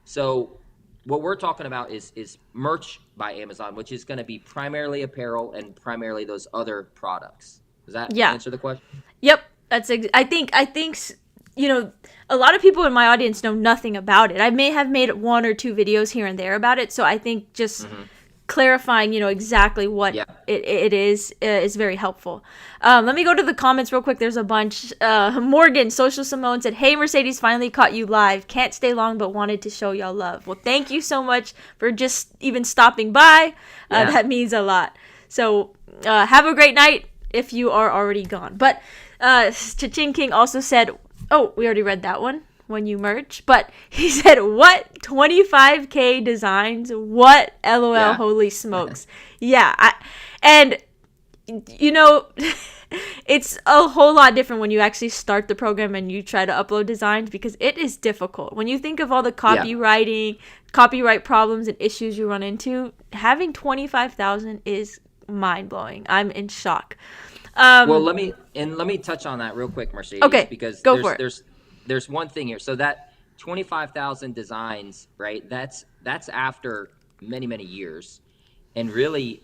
So what we're talking about is merch by Amazon, which is going to be primarily apparel and primarily those other products. Does that answer the question? Yep. I think a lot of people in my audience know nothing about it. I may have made 1 or 2 videos here and there about it. So I think just clarifying, exactly what Yeah. it is very helpful. Let me go to the comments real quick. There's a bunch. Morgan, Social Simone said, "Hey, Mercedes, finally caught you live. Can't stay long, but wanted to show y'all love." Well, thank you so much for just even stopping by. Yeah. That means a lot. So have a great night if you are already gone. But Cha-Ching King also said, oh, we already read that one. When you merch, but he said, what 25K designs? What LOL? Yeah. Holy smokes. Yeah. And it's a whole lot different when you actually start the program and you try to upload designs, because it is difficult. When you think of all the copyright problems and issues you run into, having 25,000 is mind blowing. I'm in shock. Well, let me touch on that real quick, Mercedes. Okay, because go for it. There's one thing here. So that 25,000 designs, right? That's after many, many years. And really,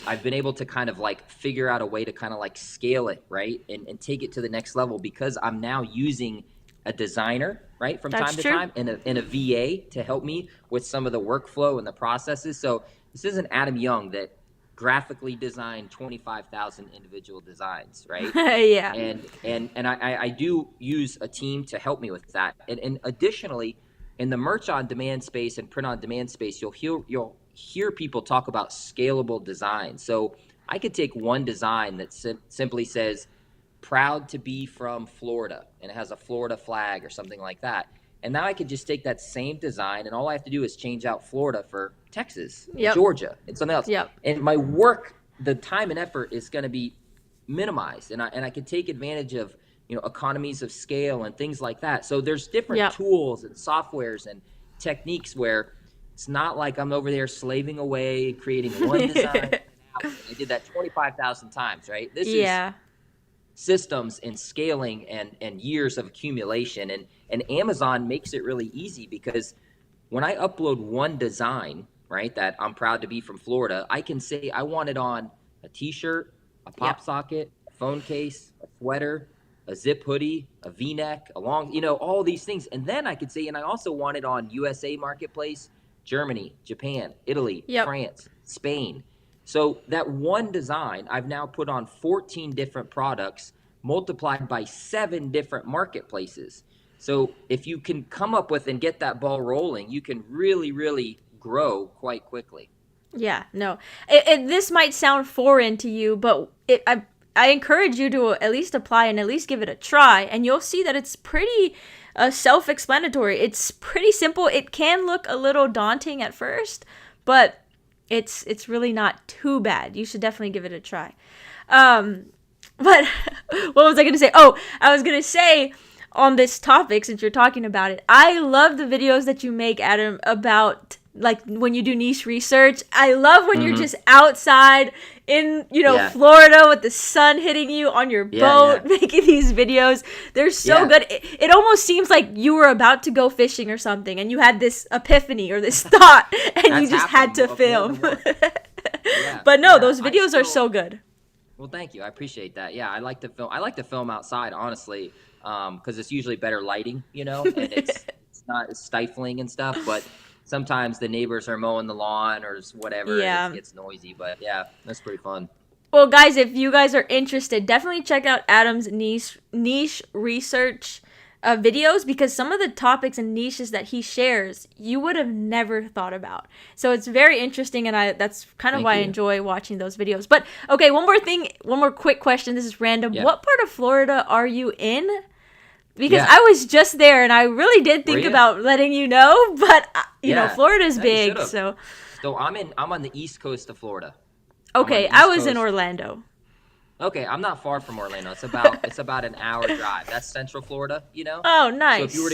I've been able to kind of like figure out a way to kind of like scale it, right? And take it to the next level, because I'm now using a designer, right? From time to time, and a VA to help me with some of the workflow and the processes. So this isn't Adam Young that graphically designed 25,000 individual designs, right? Yeah. And I do use a team to help me with that. And additionally, in the merch on demand space and print on demand space, you'll hear people talk about scalable design. So I could take one design that simply says, "Proud to be from Florida," and it has a Florida flag or something like that. And now I could just take that same design, and all I have to do is change out Florida for Texas, Georgia, and something else. Yep. And my work, the time and effort is going to be minimized, and I can take advantage of economies of scale and things like that. So there's different tools and softwares and techniques where it's not like I'm over there slaving away creating one design. I did that 25,000 times, right? This is systems and scaling and years of accumulation, and Amazon makes it really easy, because when I upload one design, right, that I'm proud to be from Florida, I can say I want it on a t-shirt, a pop socket, a phone case, a sweater, a zip hoodie, a v-neck, a long, all these things. And then I could say, and I also want it on USA Marketplace, Germany, Japan, Italy, France, Spain. So that one design, I've now put on 14 different products multiplied by 7 different marketplaces. So if you can come up with and get that ball rolling, you can really, really grow quite quickly. Yeah, no. This might sound foreign to you, but I encourage you to at least apply and at least give it a try, and you'll see that it's pretty self-explanatory. It's pretty simple. It can look a little daunting at first, but it's really not too bad. You should definitely give it a try. But what was I going to say? Oh, I was going to say on this topic, since you're talking about it, I love the videos that you make, Adam, about like when you do niche research. I love when you're just outside in, Florida with the sun hitting you on your boat, making these videos. They're so good. It almost seems like you were about to go fishing or something, and you had this epiphany or this thought, and you just had to film. But no, those videos are so good. Well, thank you. I appreciate that. Yeah, I like to film. I like to film outside, honestly, because it's usually better lighting, and it's not as stifling and stuff. But sometimes the neighbors are mowing the lawn or whatever. Yeah. It gets noisy, but yeah, that's pretty fun. Well, guys, if you guys are interested, definitely check out Adam's niche research videos, because some of the topics and niches that he shares, you would have never thought about. So it's very interesting, and that's kind of why I enjoy watching those videos. But okay, one more quick question. This is random. Yeah. What part of Florida are you in? Because I was just there, and I really did think about letting you know, but Florida's big, so I'm on the east coast of Florida. Okay, I was in Orlando. Okay, I'm not far from Orlando. It's about an hour drive. That's Central Florida, Oh, nice. So if you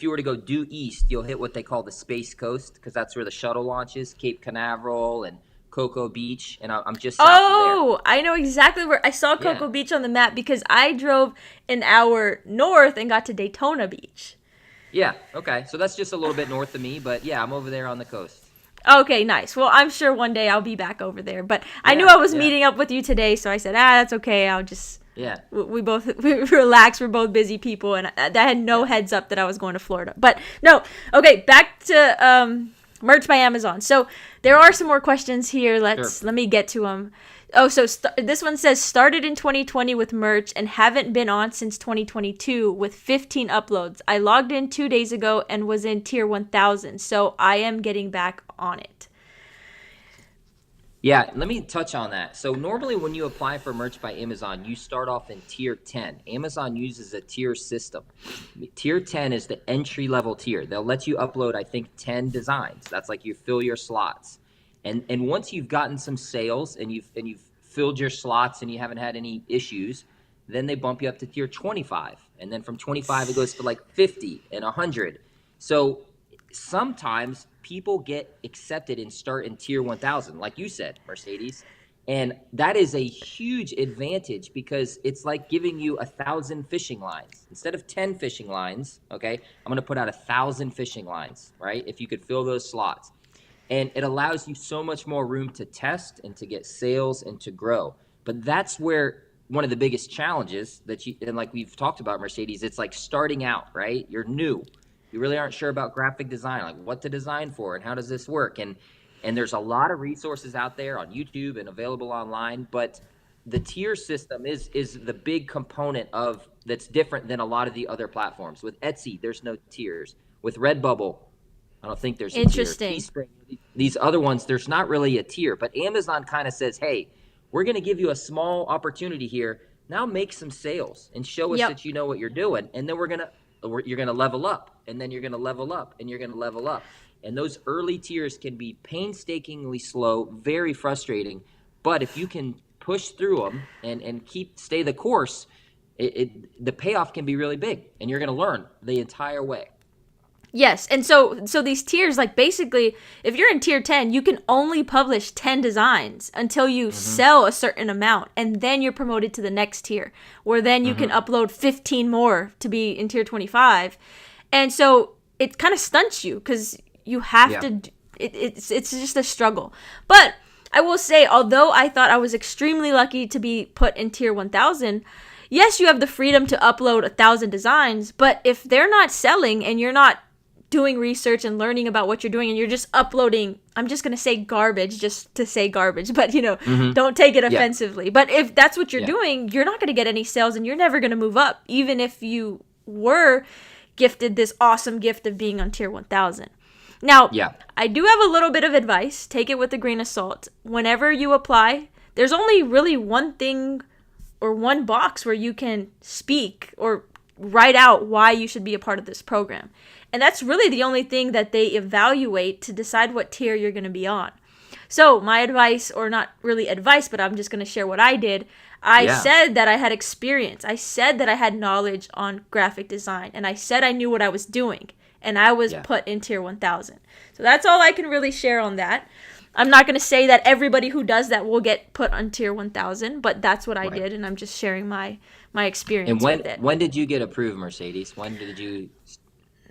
were to go due east, you'll hit what they call the Space Coast, because that's where the shuttle launches, Cape Canaveral and Cocoa Beach, and I'm just south of there. Oh, I know exactly where. I saw Cocoa Beach on the map because I drove an hour north and got to Daytona Beach. Yeah, okay. So that's just a little bit north of me, but yeah, I'm over there on the coast. Okay, nice. Well, I'm sure one day I'll be back over there. But I knew I was meeting up with you today, so I said, that's okay. I'll just... Yeah. We relax. We're both busy people, and I had no heads up that I was going to Florida. But no. Okay, back to... Merch by Amazon. So there are some more questions here. Sure. Let me get to them. Oh, so this one says started in 2020 with merch and haven't been on since 2022 with 15 uploads. I logged in 2 days ago and was in tier 1000. So I am getting back on it. Yeah, let me touch on that. So normally when you apply for merch by Amazon, you start off in tier 10. Amazon uses a tier system. Tier 10 is the entry level tier. They'll let you upload, I think, 10 designs. That's like you fill your slots. And once you've gotten some sales and you've filled your slots and you haven't had any issues, then they bump you up to tier 25. And then from 25 it goes to like 50 and 100. So sometimes people get accepted and start in tier 1000, like you said, Mercedes. And that is a huge advantage because it's like giving you 1,000 fishing lines. Instead of 10 fishing lines, okay, I'm going to put out 1,000 fishing lines, right? If you could fill those slots. And it allows you so much more room to test and to get sales and to grow. But that's where one of the biggest challenges and like we've talked about, Mercedes, it's like starting out, right? You're new. You really aren't sure about graphic design, like what to design for and how does this work. And there's a lot of resources out there on YouTube and available online, but the tier system is the big component of that's different than a lot of the other platforms. With Etsy, there's no tiers. With Redbubble, I don't think there's a Interesting. tier. These other ones, there's not really a tier, but Amazon kind of says, hey, we're going to give you a small opportunity here. Now make some sales and show us that you know what you're doing. And then you're going to level up, and then you're going to level up, and you're going to level up. And those early tiers can be painstakingly slow, very frustrating. But if you can push through them and stay the course, the payoff can be really big, and you're going to learn the entire way. Yes, and so these tiers, like basically, if you're in tier 10, you can only publish 10 designs until you sell a certain amount, and then you're promoted to the next tier, where then you can upload 15 more to be in tier 25. And so it kind of stunts you because you have to, it's just a struggle. But I will say, although I thought I was extremely lucky to be put in tier 1000, yes, you have the freedom to upload 1,000 designs, but if they're not selling and you're not doing research and learning about what you're doing and you're just uploading, I'm just going to say garbage just to say garbage, but don't take it offensively. But if that's what you're doing, you're not going to get any sales and you're never going to move up, even if you were gifted this awesome gift of being on tier 1000. Now, I do have a little bit of advice. Take it with a grain of salt. Whenever you apply, there's only really one thing or one box where you can speak or write out why you should be a part of this program. And that's really the only thing that they evaluate to decide what tier you're going to be on. So my advice, or not really advice, but I'm just going to share what I did. I said that I had experience. I said that I had knowledge on graphic design. And I said I knew what I was doing. And I was put in tier 1000. So that's all I can really share on that. I'm not going to say that everybody who does that will get put on tier 1000, but that's what I did. And I'm just sharing my experience with it. And when did you get approved, Mercedes?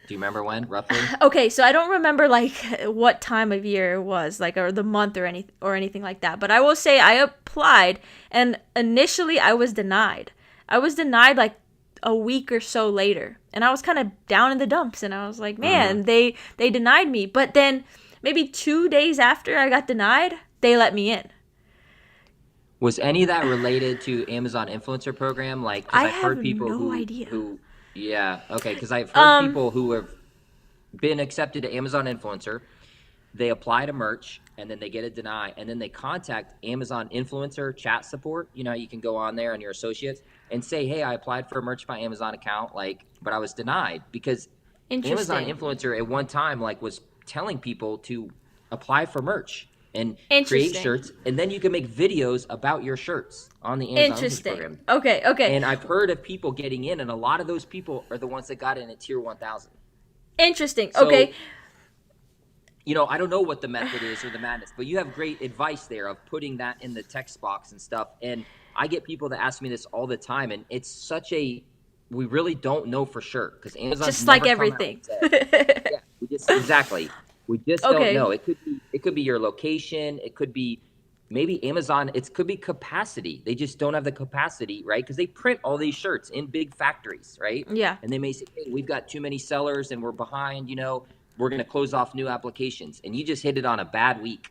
Do you remember when, roughly? Okay, so I don't remember like what time of year it was, like, or the month or anything like that. But I will say I applied, and initially I was denied. I was denied like a week or so later, and I was kind of down in the dumps, and I was like, man, they denied me. But then maybe 2 days after I got denied, they let me in. Was any of that related to Amazon influencer program? Like, because I've heard people no idea. Because I've heard people who have been accepted to Amazon influencer, they apply to merch, and then they get a deny, and then they contact Amazon influencer chat support. You know, you can go on there and your associates and say, hey, I applied for a merch by Amazon account, but I was denied because Amazon influencer at one time was telling people to apply for merch and create shirts, and then you can make videos about your shirts on the Amazon program. Okay. And I've heard of people getting in, and a lot of those people are the ones that got in at tier 1000. Interesting. So, okay. I don't know what the method is or the madness, but you have great advice there of putting that in the text box and stuff. And I get people that ask me this all the time, and it's we really don't know for sure because Amazon just like everything. Exactly. We just don't know. It could be your location. It could be maybe Amazon. It could be capacity. They just don't have the capacity, right? Because they print all these shirts in big factories, right? Yeah. And they may say, hey, we've got too many sellers and we're behind, we're going to close off new applications, and you just hit it on a bad week.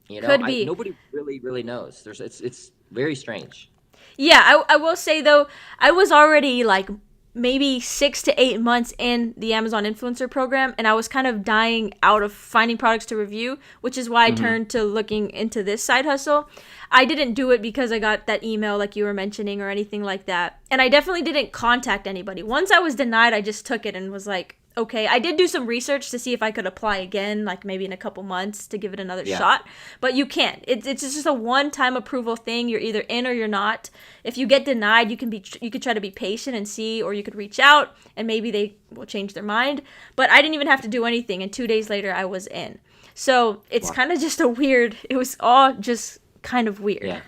Could be. Nobody really knows. It's very strange. Yeah, I will say though, I was already like maybe 6 to 8 months in the Amazon influencer program, and I was kind of dying out of finding products to review, which is why I turned to looking into this side hustle. I didn't do it because I got that email like you were mentioning or anything like that. And I definitely didn't contact anybody. Once I was denied, I just took it and was like, okay. I did do some research to see if I could apply again, like maybe in a couple months to give it another shot. But you can't. It's just a one-time approval thing. You're either in or you're not. If you get denied, you could try to be patient and see, or you could reach out and maybe they will change their mind. But I didn't even have to do anything, and 2 days later I was in. So it's kind of just it was all just kind of weird.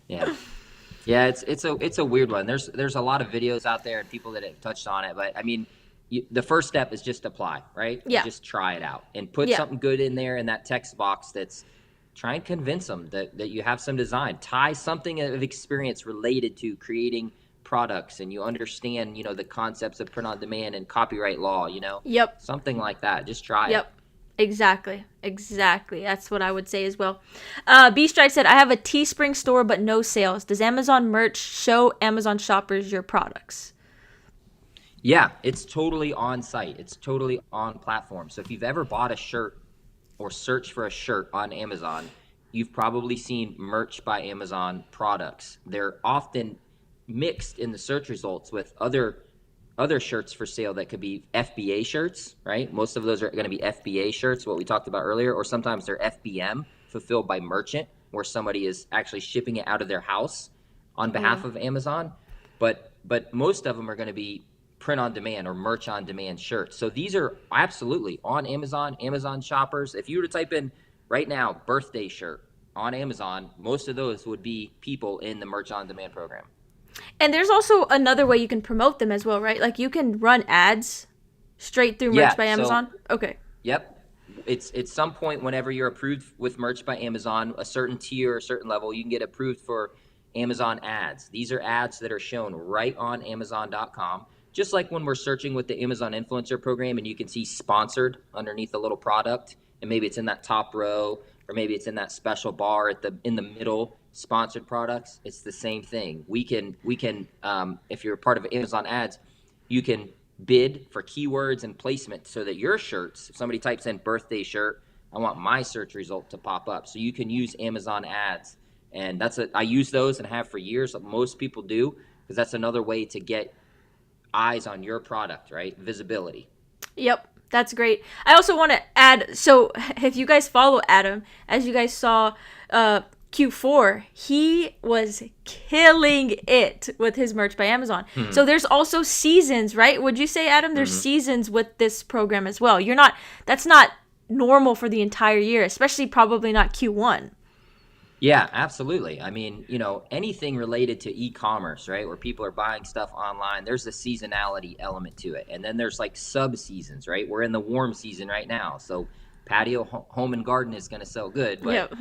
Yeah. Yeah, it's a weird one. There's a lot of videos out there and people that have touched on it, but I mean, the first step is just apply, right? Yeah. Just try it out and put something good in there in that text box. Try and convince them that you have some design. Tie something of experience related to creating products, and you understand, the concepts of print on demand and copyright law, Yep. something like that. Just try it. Exactly. That's what I would say as well. B Strike said, I have a Teespring store but no sales. Does Amazon merch show Amazon shoppers your products? Yeah, it's totally on site. It's totally on platform. So if you've ever bought a shirt or searched for a shirt on Amazon, you've probably seen merch by Amazon products. They're often mixed in the search results with other shirts for sale that could be FBA shirts, right? Most of those are going to be FBA shirts, what we talked about earlier, or sometimes they're FBM, fulfilled by merchant, where somebody is actually shipping it out of their house on behalf of Amazon. But most of them are going to be print on demand or merch on demand shirts. So these are absolutely on Amazon shoppers. If you were to type in right now, birthday shirt on Amazon, most of those would be people in the merch on demand program. And there's also another way you can promote them as well, right? Like you can run ads straight through Merch by Amazon. Okay. Yep. It's at some point whenever you're approved with Merch by Amazon, a certain tier, a certain level, you can get approved for Amazon ads. These are ads that are shown right on Amazon.com. Just like when we're searching with the Amazon Influencer Program and you can see sponsored underneath a little product, and maybe it's in that top row, or maybe it's in that special bar in the middle, sponsored products. It's the same thing. We can if you're a part of Amazon ads, you can bid for keywords and placement so that your shirts, if somebody types in birthday shirt, I want my search result to pop up. So you can use Amazon ads. And I use those and have for years. Most people do, because that's another way to get eyes on your product, right? Visibility. Yep, that's great. I also want to add, so if you guys follow Adam, as you guys saw Q4, he was killing it with his Merch by Amazon. So there's also seasons, right? Would you say, Adam, there's seasons with this program as well? That's not normal for the entire year, especially probably not Q1. Yeah, absolutely. I mean, anything related to e-commerce, right, where people are buying stuff online, there's a seasonality element to it. And then there's like sub-seasons, right? We're in the warm season right now. So patio, home and garden is going to sell good. But,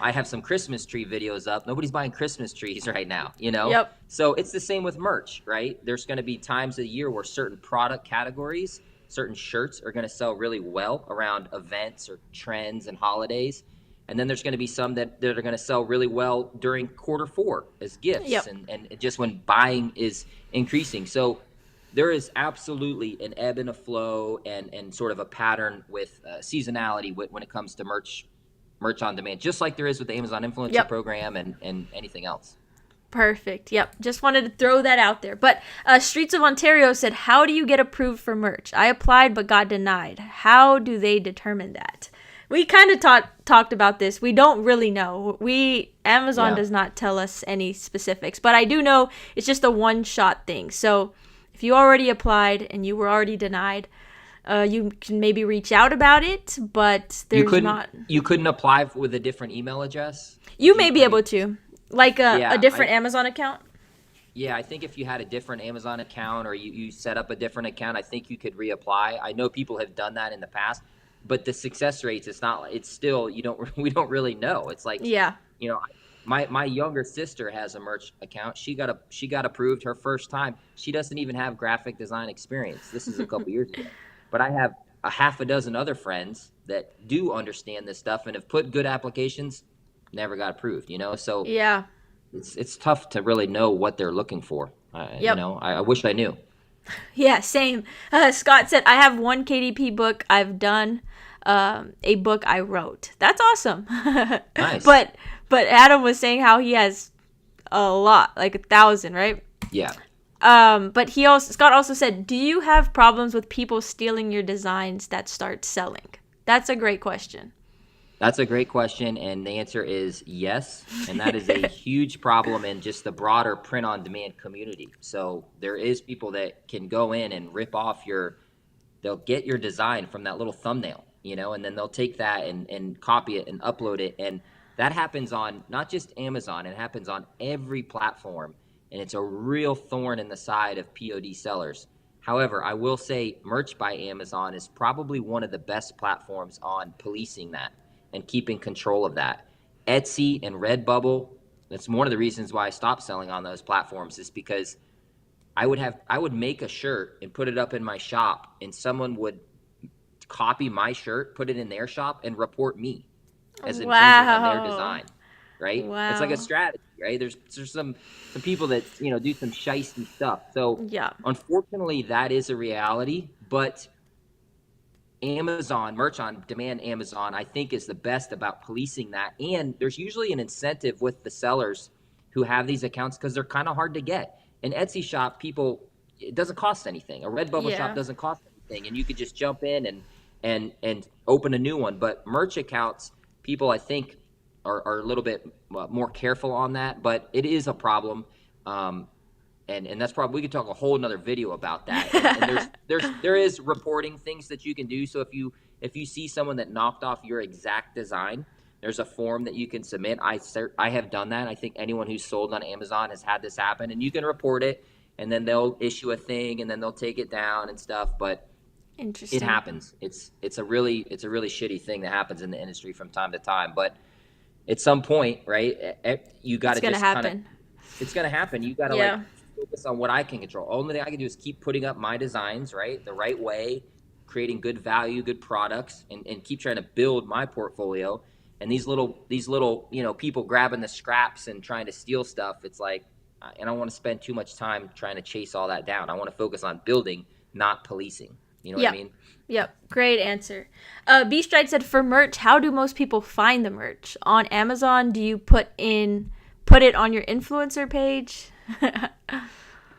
I have some Christmas tree videos up. Nobody's buying Christmas trees right now, Yep. So it's the same with merch, right? There's going to be times of the year where certain product categories, certain shirts are going to sell really well around events or trends and holidays. And then there's going to be some that are going to sell really well during quarter 4 as gifts and just when buying is increasing. So there is absolutely an ebb and a flow and sort of a pattern with seasonality when it comes to merch on demand, just like there is with the Amazon Influencer Program and anything else. Perfect. Yep. Just wanted to throw that out there. But Streets of Ontario said, how do you get approved for merch? I applied but got denied. How do they determine that? We kind of talked about this. We don't really know. Amazon does not tell us any specifics, but I do know it's just a one-shot thing. So if you already applied and you were already denied, you can maybe reach out about it, but You couldn't apply with a different email address? You may be able to, like a different Amazon account. Yeah, I think if you had a different Amazon account or you set up a different account, I think you could reapply. I know people have done that in the past. But the success rates, it's still, we don't really know. It's like, my younger sister has a merch account. She got approved her first time. She doesn't even have graphic design experience. This is a couple years ago. But I have a half a dozen other friends that do understand this stuff and have put good applications, never got approved, So Yeah. it's tough to really know what they're looking for. Yep. I wish I knew. Yeah, same. Scott said, I have one KDP book I've done, a book I wrote. That's awesome. Nice. but but Adam was saying how he has a lot, like 1,000, right? Yeah. But Scott also said, do you have problems with people stealing your designs that start selling? That's a great question. That's a great question, and the answer is yes. And that is a huge problem in just the broader print-on-demand community. So there is people that can go in and rip off they'll get your design from that little thumbnail, and then they'll take that and copy it and upload it. And that happens on not just Amazon, it happens on every platform. And it's a real thorn in the side of POD sellers. However, I will say Merch by Amazon is probably one of the best platforms on policing that and keeping control of that. Etsy and Redbubble, that's one of the reasons why I stopped selling on those platforms, is because I would make a shirt and put it up in my shop, and someone would copy my shirt, put it in their shop, and report me as infringing on their design. Right? Wow. It's like a strategy, right? There's some people that do some shisty stuff. So yeah, unfortunately, that is a reality. But Amazon, Merch on Demand Amazon, I think is the best about policing that. And there's usually an incentive with the sellers who have these accounts because they're kind of hard to get. An Etsy shop, it doesn't cost anything. A Redbubble shop doesn't cost anything, and you could just jump in and open a new one. But merch accounts, people I think are a little bit more careful on that, but it is a problem. And that's probably, we could talk a whole another video about that. And there is reporting things that you can do. So if you see someone that knocked off your exact design, there's a form that you can submit. I have done that. I think anyone who's sold on Amazon has had this happen, and you can report it, and then they'll issue a thing, and then they'll take it down and stuff. But it happens. It's a really shitty thing that happens in the industry from time to time. But at some point, right, you got to just it's going to happen. You got to focus on what I can control. Only thing I can do is keep putting up my designs, right, the right way, creating good value, good products, and keep trying to build my portfolio. And these little people grabbing the scraps and trying to steal stuff, it's like, I don't want to spend too much time trying to chase all that down. I want to focus on building, not policing. You know what I mean? Yep. Great answer. B Stride said, for merch, how do most people find the merch? On Amazon, do you put it on your influencer page?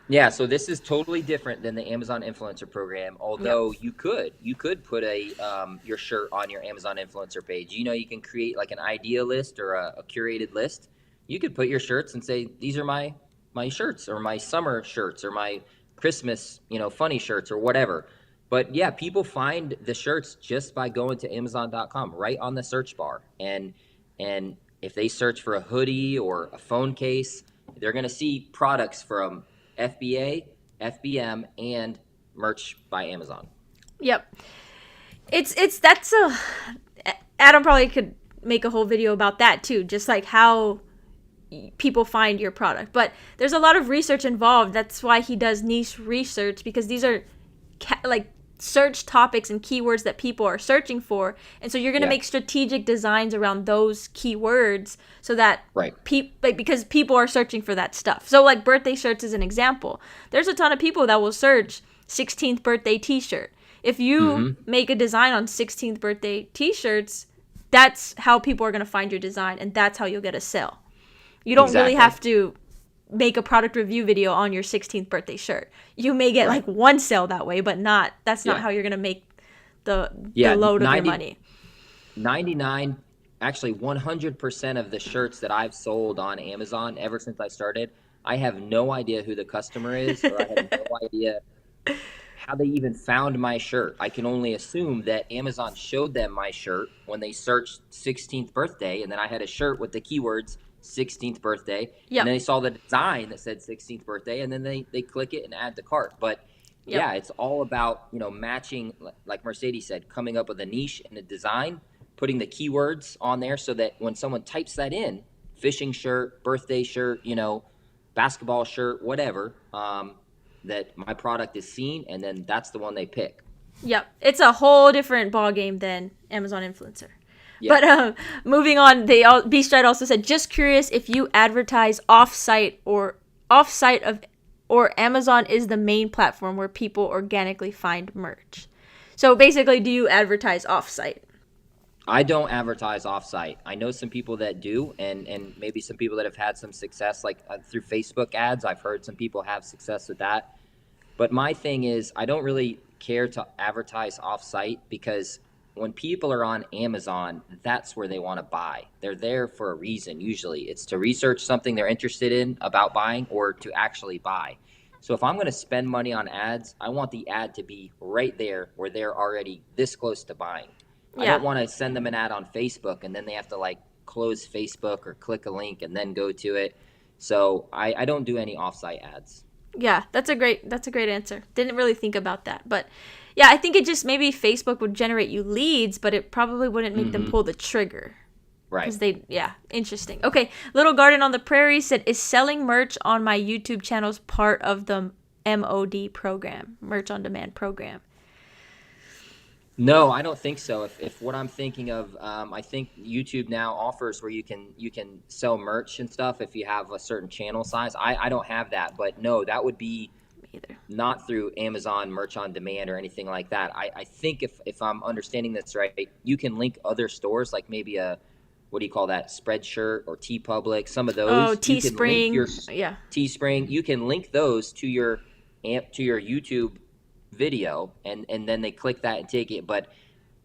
Yeah, so this is totally different than the Amazon influencer program. Although you could put your shirt on your Amazon influencer page. You can create like an idea list or a curated list. You could put your shirts and say, these are my shirts, or my summer shirts, or my Christmas, funny shirts, or whatever. But yeah, people find the shirts just by going to Amazon.com, right on the search bar. And if they search for a hoodie or a phone case, they're going to see products from FBA, FBM, and Merch by Amazon. Yep. Adam probably could make a whole video about that too, just like how people find your product. But there's a lot of research involved. That's why he does niche research, because these are search topics and keywords that people are searching for, and so you're going to make strategic designs around those keywords so that because people are searching for that stuff. So like birthday shirts is an example. There's a ton of people that will search 16th birthday t-shirt. If you make a design on 16th birthday t-shirts, that's how people are going to find your design, and that's how you'll get a sale. You don't really have to make a product review video on your 16th birthday shirt. You may get like one sale that way, but that's not how you're going to make the load of your money. 100% of the shirts that I've sold on Amazon ever since I started, I have no idea who the customer is, or I have no idea how they even found my shirt. I can only assume that Amazon showed them my shirt when they searched 16th birthday, and then I had a shirt with the keywords 16th birthday, and then they saw the design that said 16th birthday, and then they click it and add to cart. But yeah, it's all about matching, like Mercedes said, coming up with a niche and a design, putting the keywords on there so that when someone types that in, fishing shirt, birthday shirt, basketball shirt, whatever, that my product is seen, and then that's the one they pick. Yep. It's a whole different ball game than Amazon influencer. Yeah. But moving on, B Stride also said, just curious if you advertise offsite or Amazon is the main platform where people organically find merch. So basically, do you advertise offsite? I don't advertise offsite. I know some people that do, and maybe some people that have had some success, like through Facebook ads. I've heard some people have success with that. But my thing is, I don't really care to advertise offsite because when people are on Amazon, that's where they want to buy. They're there for a reason. Usually it's to research something they're interested in about buying or to actually buy. So if I'm going to spend money on ads, I want the ad to be right there where they're already this close to buying. I don't want to send them an ad on Facebook and then they have to like close Facebook or click a link and then go to it. So I don't do any offsite ads. Yeah, that's a great answer. Didn't really think about that. But yeah, I think it just maybe Facebook would generate you leads, but it probably wouldn't make them pull the trigger. Right. Because interesting. Okay, Little Garden on the Prairie said, is selling merch on my YouTube channels part of the MOD program, Merch on Demand program? No, I don't think so. If what I'm thinking of, I think YouTube now offers where you can sell merch and stuff if you have a certain channel size. I don't have that, but no, that would be not through Amazon Merch on Demand or anything like that. I think if I'm understanding this right, you can link other stores like maybe a, what do you call that, Spreadshirt or TeePublic, some of those. Oh, Teespring. Yeah. Teespring, you can link those to your YouTube video and then they click that and take it, but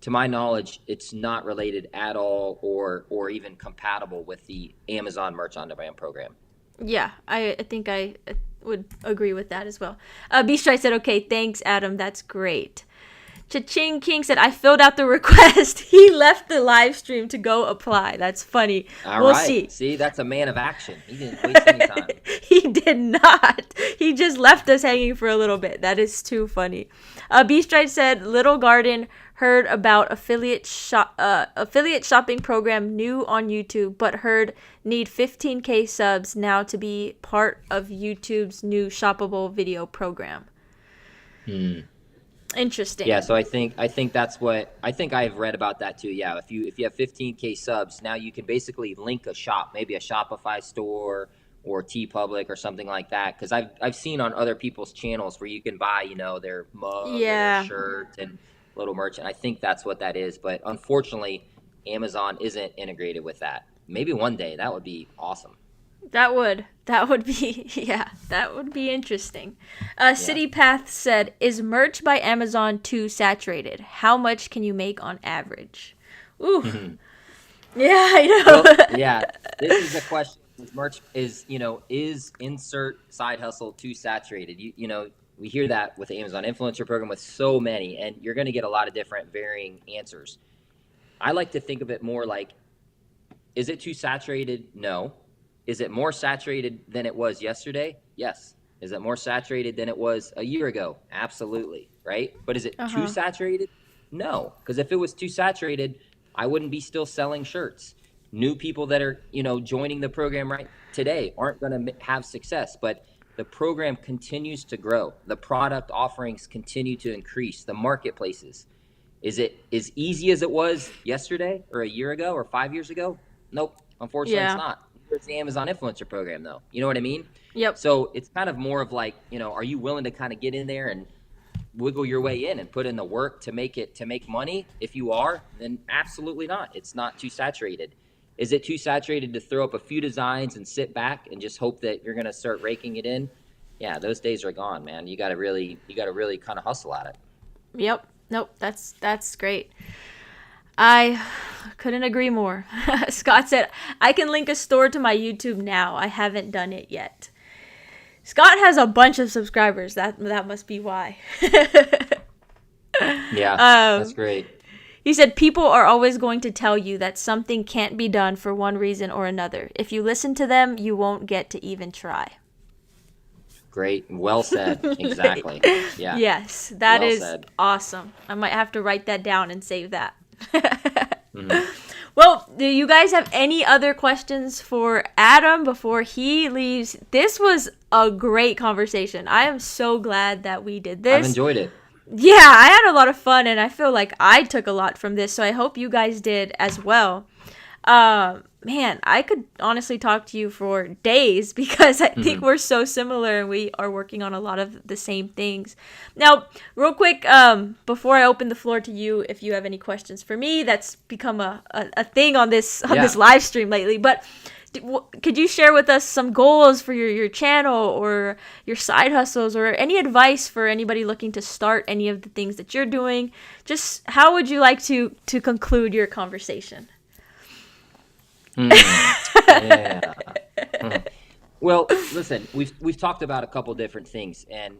to my knowledge it's not related at all or even compatible with the Amazon Merch on Demand program. Yeah, I think I would agree with that as well. B-Strike said, okay, thanks Adam, that's great. Cha-Ching King said, I filled out the request. He left the live stream to go apply. That's funny. We'll see. See, that's a man of action. He didn't waste any time. He did not. He just left us hanging for a little bit. That is too funny. B-Stride said, Little Garden heard about affiliate shopping program new on YouTube, but heard need 15K subs now to be part of YouTube's new shoppable video program. Interesting. Yeah, so I think that's what I've read about that too. Yeah, if you have 15K subs, now you can basically link a shop, maybe a Shopify store or TeePublic or something like that. Because I've seen on other people's channels where you can buy, their mug, their shirt, and little merch. And I think that's what that is. But unfortunately, Amazon isn't integrated with that. Maybe one day that would be awesome. That would be, that would be interesting. City Path said, is merch by Amazon too saturated? How much can you make on average? Ooh. Yeah, I know. Well, yeah, this is a question. Merch is insert side hustle too saturated? We hear that with the Amazon influencer program with so many, and you're going to get a lot of different varying answers. I like to think of it more like, is it too saturated? No. Is it more saturated than it was yesterday? Yes. Is it more saturated than it was a year ago? Absolutely, right? But is it too saturated? No, because if it was too saturated, I wouldn't be still selling shirts. New people that are, joining the program right today aren't going to have success, but the program continues to grow. The product offerings continue to increase. The marketplaces. Is it as easy as it was yesterday or a year ago or 5 years ago? Nope. Unfortunately, it's not. It's the Amazon influencer program, though. You know what I mean? Yep. So it's kind of more of like, are you willing to kind of get in there and wiggle your way in and put in the work to make money? If you are, then absolutely not. It's not too saturated. Is it too saturated to throw up a few designs and sit back and just hope that you're going to start raking it in? Yeah, those days are gone, man. You got to really kind of hustle at it. Yep. Nope. That's great. I couldn't agree more. Scott said, I can link a store to my YouTube now. I haven't done it yet. Scott has a bunch of subscribers. That must be why. Yeah, that's great. He said, people are always going to tell you that something can't be done for one reason or another. If you listen to them, you won't get to even try. Great. Well said. Exactly. Yeah. Yes, that is awesome. I might have to write that down and save that. Well, do you guys have any other questions for Adam before he leaves? This was a great conversation. I am so glad that we did this. I've enjoyed it. Yeah, I had a lot of fun, and I feel like I took a lot from this, so I hope you guys did as well. Man, I could honestly talk to you for days because I think Mhm. we're so similar and we are working on a lot of the same things. Now, real quick, before I open the floor to you, if you have any questions for me, that's become a thing on this Yeah. live stream lately. But could you share with us some goals for your channel or your side hustles or any advice for anybody looking to start any of the things that you're doing? Just how would you like to conclude your conversation? Yeah. Mhm. Well, listen, we've talked about a couple different things and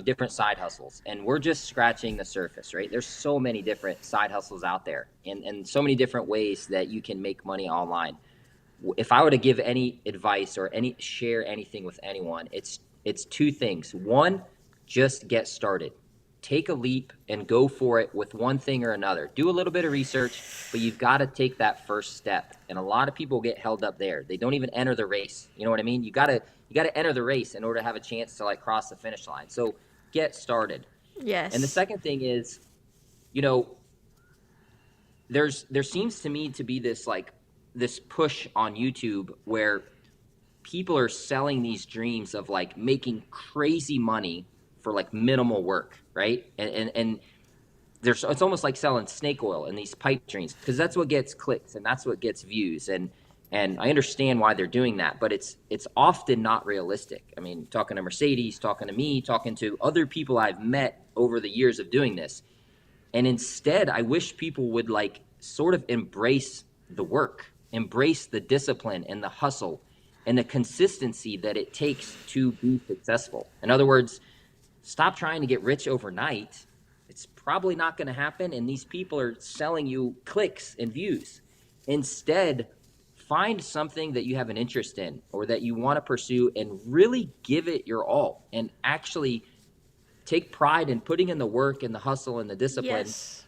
different side hustles, and we're just scratching the surface, right? There's so many different side hustles out there, and so many different ways that you can make money online. If I were to give any advice or any share anything with anyone, it's two things. One, just get started. Take a leap and go for it with one thing or another. Do a little bit of research, but you've got to take that first step. And a lot of people get held up there. They don't even enter the race. You know what I mean? You got to enter the race in order to have a chance to like cross the finish line. So get started. And the Yes. second thing is, you know, there seems to me to be this push on YouTube where people are selling these dreams of like making crazy money for like minimal work, right? And there's it's almost like selling snake oil in these pipe dreams because that's what gets clicks and that's what gets views and I understand why they're doing that, but it's often not realistic. I mean, talking to Mercedes, talking to me, talking to other people I've met over the years of doing this, and instead, I wish people would like sort of embrace the work, embrace the discipline and the hustle and the consistency that it takes to be successful. In other words, stop trying to get rich overnight. It's probably not going to happen. And these people are selling you clicks and views. Instead, find something that you have an interest in or that you want to pursue and really give it your all and actually take pride in putting in the work and the hustle and the discipline Yes.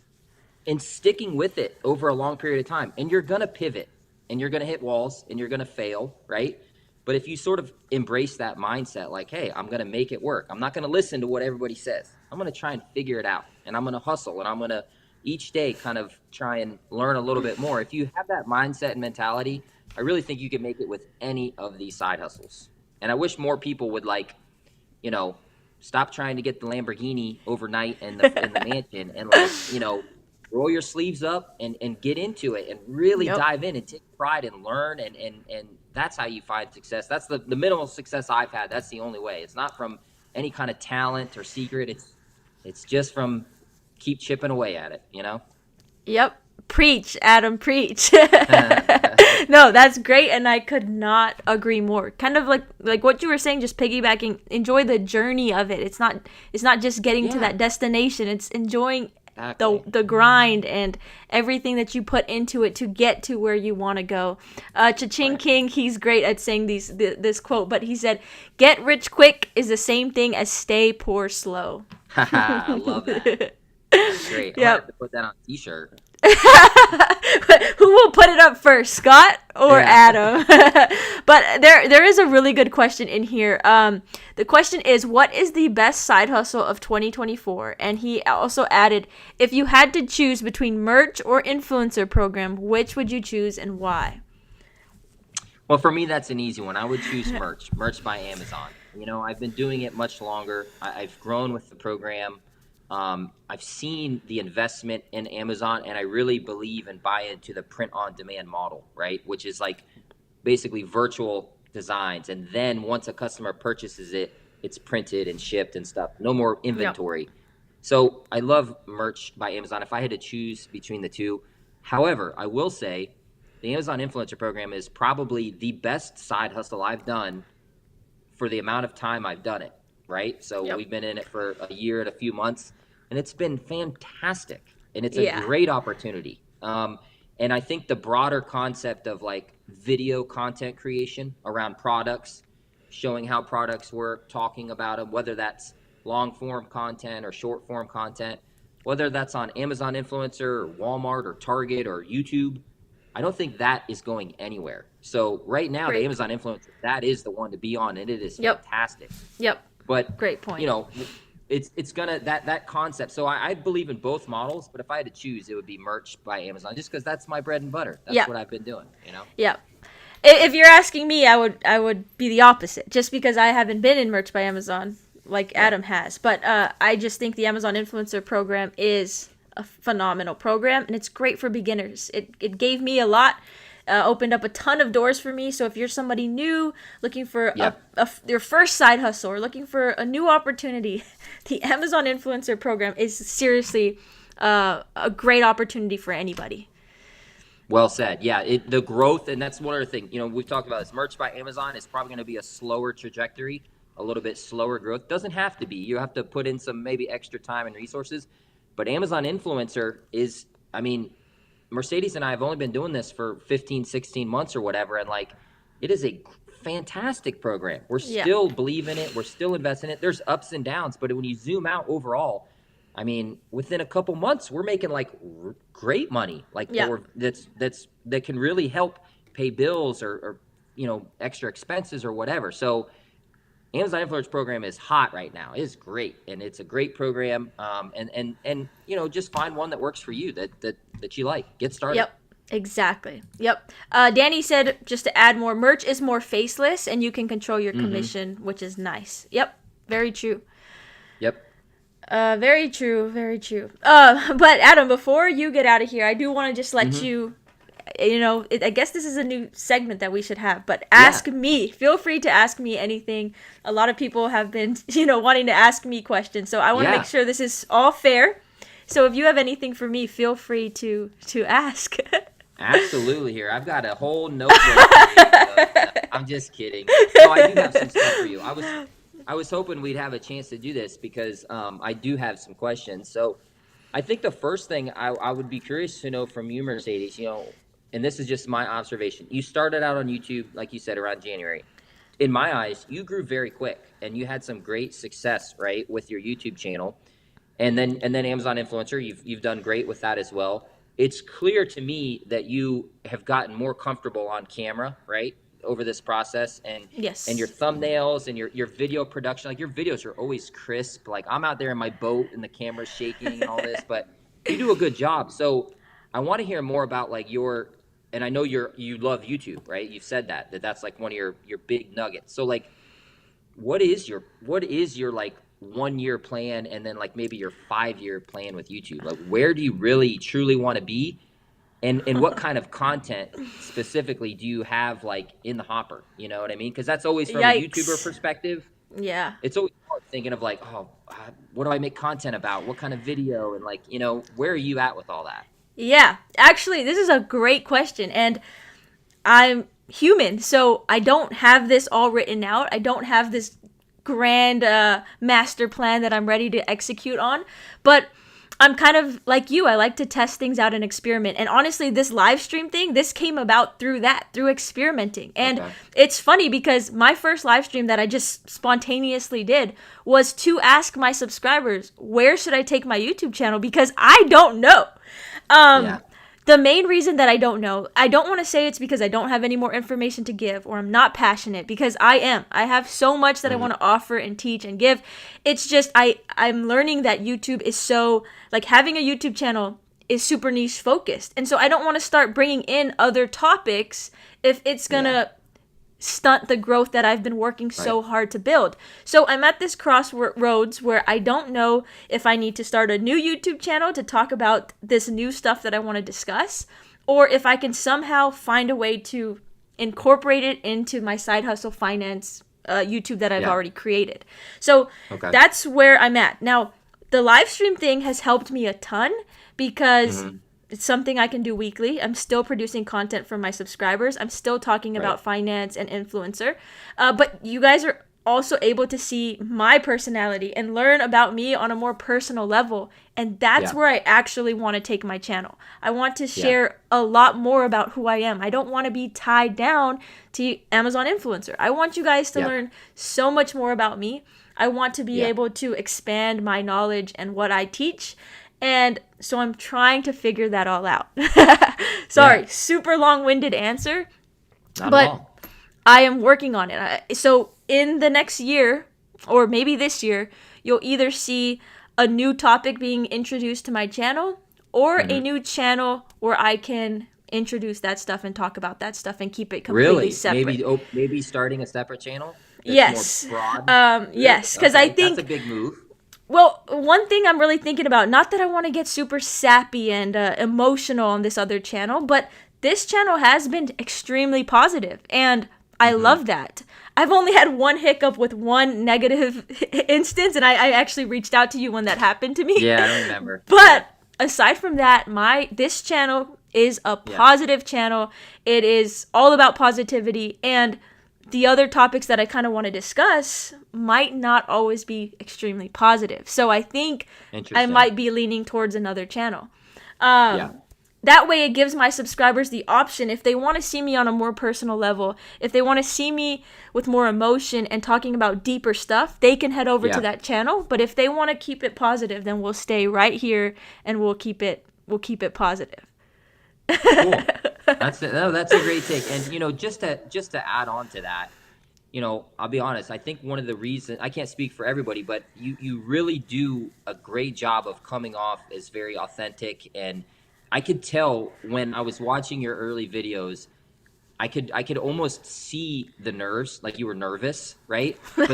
and sticking with it over a long period of time. And you're going to pivot and you're going to hit walls and you're going to fail, right? But if you sort of embrace that mindset, like, hey, I'm going to make it work. I'm not going to listen to what everybody says. I'm going to try and figure it out and I'm going to hustle and I'm going to each day kind of try and learn a little bit more. If you have that mindset and mentality, I really think you can make it with any of these side hustles. And I wish more people would like, you know, stop trying to get the Lamborghini overnight in the mansion and like, roll your sleeves up and get into it and really Yep. dive in and take pride and learn and that's how you find success. That's the minimal success I've had. That's the only way. It's not from any kind of talent or secret. It's just from keep chipping away at it. Yep. Preach, Adam, preach. No, that's great and I could not agree more. Kind of like what you were saying, just piggybacking, enjoy the journey of it. It's not just getting to Yeah, that destination. It's enjoying the exactly. the grind and everything that you put into it to get to where you want to go. Cha-Ching Right. King, he's great at saying this quote, but he said, "Get rich quick is the same thing as stay poor slow." I love that. That's great. I might have Yep. to put that on a t-shirt. Who will put it up first, Scott or Yeah. Adam? But there is a really good question in here. The question is, what is the best side hustle of 2024? And he also added, if you had to choose between merch or influencer program, which would you choose and why? Well, for me, that's an easy one. I would choose merch by Amazon. I've been doing it much longer. I've grown with the program. I've seen the investment in Amazon, and I really believe and buy into the print on demand model, right? Which is like basically virtual designs. And then once a customer purchases it, it's printed and shipped and stuff. No more Yep. inventory. So I love merch by Amazon if I had to choose between the two. However, I will say the Amazon influencer program is probably the best side hustle I've done for the amount of time I've done it, right? So Yep. we've been in it for a year and a few months, and it's been fantastic. And it's a Yeah. great opportunity. And I think the broader concept of like video content creation around products, showing how products work, talking about them, whether that's long form content or short form content, whether that's on Amazon Influencer or Walmart or Target or YouTube, I don't think that is going anywhere. So right now, the Great Amazon point. Influencer, that is the one to be on, and it is Yep. fantastic. Yep. But Great you point. know, it's gonna that concept. So I believe in both models, but if I had to choose, it would be merch by Amazon, just because that's my bread and butter. That's Yeah. what I've been doing. Yeah. If you're asking me, I would be the opposite, just because I haven't been in merch by Amazon like Yeah. Adam has. But I just think the Amazon Influencer program is a phenomenal program, and it's great for beginners. It gave me a lot, opened up a ton of doors for me. So if you're somebody new looking for Yeah. your first side hustle or looking for a new opportunity, the Amazon Influencer program is seriously a great opportunity for anybody. Well said. Yeah, the growth, and that's one other thing. We've talked about this. Merch by Amazon is probably going to be a slower trajectory, a little bit slower growth. Doesn't have to be. You have to put in some maybe extra time and resources. But Amazon Influencer is, I mean, Mercedes and I have only been doing this for 15, 16 months or whatever, and like, it is a fantastic program. We're Yeah. still believe in it. We're still investing in it. There's ups and downs, but when you zoom out overall, I mean, within a couple months, we're making like great money, like Yeah. that can really help pay bills or extra expenses or whatever. So Amazon Influence program is hot right now. It's great, and it's a great program. And just find one that works for you that you like. Get started. Yep. Exactly. Yep. Danny said, just to add more, merch is more faceless and you can control your commission, which is nice. Yep. Very true. Yep. Very true. Very true. But Adam, before you get out of here, I do want to just let you, I guess this is a new segment that we should have, but ask me. Feel free to ask me anything. A lot of people have been, wanting to ask me questions. So I want to make sure this is all fair. So if you have anything for me, feel free to ask. Absolutely. Here, I've got a whole notebook. I'm just kidding. No, I do have some stuff for you. I was hoping we'd have a chance to do this because I do have some questions. So I think the first thing I would be curious to know from you, Mercedes, and this is just my observation. You started out on YouTube, like you said, around January. In my eyes, you grew very quick and you had some great success, right, with your YouTube channel. And then Amazon Influencer, you've done great with that as well. It's clear to me that you have gotten more comfortable on camera, right, over this process, and Yes. and your thumbnails and your video production, like your videos are always crisp. Like I'm out there in my boat and the camera's shaking and all this, but you do a good job. So I want to hear more about like and I know you love YouTube, right? You've said that's like one of your big nuggets. So like, what is your like 1 year plan, and then like maybe your 5-year plan with YouTube? Like, where do you really truly want to be, and what kind of content specifically do you have like in the hopper? You know what I mean? Because that's always from a YouTuber perspective. Yeah. It's always hard thinking of like, what do I make content about? What kind of video? And like, where are you at with all that? Yeah. Actually, this is a great question, and I'm human, so I don't have this all written out. I don't have this grand master plan that I'm ready to execute on, but I'm kind of like you. I like to test things out and experiment. And honestly, this live stream thing, this came about through experimenting. And It's funny because my first live stream that I just spontaneously did was to ask my subscribers, where should I take my YouTube channel? Because I don't know. The main reason that I don't know, I don't want to say it's because I don't have any more information to give or I'm not passionate, because I am. I have so much that I want to offer and teach and give. It's just I'm learning that YouTube is so, like, having a YouTube channel is super niche focused. And so I don't want to start bringing in other topics if it's going to stunt the growth that I've been working so hard to build. So I'm at this crossroads where I don't know if I need to start a new YouTube channel to talk about this new stuff that I want to discuss, or if I can somehow find a way to incorporate it into my side hustle finance YouTube that I've already created. So that's where I'm at. Now, the live stream thing has helped me a ton because it's something I can do weekly. I'm still producing content for my subscribers. I'm still talking about finance and influencer. But you guys are also able to see my personality and learn about me on a more personal level. And that's where I actually want to take my channel. I want to share a lot more about who I am. I don't want to be tied down to Amazon Influencer. I want you guys to learn so much more about me. I want to be able to expand my knowledge and what I teach. And so I'm trying to figure that all out. Sorry, super long-winded answer. Not but at all. I am working on it. So in the next year, or maybe this year, you'll either see a new topic being introduced to my channel or a new channel where I can introduce that stuff and talk about that stuff and keep it completely separate. Maybe starting a separate channel that's Yes. more broad. Yes, because I think that's a big move. Well, one thing I'm really thinking about, not that I want to get super sappy and emotional on this other channel, but this channel has been extremely positive, and I love that. I've only had one hiccup with one negative instance, and I actually reached out to you when that happened to me. Yeah, I remember. But aside from that, this channel is a positive channel. It is all about positivity, and the other topics that I kind of want to discuss might not always be extremely positive. So I think I might be leaning towards another channel. That way it gives my subscribers the option, if they want to see me on a more personal level, if they want to see me with more emotion and talking about deeper stuff, they can head over to that channel. But if they want to keep it positive, then we'll stay right here and we'll keep it positive. Cool. That's a great take. And just to add on to that, I'll be honest, I think one of the reasons, I can't speak for everybody, but you really do a great job of coming off as very authentic. And I could tell when I was watching your early videos, I could almost see the nerves, like you were nervous, right? But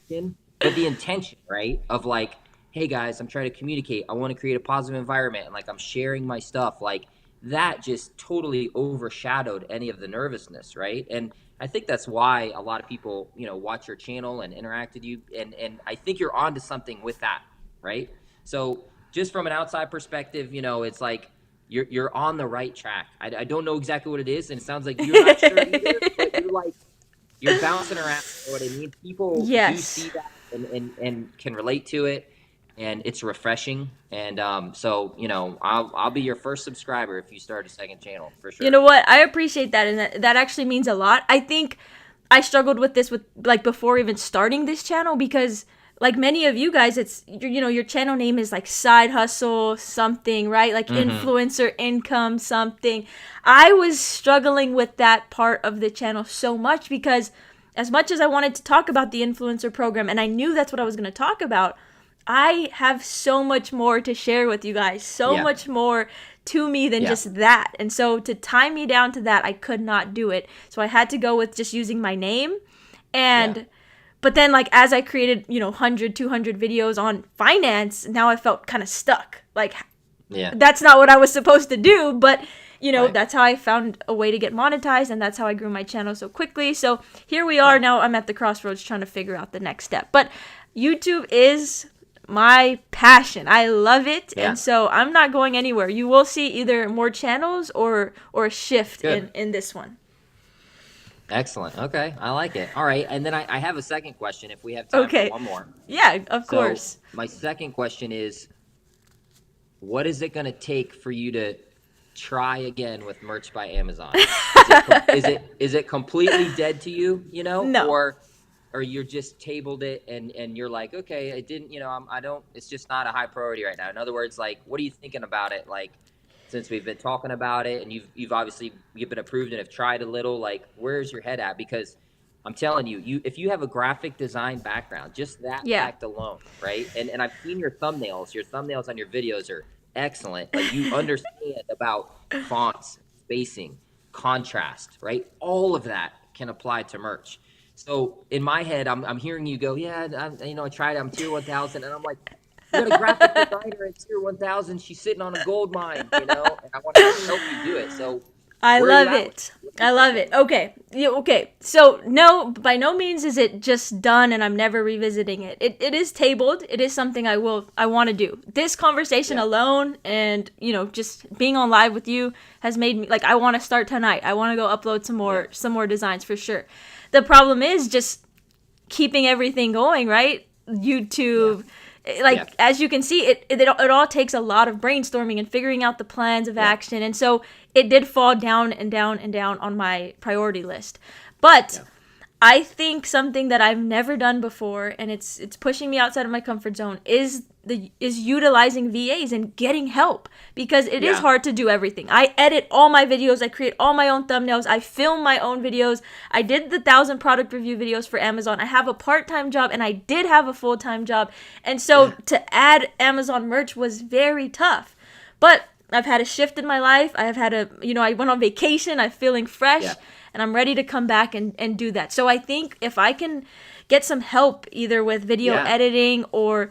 the intention, right? Of like, hey guys, I'm trying to communicate. I want to create a positive environment, and like I'm sharing my stuff, like that just totally overshadowed any of the nervousness, right? And I think that's why a lot of people, watch your channel and interact with you, and I think you're onto something with that, right? So just from an outside perspective, it's like you're on the right track. I don't know exactly what it is, and it sounds like you're not sure either, but you're bouncing around. You know what I mean? People do see that and can relate to it, and it's refreshing. And so I'll be your first subscriber if you start a second channel, for sure. You know what? I appreciate that, and that actually means a lot. I think I struggled with this before even starting this channel, because like many of you guys, it's your channel name is like side hustle something, right? Like influencer income something. I was struggling with that part of the channel so much, because as much as I wanted to talk about the influencer program, and I knew that's what I was going to talk about, I have so much more to share with you guys, so much more to me than just that. And so to tie me down to that, I could not do it. So I had to go with just using my name. And but then, like, as I created, 100, 200 videos on finance, now I felt kind of stuck. Like, that's not what I was supposed to do. But, that's how I found a way to get monetized. And that's how I grew my channel so quickly. So here we are. Now I'm at the crossroads trying to figure out the next step. But YouTube is my passion. I love it. And so I'm not going anywhere. You will see either more channels or a shift in this one. Excellent. Okay. I like it. All right. And then I have a second question if we have time for one more. Yeah, of course. My second question is, what is it going to take for you to try again with Merch by Amazon? Is it completely dead to you, No. Or you're just tabled it and you're like, okay, it didn't, it's just not a high priority right now. In other words, like, what are you thinking about it? Like, since we've been talking about it and you've obviously been approved and have tried a little, like, where's your head at? Because I'm telling you, if you have a graphic design background, just that fact alone, right? And I've seen your thumbnails on your videos are excellent. Like, you understand about fonts, spacing, contrast, right? All of that can apply to merch. So in my head, I'm hearing you go, I tried it, I'm tier 1000, and I'm like, you got a graphic designer at tier 1000. She's sitting on a gold mine, and I want to help you do it. So I love it. Okay. So no, by no means is it just done and I'm never revisiting it. It is tabled. It is something I want to do. This conversation alone and, just being on live with you has made me, like, I want to start tonight. I want to go upload some more designs for sure. The problem is just keeping everything going, right? YouTube, as you can see, it all takes a lot of brainstorming and figuring out the plans of action. And so it did fall down and down and down on my priority list. But I think something that I've never done before, and it's pushing me outside of my comfort zone, is is utilizing VAs and getting help, because it is Yeah. hard to do everything. I edit all my videos, I create all my own thumbnails, I film my own videos. I did the 1,000 product review videos for Amazon. I have a part-time job, and I did have a full-time job. And so to add Amazon merch was very tough. But I've had a shift in my life. I have had I went on vacation. I'm feeling fresh, and I'm ready to come back and do that. So I think if I can get some help either with video editing or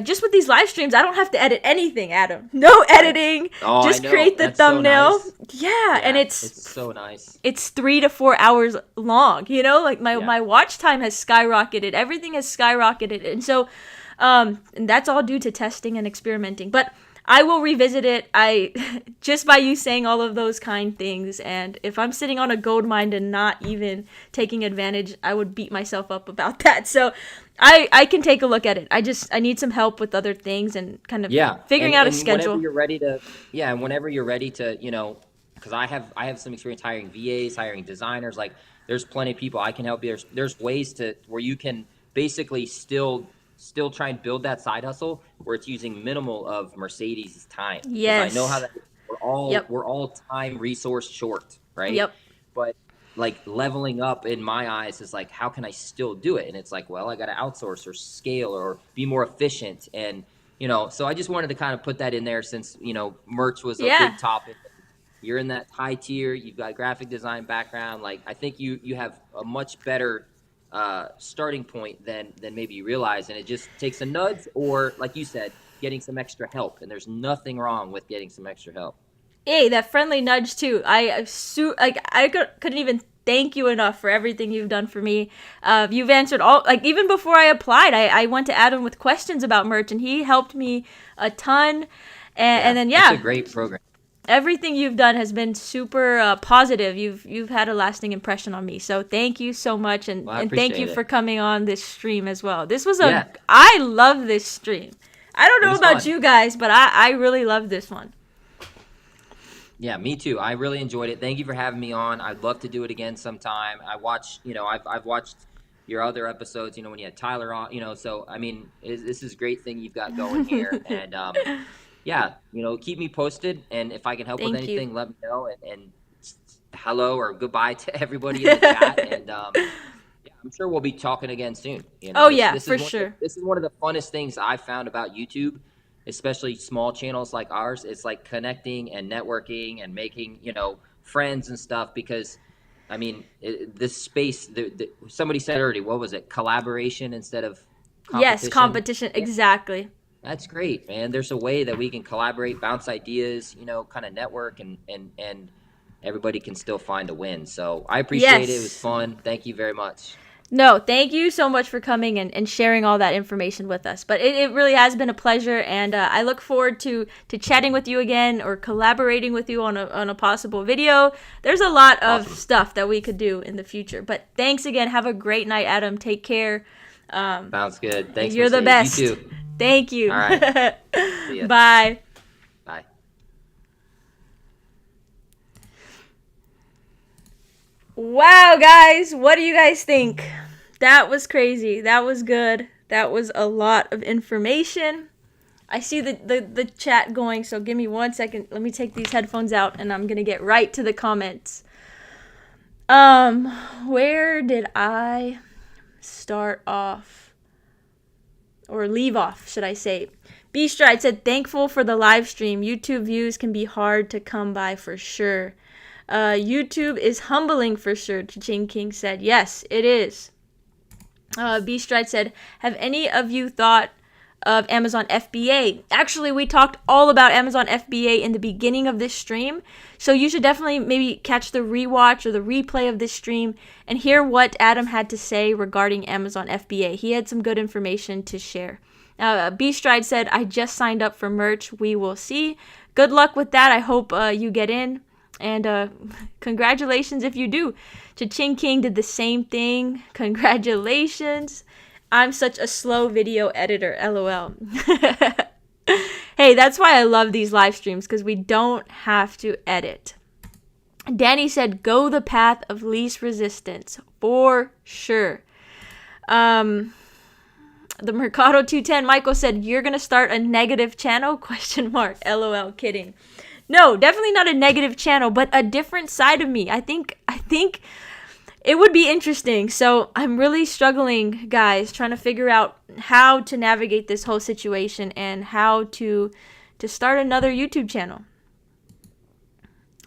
just with these live streams, I don't have to edit anything, Adam. No editing. Just create the thumbnail. So nice. Yeah, and it's so nice. It's 3 to 4 hours long. Like my watch time has skyrocketed. Everything has skyrocketed, and so and that's all due to testing and experimenting. But I will revisit it. Just by you saying all of those kind things, and if I'm sitting on a gold mine and not even taking advantage, I would beat myself up about that. So I can take a look at it. I need some help with other things and kind of figuring out a schedule. Whenever you're ready to, because I have some experience hiring VAs, hiring designers. Like, there's plenty of people I can help you. There's ways where you can basically still try and build that side hustle where it's using minimal of Mercedes' time. Yes. I know how that is. We're all time resource short, right? Yep. But like, leveling up in my eyes is like, how can I still do it? And it's like, well, I got to outsource or scale or be more efficient. And, so I just wanted to kind of put that in there since, merch was a big topic. You're in that high tier. You've got graphic design background. Like, I think you have a much better starting point than maybe you realize, and it just takes a nudge, or like you said, getting some extra help. And there's nothing wrong with getting some extra help. Hey, that friendly nudge too. I couldn't even thank you enough for everything you've done for me. You've answered all, like, even before I applied, I went to Adam with questions about merch, and he helped me a ton. And then it's a great program. Everything you've done has been super positive. You've had a lasting impression on me. So thank you so much, and thank you for coming on this stream as well. This was I love this stream. I don't know about you guys, but I really love this one. Yeah, me too. I really enjoyed it. Thank you for having me on. I'd love to do it again sometime. I've watched your other episodes, when you had Tyler on, so I mean, this is a great thing you've got going here. And keep me posted, and if I can help with anything, let me know. And hello or goodbye to everybody in the chat. And I'm sure we'll be talking again soon. For sure. This is one of the funnest things I've found about YouTube, especially small channels like ours. It's like connecting and networking and making, friends and stuff, because I mean, this space, somebody said already, what was it? Collaboration instead of competition? Yes, competition. Yeah. Exactly. That's great, man. There's a way that we can collaborate, bounce ideas, kind of network, and everybody can still find a win. So I appreciate it. It was fun. Thank you very much. No, thank you so much for coming and sharing all that information with us. But it really has been a pleasure, and I look forward to chatting with you again or collaborating with you on a possible video. There's a lot of stuff that we could do in the future. But thanks again. Have a great night, Adam. Take care. Sounds good. Thanks. You're the best. You too. Thank you. All right. See ya. Bye. Bye. Wow, guys, what do you guys think? That was crazy. That was good. That was a lot of information. I see the chat going, so give me 1 second. Let me take these headphones out, and I'm going to get right to the comments. Where did I start off? Or leave off, should I say. B-Stride said, thankful for the live stream. YouTube views can be hard to come by for sure. YouTube is humbling for sure. Ching King said, yes, it is. B-Stride said, have any of you thought of Amazon FBA? Actually, we talked all about Amazon FBA in the beginning of this stream. So you should definitely maybe catch the rewatch or the replay of this stream and hear what Adam had to say regarding Amazon FBA. He had some good information to share. B-Stride said, I just signed up for merch. We will see. Good luck with that. I hope you get in. And congratulations if you do. Cha-Ching King did the same thing. Congratulations. I'm such a slow video editor. LOL. Hey, that's why I love these live streams, because we don't have to edit. Danny said, go the path of least resistance. For sure. The Mercado 210, Michael said, you're going to start a negative channel? Question mark. LOL, kidding. No, definitely not a negative channel, but a different side of me. I think it would be interesting. So I'm really struggling, guys, trying to figure out how to navigate this whole situation and how to start another YouTube channel.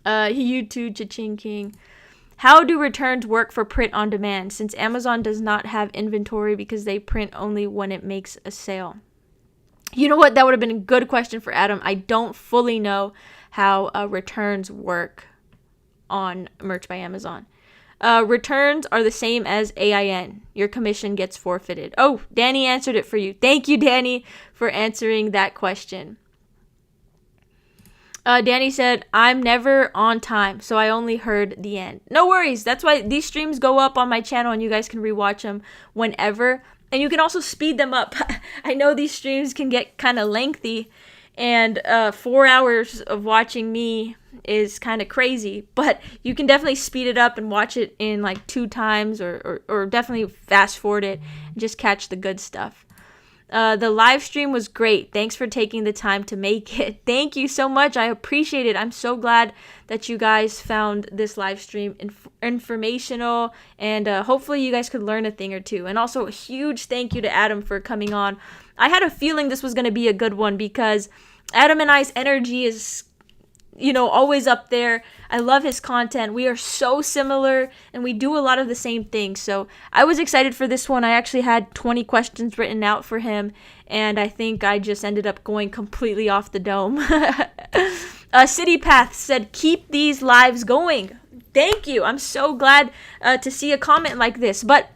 YouTube Cha-Ching King. How do returns work for print on demand since Amazon does not have inventory because they print only when it makes a sale? You know what? That would have been a good question for Adam. I don't fully know how returns work on Merch by Amazon. Returns are the same as AIN. Your commission gets forfeited. Oh, Danny answered it for you. Thank you, Danny, for answering that question. Danny said, I'm never on time, so I only heard the end. No worries. That's why these streams go up on my channel and you guys can rewatch them whenever. And you can also speed them up. I know these streams can get kind of lengthy, and 4 hours of watching me is kind of crazy, but you can definitely speed it up and watch it in like 2 times or definitely fast forward it and just catch the good stuff. The live stream was great. Thanks for taking the time to make it. Thank you so much. I appreciate it. I'm so glad that you guys found this live stream informational, and hopefully you guys could learn a thing or two. And also a huge thank you to Adam for coming on. I had a feeling this was going to be a good one because Adam and I's energy is, always up there. I love his content. We are so similar and we do a lot of the same things. So I was excited for this one. I actually had 20 questions written out for him, and I think I just ended up going completely off the dome. City Path said, keep these lives going. Thank you. I'm so glad to see a comment like this. But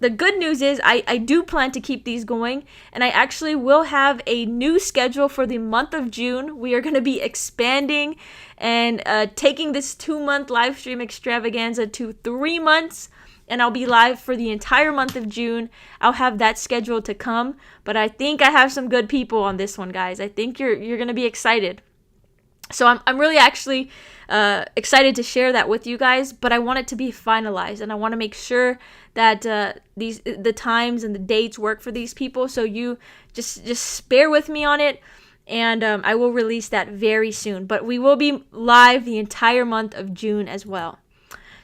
the good news is I do plan to keep these going, and I actually will have a new schedule for the month of June. We are going to be expanding and taking this 2-month live stream extravaganza to 3 months, and I'll be live for the entire month of June. I'll have that schedule to come, but I think I have some good people on this one, guys. I think you're going to be excited. So I'm really actually excited to share that with you guys, but I want it to be finalized, and I want to make sure that the times and the dates work for these people. So you just bear with me on it, and I will release that very soon. But we will be live the entire month of June as well.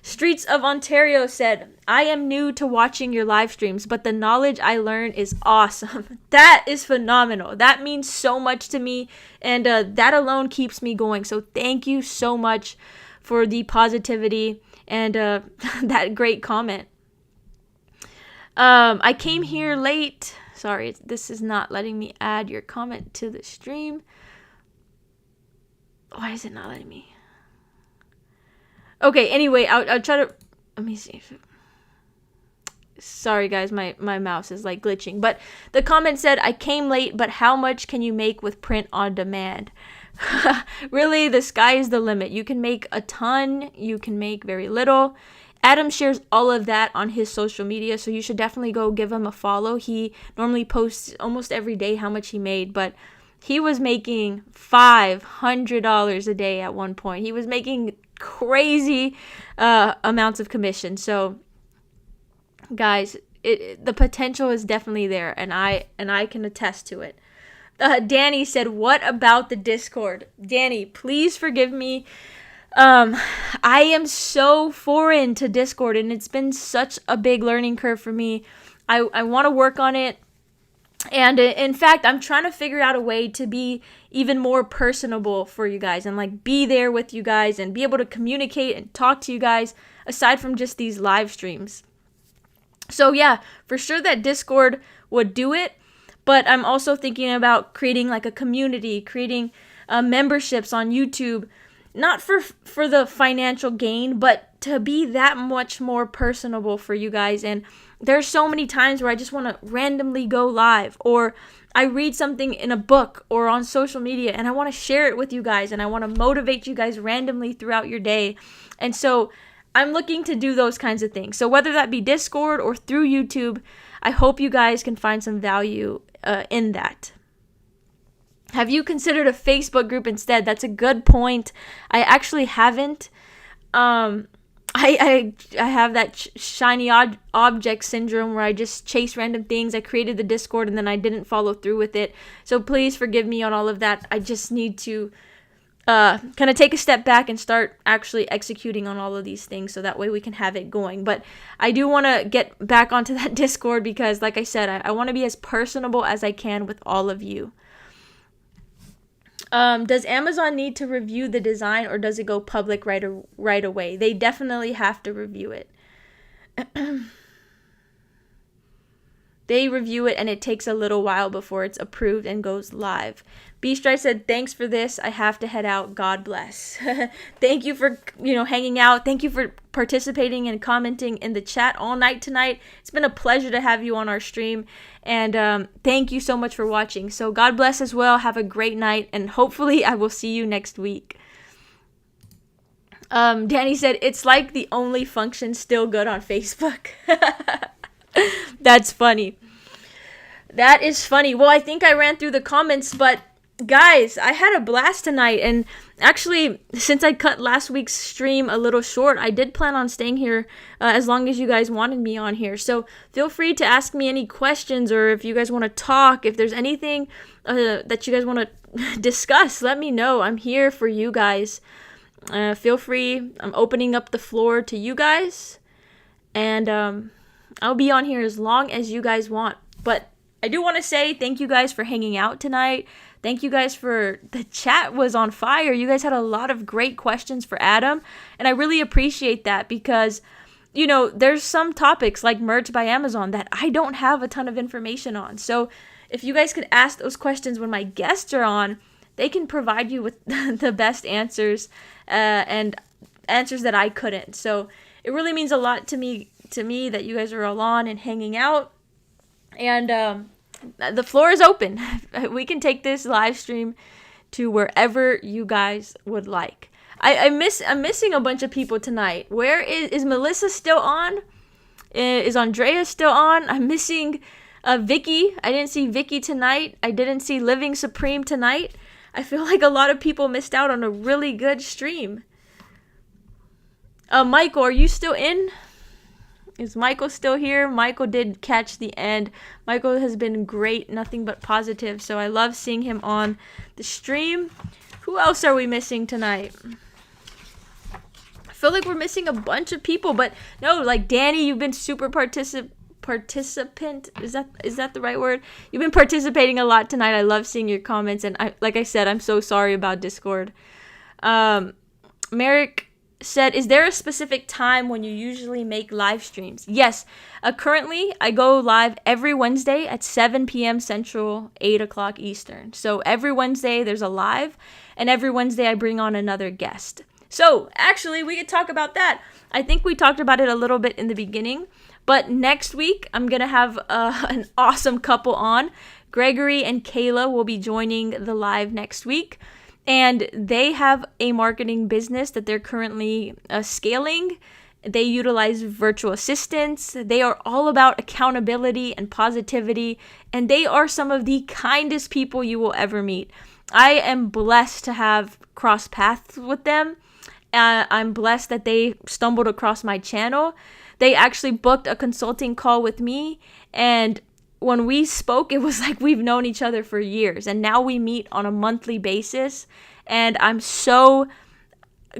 Streets of Ontario said, I am new to watching your live streams, but the knowledge I learn is awesome. That is phenomenal. That means so much to me, and that alone keeps me going. So thank you so much for the positivity and that great comment. I came here late. Sorry, this is not letting me add your comment to the stream. Why is it not letting me? Okay, anyway, I'll try to... Let me see. Sorry, guys, my mouse is like glitching. But the comment said, I came late, but how much can you make with print on demand? Really, the sky is the limit. You can make a ton. You can make very little. Adam shares all of that on his social media, so you should definitely go give him a follow. He normally posts almost every day how much he made, but he was making $500 a day at one point. He was making crazy amounts of commission. So guys, the potential is definitely there, and I can attest to it. Danny said, what about the Discord? Danny, please forgive me. I am so foreign to Discord, and it's been such a big learning curve for me. I want to work on it. And in fact, I'm trying to figure out a way to be even more personable for you guys and like be there with you guys and be able to communicate and talk to you guys aside from just these live streams. So yeah, for sure that Discord would do it, but I'm also thinking about creating like a community, creating memberships on YouTube, not for the financial gain, but to be that much more personable for you guys. And there's so many times where I just want to randomly go live, or I read something in a book or on social media and I want to share it with you guys, and I want to motivate you guys randomly throughout your day. And so I'm looking to do those kinds of things. So whether that be Discord or through YouTube, I hope you guys can find some value in that. Have you considered a Facebook group instead? That's a good point. I actually haven't. I have that shiny object syndrome where I just chase random things. I created the Discord and then I didn't follow through with it. So please forgive me on all of that. I just need to kind of take a step back and start actually executing on all of these things so that way we can have it going. But I do want to get back onto that Discord because, like I said, I want to be as personable as I can with all of you. Does Amazon need to review the design or does it go public right away? They definitely have to review it. They review it and it takes a little while before it's approved and goes live. B-Stride said, thanks for this. I have to head out. God bless. Thank you for, hanging out. Thank you for participating and commenting in the chat all night tonight. It's been a pleasure to have you on our stream. And thank you so much for watching. So God bless as well. Have a great night. And hopefully I will see you next week. Danny said, it's like the only function still good on Facebook. That's funny. That is funny. Well, I think I ran through the comments, but guys, I had a blast tonight. And actually, since I cut last week's stream a little short, I did plan on staying here as long as you guys wanted me on here. So feel free to ask me any questions, or if you guys want to talk, if there's anything that you guys want to discuss, let me know. I'm here for you guys. Feel free. I'm opening up the floor to you guys. And I'll be on here as long as you guys want. But I do want to say thank you guys for hanging out tonight. Thank you guys for the chat was on fire. You guys had a lot of great questions for Adam. And I really appreciate that because, there's some topics like merch by Amazon that I don't have a ton of information on. So if you guys could ask those questions when my guests are on, they can provide you with the best answers and answers that I couldn't. So it really means a lot to me that you guys are all on and hanging out. And the floor is open. We can take this live stream to wherever you guys would like. I'm missing a bunch of people tonight. Where is Melissa still on? Is Andrea still on? I'm missing Vicky. I didn't see Vicky tonight. I didn't see Living Supreme tonight. I feel like a lot of people missed out on a really good stream. Michael, are you still in? Is Michael still here? Michael did catch the end. Michael has been great, nothing but positive. So I love seeing him on the stream. Who else are we missing tonight? I feel like we're missing a bunch of people, but no, like Danny, you've been super participant. Is that the right word? You've been participating a lot tonight. I love seeing your comments, and like I said, I'm so sorry about Discord. Merrick said, is there a specific time when you usually make live streams? Yes. Currently, I go live every Wednesday at 7 p.m. Central, 8 o'clock Eastern. So every Wednesday, there's a live, and every Wednesday, I bring on another guest. So actually, we could talk about that. I think we talked about it a little bit in the beginning, but next week, I'm going to have an awesome couple on. Gregory and Kayla will be joining the live next week. And they have a marketing business that they're currently scaling. They utilize virtual assistants. They are all about accountability and positivity. And they are some of the kindest people you will ever meet. I am blessed to have crossed paths with them. I'm blessed that they stumbled across my channel. They actually booked a consulting call with me. And when we spoke, it was like we've known each other for years, and now we meet on a monthly basis, and I'm so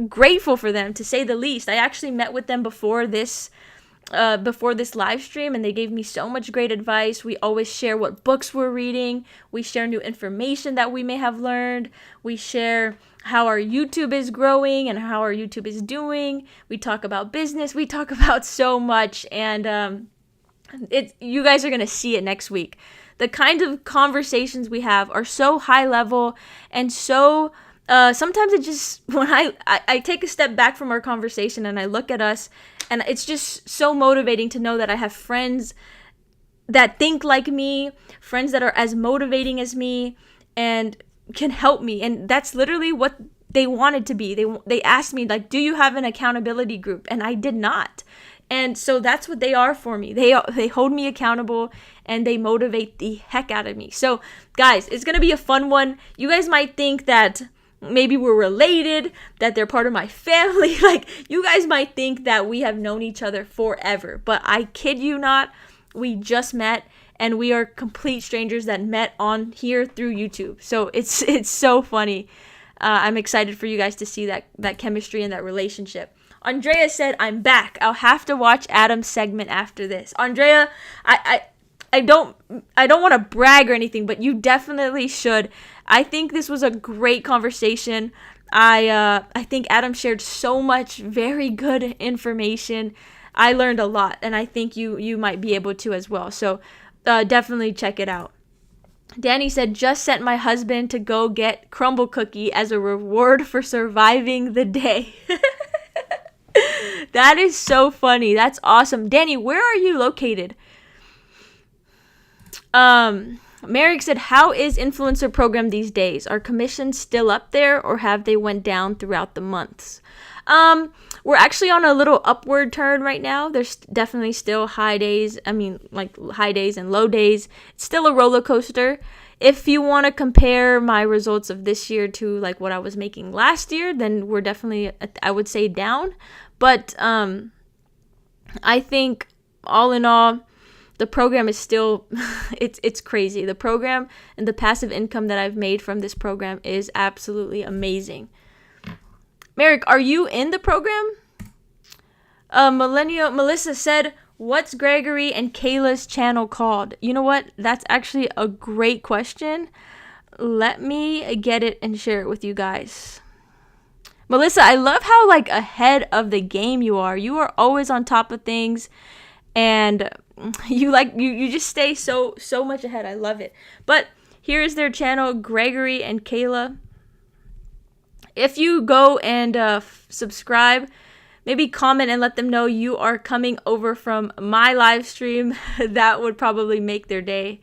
grateful for them, to say the least. I actually met with them before this live stream, and they gave me so much great advice. We always share what books we're reading. We share new information that we may have learned. We share how our YouTube is growing and how our YouTube is doing. We talk about business. We talk about so much, and you guys are going to see it next week. The kind of conversations we have are so high level, and so sometimes it just, when I take a step back from our conversation and I look at us, and it's just so motivating to know that I have friends that think like me, friends that are as motivating as me and can help me. And that's literally what they wanted to be. They asked me, like, do you have an accountability group? And I did not. And so that's what they are for me. They hold me accountable, and they motivate the heck out of me. So guys, it's going to be a fun one. You guys might think that maybe we're related, that they're part of my family. Like, you guys might think that we have known each other forever, but I kid you not, we just met, and we are complete strangers that met on here through YouTube. So it's so funny. I'm excited for you guys to see that chemistry and that relationship. Andrea said, I'm back. I'll have to watch Adam's segment after this. Andrea, I don't want to brag or anything, but you definitely should. I think this was a great conversation. I think Adam shared so much very good information. I learned a lot, and I think you might be able to as well. So definitely check it out. Danny said, just sent my husband to go get crumble cookie as a reward for surviving the day. That is so funny. That's awesome. Danny, where are you located? Merrick said, how is influencer program these days? Are commissions still up there, or have they went down throughout the months? We're actually on a little upward turn right now. There's definitely still high days. I mean, like high days and low days. It's still a roller coaster. If you want to compare my results of this year to like what I was making last year, then we're definitely, I would say, down. But I think all in all, the program is still, it's crazy. The program and the passive income that I've made from this program is absolutely amazing. Merrick, are you in the program? Melissa said, what's Gregory and Kayla's channel called? You know what? That's actually a great question. Let me get it and share it with you guys. Melissa, I love how like ahead of the game you are. You are always on top of things, and you just stay so much ahead. I love it. But here is their channel, Gregory and Kayla. If you go and subscribe, maybe comment and let them know you are coming over from my live stream, that would probably make their day.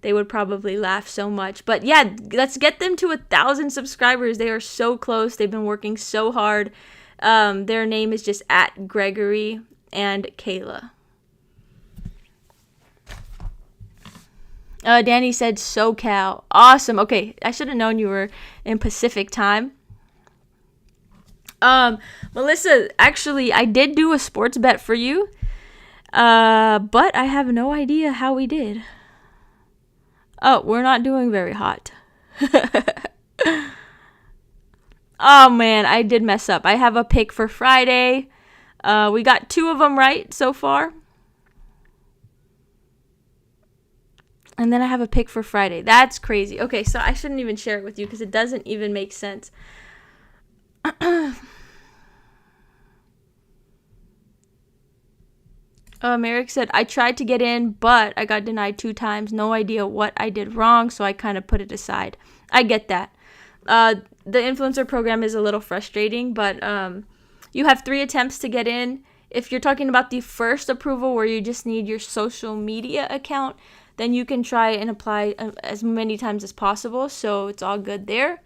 They would probably laugh so much. But yeah, let's get them to 1,000 subscribers. They are so close. They've been working so hard. Their name is just at Gregory and Kayla. Danny said SoCal. Awesome. Okay, I should have known you were in Pacific time. Melissa, actually, I did do a sports bet for you, but I have no idea how we did. Oh, we're not doing very hot. Oh, man, I did mess up. I have a pick for Friday. We got 2 of them right so far. And then I have a pick for Friday. That's crazy. Okay, so I shouldn't even share it with you because it doesn't even make sense. Merrick said, I tried to get in, but I got denied 2 times. No idea what I did wrong, so I kind of put it aside. I get that. The influencer program is a little frustrating, but you have 3 attempts to get in. If you're talking about the first approval where you just need your social media account, then you can try and apply as many times as possible, so it's all good there.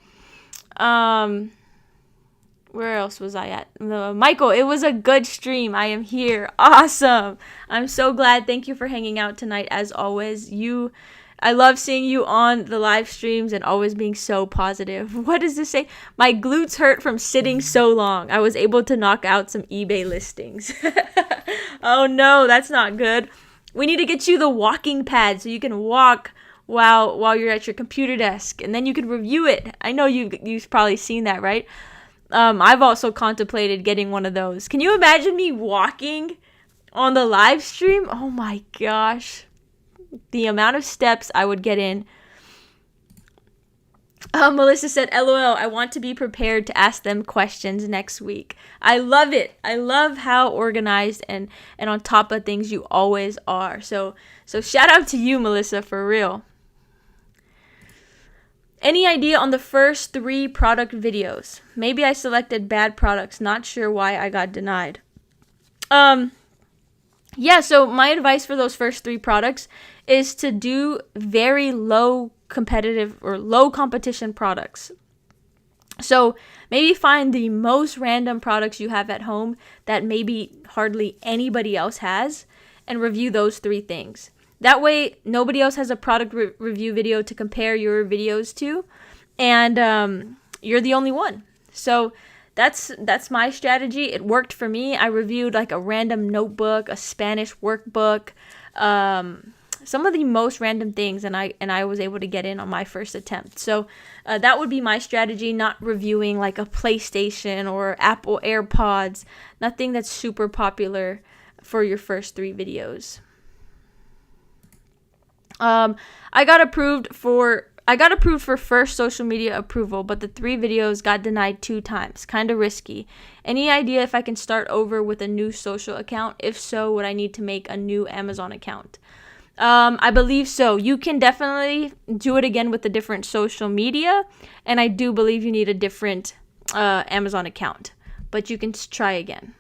Where else was I at? Michael, it was a good stream. I am here. Awesome. I'm so glad. Thank you for hanging out tonight, as always. I love seeing you on the live streams and always being so positive. What does this say? My glutes hurt from sitting so long. I was able to knock out some eBay listings. Oh no, that's not good. We need to get you the walking pad so you can walk while you're at your computer desk, and then you can review it. I know you've probably seen that, right? I've also contemplated getting one of those. Can you imagine me walking on the live stream? Oh my gosh. The amount of steps I would get in. Melissa said, LOL, I want to be prepared to ask them questions next week. I love it. I love how organized and on top of things you always are. So shout out to you, Melissa, for real. Any idea on the first 3 product videos? Maybe I selected bad products. Not sure why I got denied. Yeah, so my advice for those first 3 products is to do very low competitive or low competition products. So maybe find the most random products you have at home that maybe hardly anybody else has and review those 3 things. That way, nobody else has a product review video to compare your videos to. And you're the only one. So that's my strategy. It worked for me. I reviewed like a random notebook, a Spanish workbook, some of the most random things, and I was able to get in on my first attempt. So that would be my strategy, not reviewing like a PlayStation or Apple AirPods, nothing that's super popular for your first 3 videos. I got approved for first social media approval, but the 3 videos got denied 2 times. Kind of risky. Any idea if I can start over with a new social account? If so, would I need to make a new Amazon account? I believe so. You can definitely do it again with a different social media, and I do believe you need a different Amazon account, but you can try again.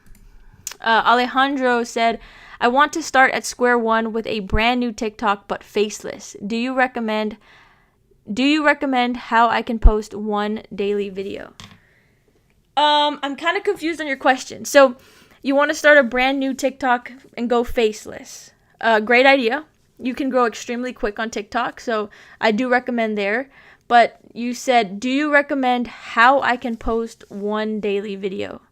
Alejandro said, I want to start at square one with a brand new TikTok but faceless. Do you recommend how I can post 1 daily video? I'm kind of confused on your question. So you want to start a brand new TikTok and go faceless. Great idea. You can grow extremely quick on TikTok, so I do recommend there. But you said, do you recommend how I can post 1 daily video?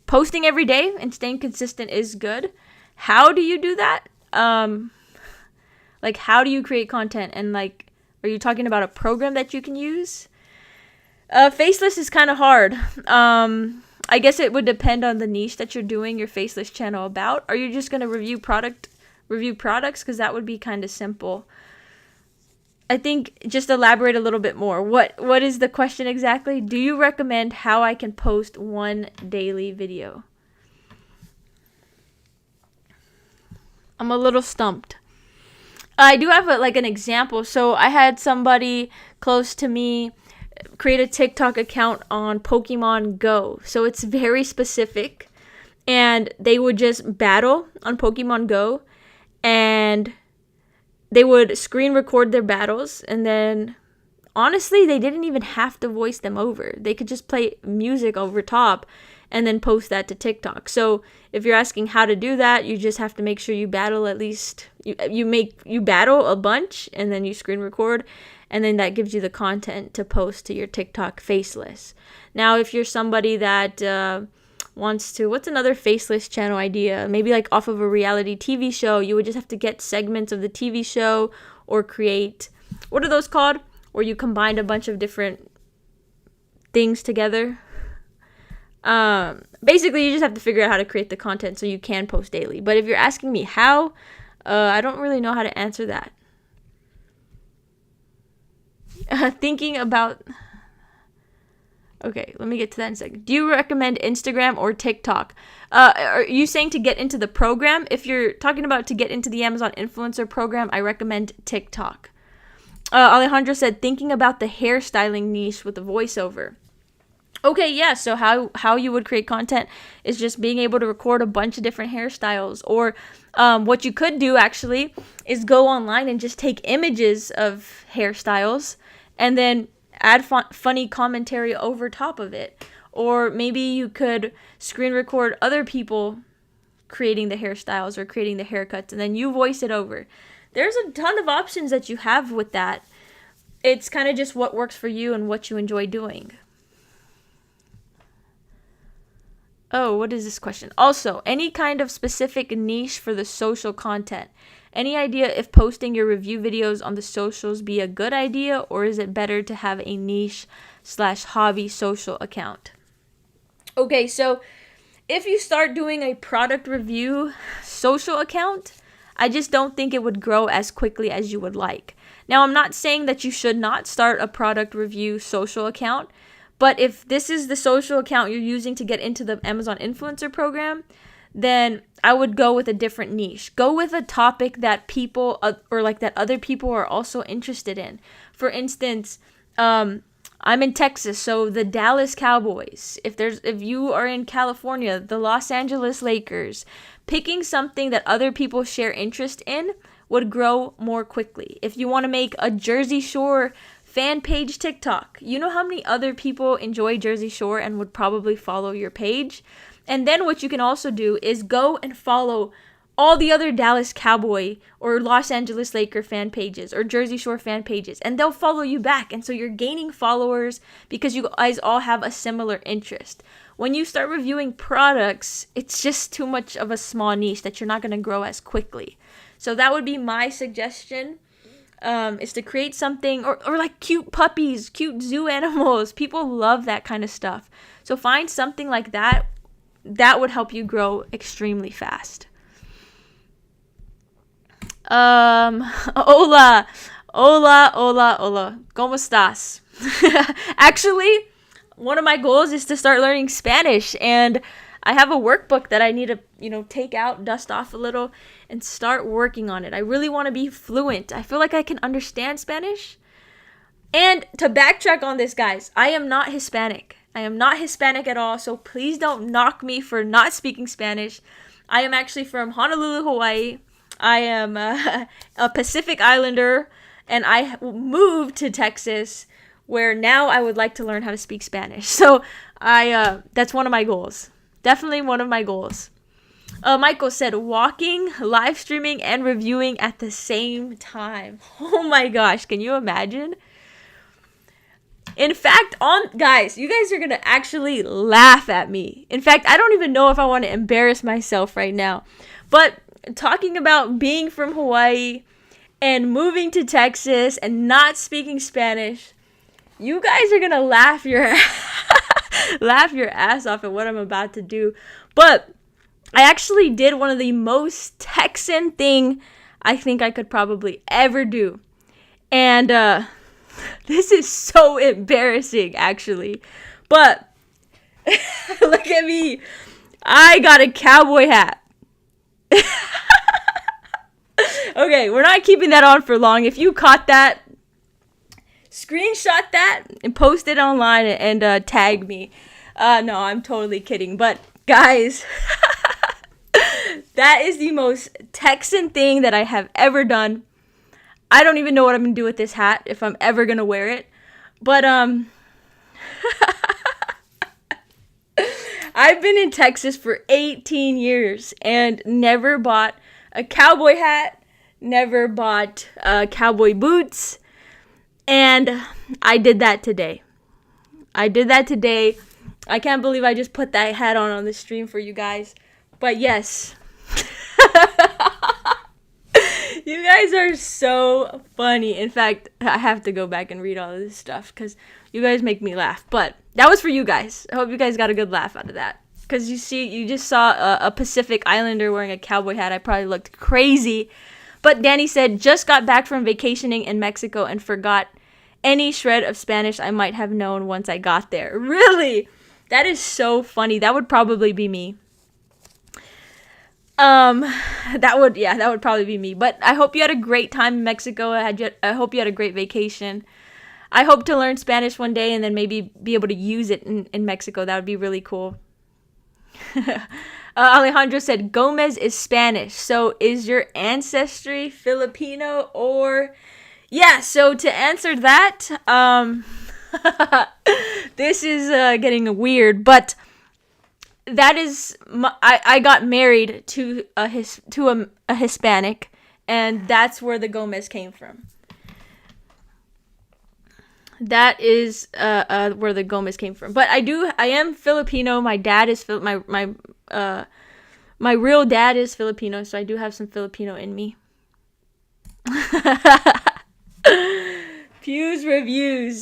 Posting every day and staying consistent is good. How do you do that? Like, how do you create content? And like, are you talking about a program that you can use? Faceless is kind of hard. I guess it would depend on the niche that you're doing your faceless channel about. Are you just going to review products? Because that would be kind of simple. I think just elaborate a little bit more. What is the question exactly? Do you recommend how I can post 1 daily video? I'm a little stumped. I do have an example. So I had somebody close to me create a TikTok account on Pokemon Go. So it's very specific, and they would just battle on Pokemon Go, and they would screen record their battles, and then honestly, they didn't even have to voice them over. They could just play music over top and then post that to TikTok. So if you're asking how to do that, you just have to make sure you battle at least, you battle a bunch, and then you screen record, and then that gives you the content to post to your TikTok faceless. Now, if you're somebody that wants to, what's another faceless channel idea? Maybe like off of a reality TV show, you would just have to get segments of the TV show or create, what are those called? Where you combine a bunch of different things together. Basically, you just have to figure out how to create the content so you can post daily. But if you're asking me how, I don't really know how to answer that. Thinking about... Okay, let me get to that in a second. Do you recommend Instagram or TikTok? Are you saying to get into the program? If you're talking about to get into the Amazon Influencer program, I recommend TikTok. Alejandro said, thinking about the hairstyling niche with the voiceover. Okay, yeah, so how you would create content is just being able to record a bunch of different hairstyles. Or what you could do, actually, is go online and just take images of hairstyles and then add funny commentary over top of it. Or maybe you could screen record other people creating the hairstyles or creating the haircuts, and then you voice it over. There's a ton of options that you have with that. It's kind of just what works for you and what you enjoy doing. Oh, what is this question? Also, any kind of specific niche for the social content? Any idea if posting your review videos on the socials be a good idea, or is it better to have a niche/hobby social account? Okay, so if you start doing a product review social account, I just don't think it would grow as quickly as you would like. Now, I'm not saying that you should not start a product review social account, but if this is the social account you're using to get into the Amazon Influencer program, then I would go with a different niche. Go with a topic that people or like that other people are also interested in. For instance, I'm in Texas, so the Dallas Cowboys. If you are in California, the Los Angeles Lakers. Picking something that other people share interest in would grow more quickly. If you want to make a Jersey Shore fan page TikTok, you know how many other people enjoy Jersey Shore and would probably follow your page? And then what you can also do is go and follow all the other Dallas Cowboy or Los Angeles Laker fan pages or Jersey Shore fan pages, and they'll follow you back. And so you're gaining followers because you guys all have a similar interest. When you start reviewing products, it's just too much of a small niche that you're not going to grow as quickly. So that would be my suggestion, is to create something, or like cute puppies, cute zoo animals. People love that kind of stuff. So find something like that. That would help you grow extremely fast. Hola. ¿Cómo estás? Actually, one of my goals is to start learning Spanish, and I have a workbook that I need to, take out, dust off a little, and start working on it. I really want to be fluent. I feel like I can understand Spanish. And to backtrack on this, guys, I am not Hispanic. I am not Hispanic at all, so please don't knock me for not speaking Spanish. I am actually from Honolulu, Hawaii. I am a Pacific Islander, and I moved to Texas, where now I would like to learn how to speak Spanish. So that's one of my goals. Definitely one of my goals. Michael said walking, live streaming, and reviewing at the same time. Oh my gosh, can you imagine? In fact, guys, you guys are going to actually laugh at me. In fact, I don't even know if I want to embarrass myself right now. But talking about being from Hawaii and moving to Texas and not speaking Spanish, you guys are going to laugh your ass off at what I'm about to do. But I actually did one of the most Texan thing I think I could probably ever do. And this is so embarrassing, actually. But look at me. I got a cowboy hat. Okay, we're not keeping that on for long. If you caught that, screenshot that and post it online and tag me. No, I'm totally kidding. But guys, that is the most Texan thing that I have ever done. I don't even know what I'm going to do with this hat, if I'm ever going to wear it. But I've been in Texas for 18 years and never bought a cowboy hat, never bought cowboy boots, and I did that today. I can't believe I just put that hat on the stream for you guys. But yes. You guys are so funny. In fact, I have to go back and read all of this stuff because you guys make me laugh. But that was for you guys. I hope you guys got a good laugh out of that. Because you just saw a Pacific Islander wearing a cowboy hat. I probably looked crazy. But Danny said, just got back from vacationing in Mexico and forgot any shred of Spanish I might have known once I got there. Really? That is so funny. That would probably be me. That would probably be me. But I hope you had a great time in Mexico. I hope you had a great vacation. I hope to learn Spanish one day and then maybe be able to use it in Mexico. That would be really cool. Alejandro said, Gomez is Spanish. So is your ancestry Filipino or... Yeah, so to answer that, this is getting weird, but... That is, I got married to a Hispanic, and that's where the Gomez came from. That is where the Gomez came from. But I am Filipino. My dad is my real dad is Filipino, so I do have some Filipino in me. Pew's review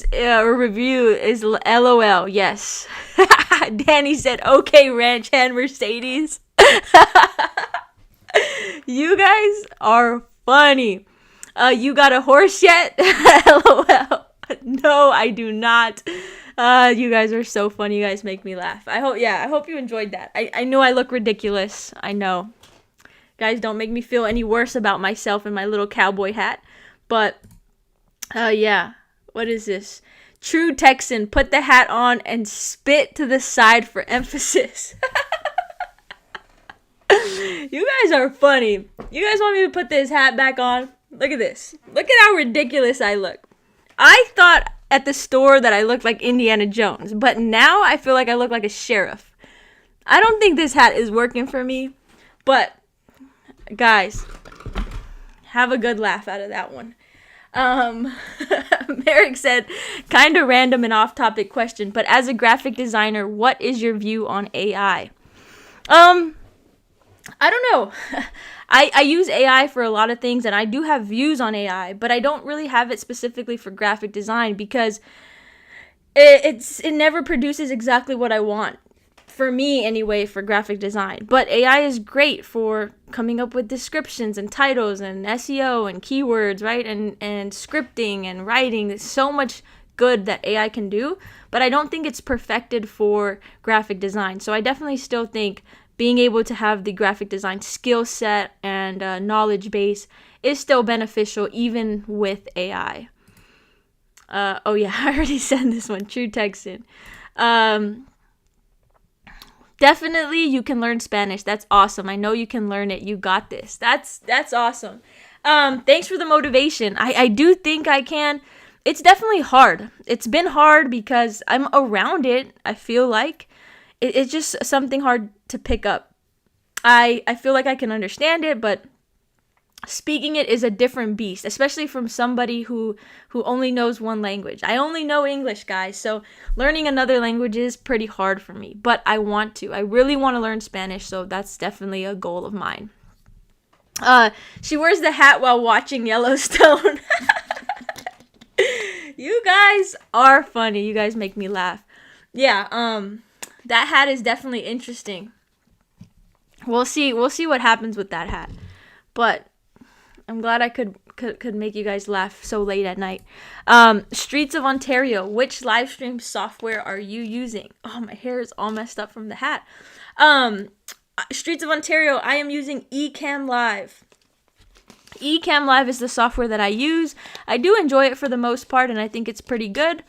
is LOL. Yes. Danny said, okay, Ranch Hand Mercedes. You guys are funny. You got a horse yet? LOL. No, I do not. You guys are so funny. You guys make me laugh. I hope you enjoyed that. I know I look ridiculous. I know. Guys, don't make me feel any worse about myself and my little cowboy hat. But, what is this? True Texan, put the hat on and spit to the side for emphasis. You guys are funny. You guys want me to put this hat back on? Look at this. Look at how ridiculous I look. I thought at the store that I looked like Indiana Jones, but now I feel like I look like a sheriff. I don't think this hat is working for me, but Guys, have a good laugh out of that one. Merrick said, kind of random and off-topic question, but as a graphic designer, what is your view on AI? I don't know. I use AI for a lot of things, and I do have views on AI, but I don't really have it specifically for graphic design because it never produces exactly what I want. For me, anyway, for graphic design. But AI is great for coming up with descriptions and titles and SEO and keywords, right? And scripting and writing. There's so much good that AI can do, but I don't think it's perfected for graphic design. So I definitely still think being able to have the graphic design skill set and knowledge base is still beneficial even with AI. Oh yeah, I already said this one. True Texan. Definitely you can learn Spanish. That's awesome. I know you can learn it. You got this. That's awesome. Thanks for the motivation. I do think I can. It's definitely hard. It's been hard because I'm around it. I feel like it's just something hard to pick up. I feel like I can understand it, but speaking it is a different beast, especially from somebody who only knows one language. I only know English, guys, so learning another language is pretty hard for me, but I want to. I really want to learn Spanish, so that's definitely a goal of mine. She wears the hat while watching Yellowstone. You guys are funny. You guys make me laugh. Yeah, that hat is definitely interesting. We'll see what happens with that hat. But I'm glad I could make you guys laugh so late at night. Streets of Ontario, which live stream software are you using? Oh, my hair is all messed up from the hat. Streets of Ontario, I am using Ecamm Live. Ecamm Live is the software that I use. I do enjoy it for the most part, and I think it's pretty good.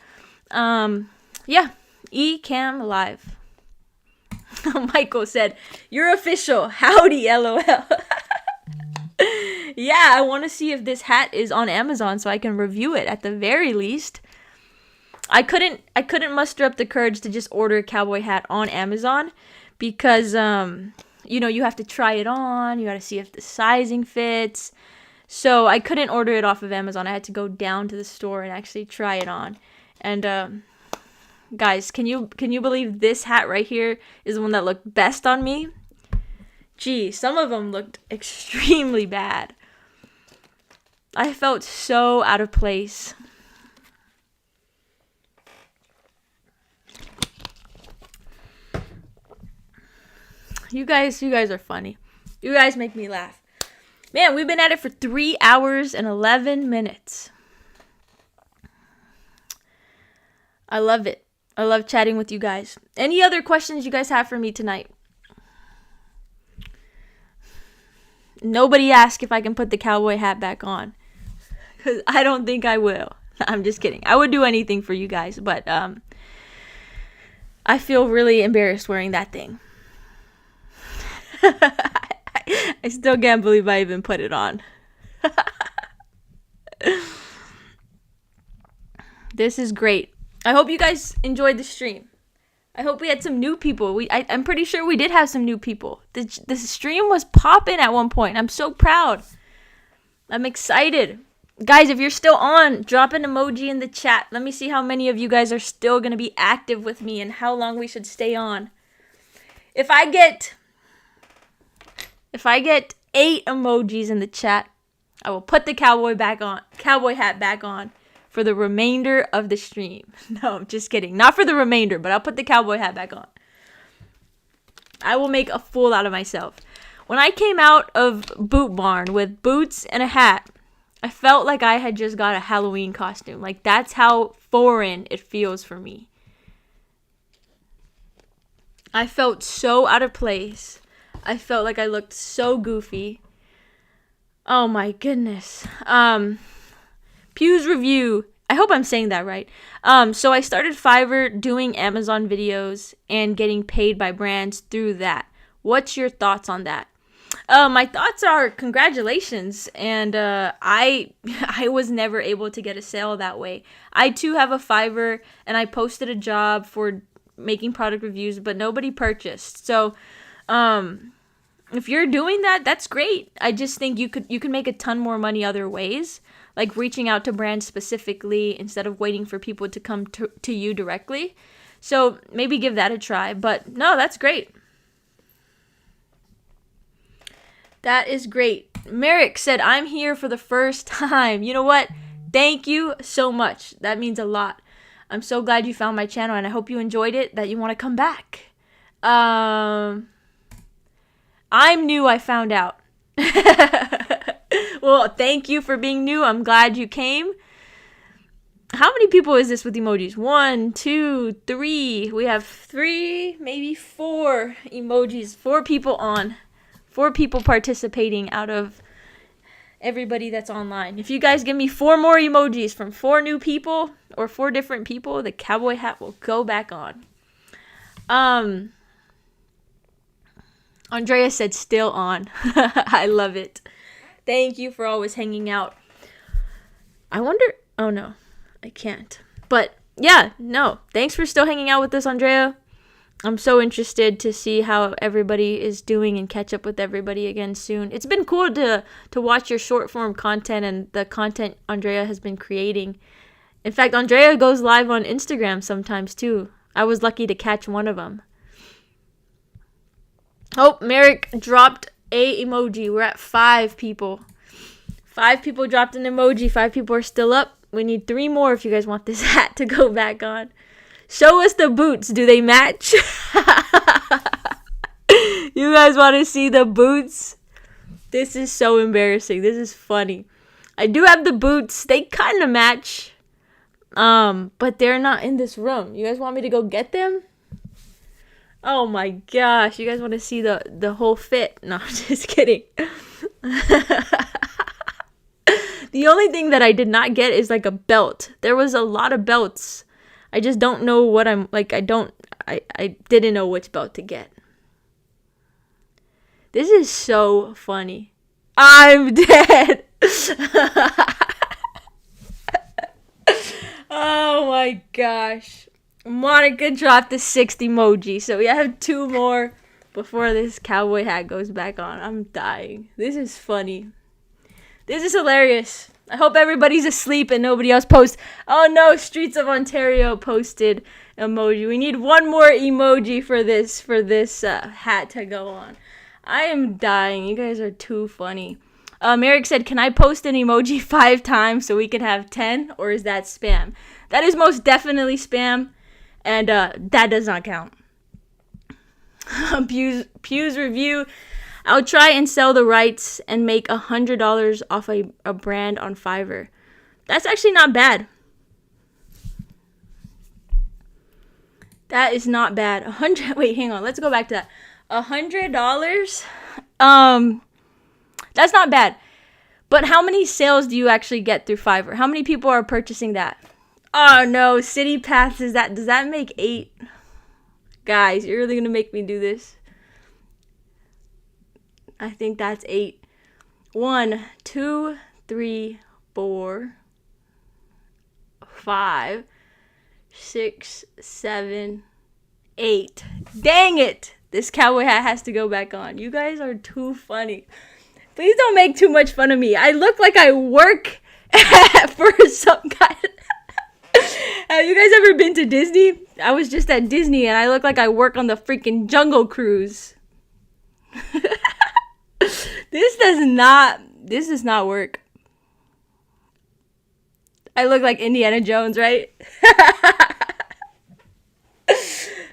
Yeah, Ecamm Live. Michael said, "You're official. Howdy, LOL." Yeah, I want to see if this hat is on Amazon so I can review it at the very least. I couldn't muster up the courage to just order a cowboy hat on Amazon because you have to try it on, you got to see if the sizing fits. So I couldn't order it off of Amazon. I had to go down to the store and actually try it on. And guys, can you believe this hat right here is the one that looked best on me? Gee, some of them looked extremely bad. I felt so out of place. You guys are funny. You guys make me laugh. Man, we've been at it for 3 hours and 11 minutes. I love it. I love chatting with you guys. Any other questions you guys have for me tonight? Nobody asked if I can put the cowboy hat back on. Because I don't think I will. I'm just kidding. I would do anything for you guys. But I feel really embarrassed wearing that thing. I still can't believe I even put it on. This is great. I hope you guys enjoyed the stream. I hope we had some new people. I'm pretty sure we did have some new people. The stream was popping at one point. I'm so proud. I'm excited. Guys, if you're still on, drop an emoji in the chat. Let me see how many of you guys are still going to be active with me and how long we should stay on. If I get 8 emojis in the chat, I will put the cowboy hat back on for the remainder of the stream. No, I'm just kidding. Not for the remainder, but I'll put the cowboy hat back on. I will make a fool out of myself. When I came out of Boot Barn with boots and a hat, I felt like I had just got a Halloween costume. Like, that's how foreign it feels for me. I felt so out of place. I felt like I looked so goofy. Oh my goodness. Pew's review. I hope I'm saying that right. So I started Fiverr doing Amazon videos and getting paid by brands through that. What's your thoughts on that? My thoughts are congratulations. And I was never able to get a sale that way. I too have a Fiverr and I posted a job for making product reviews, but nobody purchased. So if you're doing that, that's great. I just think you could make a ton more money other ways, like reaching out to brands specifically instead of waiting for people to come to you directly. So maybe give that a try. But no, that's great. That is great. Merrick said, I'm here for the first time. You know what? Thank you so much. That means a lot. I'm so glad you found my channel, and I hope you enjoyed it, that you want to come back. I'm new, I found out. Well, thank you for being new. I'm glad you came. How many people is this with emojis? 1, 2, 3. We have 3, maybe 4 emojis. 4 people on. 4 people participating out of everybody that's online. If you guys give me 4 more emojis from 4 new people or 4 different people, the cowboy hat will go back on. Andrea said still on. I love it. Thank you for always hanging out. I wonder, oh no, I can't. But yeah, no, thanks for still hanging out with us, Andrea. I'm so interested to see how everybody is doing and catch up with everybody again soon. It's been cool to watch your short form content and the content Andrea has been creating. In fact, Andrea goes live on Instagram sometimes too. I was lucky to catch one of them. Oh, Merrick dropped a emoji. We're at 5 people. 5 people dropped an emoji. 5 people are still up. We need 3 more if you guys want this hat to go back on. Show us the boots. Do they match? You guys want to see the boots? This is so embarrassing. This is funny. I do have the boots. They kind of match. But they're not in this room. You guys want me to go get them? Oh my gosh. You guys want to see the whole fit? No, I'm just kidding. The only thing that I did not get is like a belt. There was a lot of belts. I just don't know what I'm like. I didn't know which belt to get. This is so funny. I'm dead. Oh my gosh. Monica dropped the 6th emoji. So we have 2 more before this cowboy hat goes back on. I'm dying. This is funny. This is hilarious. I hope everybody's asleep and nobody else posts. Oh no, Streets of Ontario posted emoji. We need 1 more emoji for this hat to go on. I am dying. You guys are too funny. Merrick said, can I post an emoji 5 times so we can have 10? Or is that spam? That is most definitely spam. And that does not count. Pew's review. I'll try and sell the rights and make $100 off a brand on Fiverr. That's actually not bad. That is not bad. Wait, hang on. Let's go back to that. $100? That's not bad. But how many sales do you actually get through Fiverr? How many people are purchasing that? Oh no, City Paths, does that make 8? Guys, you're really gonna make me do this. I think that's 8. 1, 2, 3, 4, 5, 6, 7, 8. Dang it! This cowboy hat has to go back on. You guys are too funny. Please don't make too much fun of me. I look like I work for some kind of... Have you guys ever been to Disney? I was just at Disney and I look like I work on the freaking Jungle Cruise. This does not work. I look like Indiana Jones, right?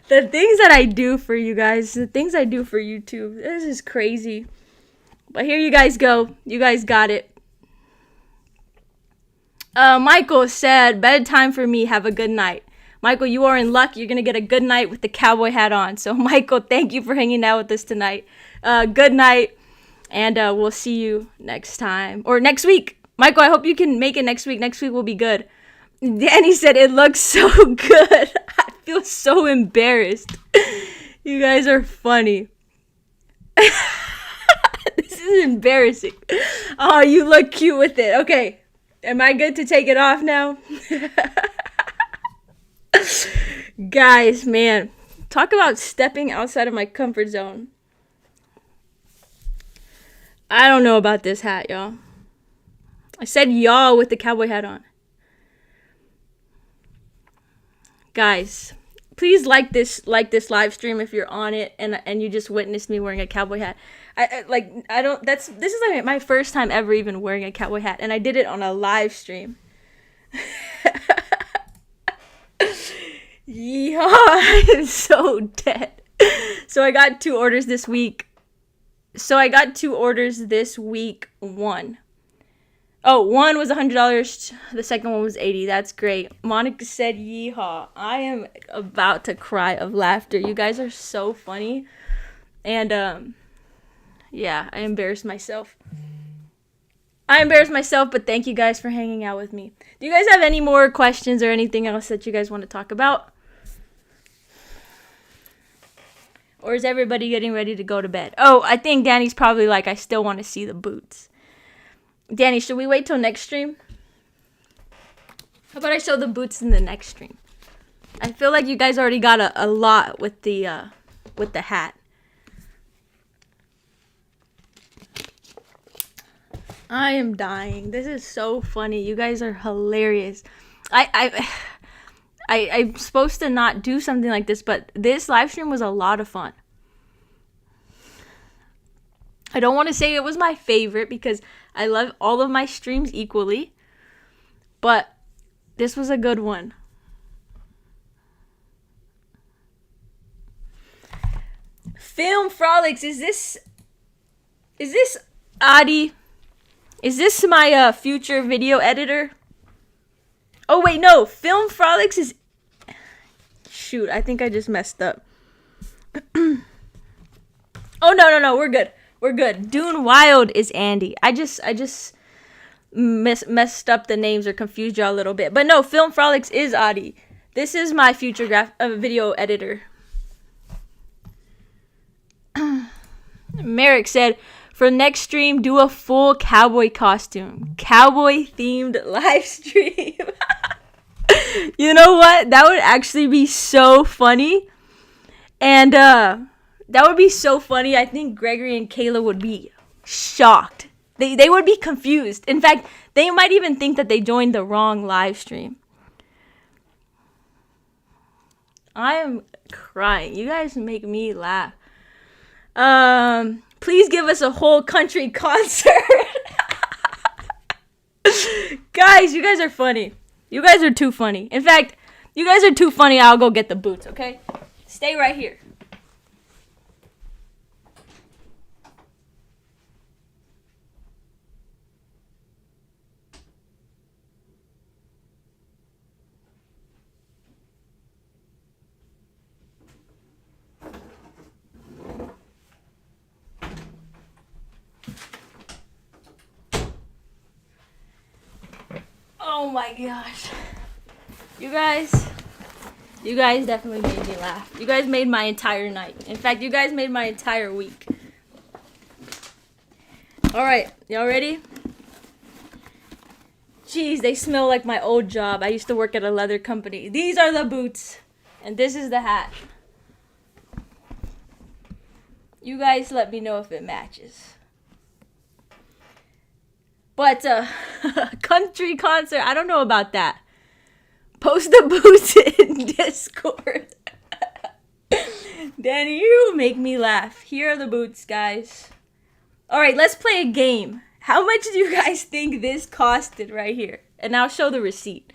The things that I do for you guys, the things I do for you too. This is crazy. But here you guys go. You guys got it. Michael said, bedtime for me. Have a good night. Michael, you are in luck. You're going to get a good night with the cowboy hat on. So, Michael, thank you for hanging out with us tonight. Good night. And we'll see you next time. Or next week. Michael, I hope you can make it next week. Next week will be good. Danny said, it looks so good. I feel so embarrassed. You guys are funny. This is embarrassing. Oh, you look cute with it. Okay. Am I good to take it off now? Guys, man. Talk about stepping outside of my comfort zone. I don't know about this hat, y'all. I said y'all with the cowboy hat on. Guys, please like this live stream if you're on it and you just witnessed me wearing a cowboy hat. This is like my first time ever even wearing a cowboy hat, and I did it on a live stream. Yeah, I'm so dead. So I got 2 orders this week. One was $100. The second one was $80. That's great. Monica said, "Yeehaw!" I am about to cry of laughter. You guys are so funny, and yeah, I embarrassed myself. But thank you guys for hanging out with me. Do you guys have any more questions or anything else that you guys want to talk about? Or is everybody getting ready to go to bed? Oh, I think Danny's probably like, I still want to see the boots. Danny, should we wait till next stream? How about I show the boots in the next stream? I feel like you guys already got a lot with the hat. I am dying. This is so funny. You guys are hilarious. I'm supposed to not do something like this, but this live stream was a lot of fun. I don't want to say it was my favorite because I love all of my streams equally, but this was a good one. Film Frolics, is this Adi? Is this my future video editor? Oh wait, no. Film Frolics is... Shoot, I think I just messed up. Oh, no. We're good. Dune Wild is Andy. I just messed up the names or confused y'all a little bit. But no, Film Frolics is Adi. This is my future video editor. Merrick said, for next stream, do a full cowboy costume. Cowboy themed live stream. You know what? That would actually be so funny. And that would be so funny. I think Gregory and Kayla would be shocked. They would be confused. In fact, they might even think that they joined the wrong live stream. I am crying. You guys make me laugh. Please give us a whole country concert. Guys, you guys are funny. You guys are too funny. In fact, you guys are too funny. I'll go get the boots, okay? Stay right here. Oh my gosh. You guys definitely made me laugh. You guys made my entire night. In fact, you guys made my entire week. Alright, y'all ready? Jeez, they smell like my old job. I used to work at a leather company. These are the boots. And this is the hat. You guys let me know if it matches. But country concert, I don't know about that. Post the boots in Discord. Danny, you make me laugh. Here are the boots, guys. Alright, let's play a game. How much do you guys think this costed right here? And I'll show the receipt.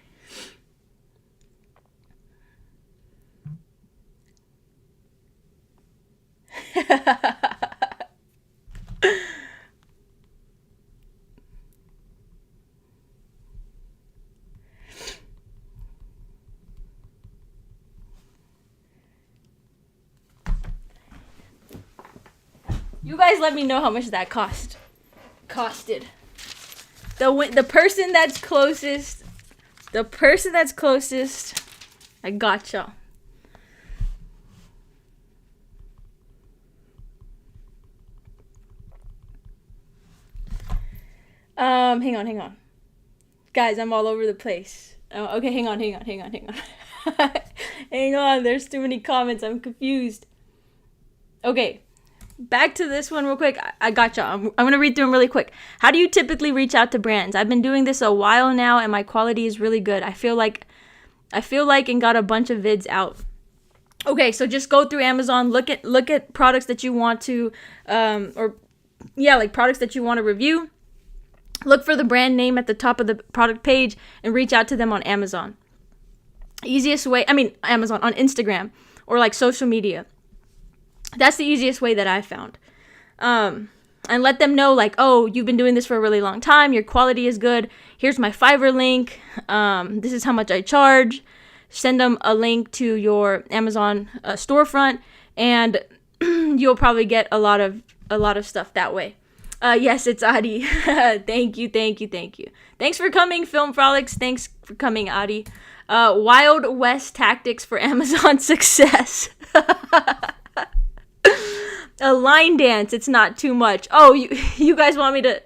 You guys let me know how much that costed. The person that's closest, I gotcha. Hang on. Guys, I'm all over the place. Okay, hang on. Hang on, there's too many comments. I'm confused. Okay. back to this one real quick. I gotcha. I'm going to read through them really quick. How do you typically reach out to brands? I've been doing this a while now, and my quality is really good. I feel like and got a bunch of vids out. Okay, so just go through Amazon, look at products that you want to, products that you want to review. Look for the brand name at the top of the product page and reach out to them on Amazon. Amazon, on Instagram or like social media. That's the easiest way that I found. And let them know like, oh, you've been doing this for a really long time. Your quality is good. Here's my Fiverr link. This is how much I charge. Send them a link to your Amazon storefront, and you'll probably get a lot of stuff that way. Yes, it's Adi. Thank you. Thanks for coming, Film Frolics. Thanks for coming, Adi. Wild West tactics for Amazon success. A line dance. It's not too much. Oh, you guys want me to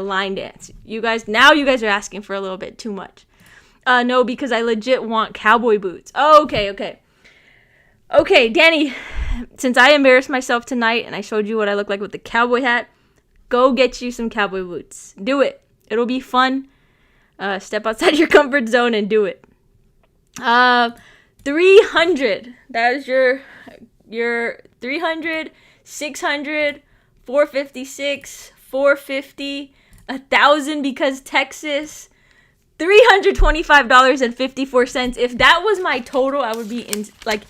line dance? You guys are asking for a little bit too much. No, because I legit want cowboy boots. Oh, okay. Okay, Danny, since I embarrassed myself tonight and I showed you what I look like with the cowboy hat, go get you some cowboy boots. Do it. It'll be fun. Step outside your comfort zone and do it. 300. That is your 300, 600, 456, 450, 1,000 because Texas, $325.54. If that was my total, I would be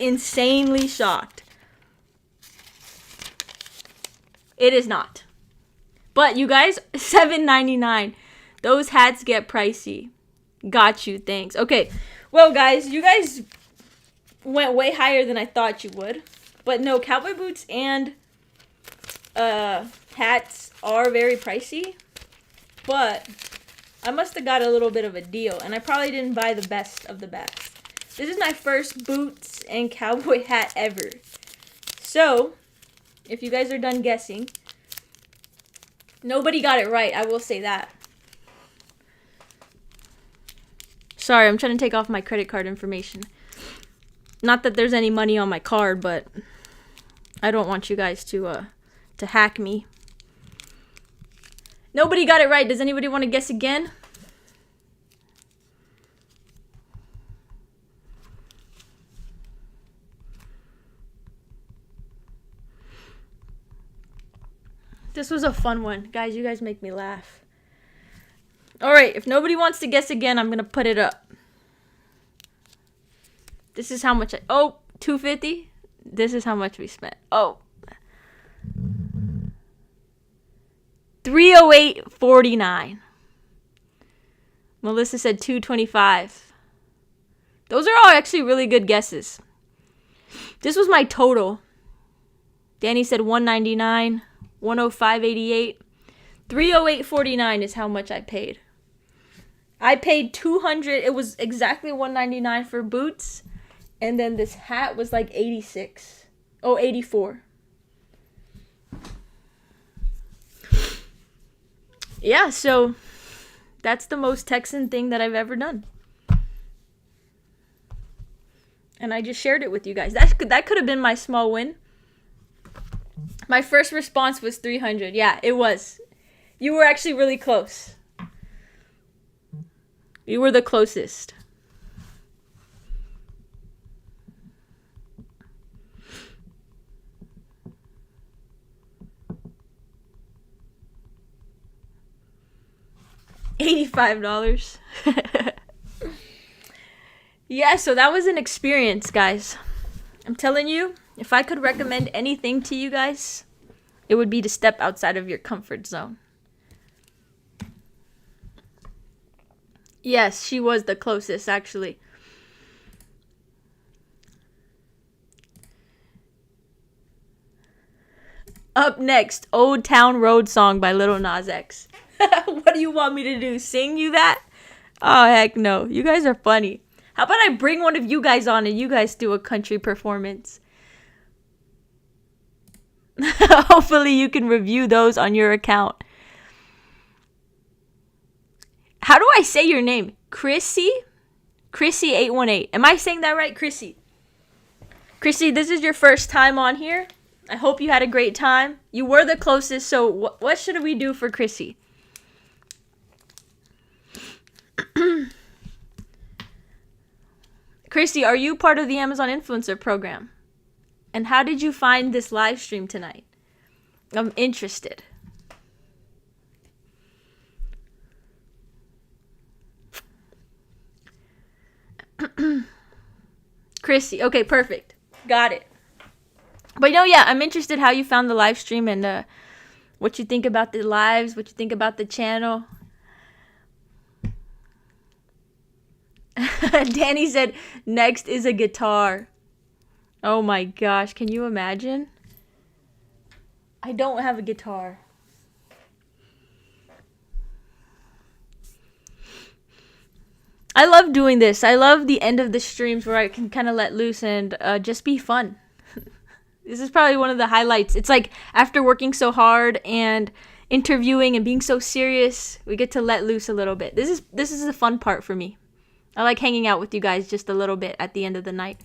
insanely shocked. It is not. But you guys, $7.99. Those hats get pricey. Got you. Thanks. Okay. Well, guys, you guys went way higher than I thought you would. But no, cowboy boots and hats are very pricey. But I must have got a little bit of a deal, and I probably didn't buy the best of the best. This is my first boots and cowboy hat ever. So, if you guys are done guessing, nobody got it right, I will say that. Sorry, I'm trying to take off my credit card information. Not that there's any money on my card, but I don't want you guys to hack me. Nobody got it right. Does anybody want to guess again? This was a fun one. Guys, you guys make me laugh. All right, if nobody wants to guess again, I'm going to put it up. This is how much $250? This is how much we spent. Oh. $308.49. Melissa said $225. Those are all actually really good guesses. This was my total. Danny said $199, $105.88. $308.49 is how much I paid. I paid $200. It was exactly $199 for boots, and then this hat was like $86. Oh, $84. Yeah, so that's the most Texan thing that I've ever done. And I just shared it with you guys. That could have been my small win. My first response was 300. Yeah, it was. You were actually really close. You were the closest. $85. Yeah, so that was an experience, guys. I'm telling you, if I could recommend anything to you guys, it would be to step outside of your comfort zone. Yes, she was the closest, actually. Up next, Old Town Road song by Lil Nas X. What do you want me to do? Sing you that? Oh, heck no. You guys are funny. How about I bring one of you guys on and you guys do a country performance? Hopefully you can review those on your account. How do I say your name? Chrissy? Chrissy818. Am I saying that right? Chrissy, this is your first time on here. I hope you had a great time. You were the closest, so what should we do for Chrissy? Chrissy, are you part of the Amazon Influencer Program? And how did you find this live stream tonight? I'm interested. Chrissy, okay, perfect. Got it. But yeah, I'm interested how you found the live stream and what you think about the lives, what you think about the channel. Danny said, next is a guitar. Oh my gosh, can you imagine? I don't have a guitar. I love doing this. I love the end of the streams where I can kind of let loose and just be fun. This is probably one of the highlights. It's like after working so hard and interviewing and being so serious, we get to let loose a little bit. This is the fun part for me. I like hanging out with you guys just a little bit at the end of the night.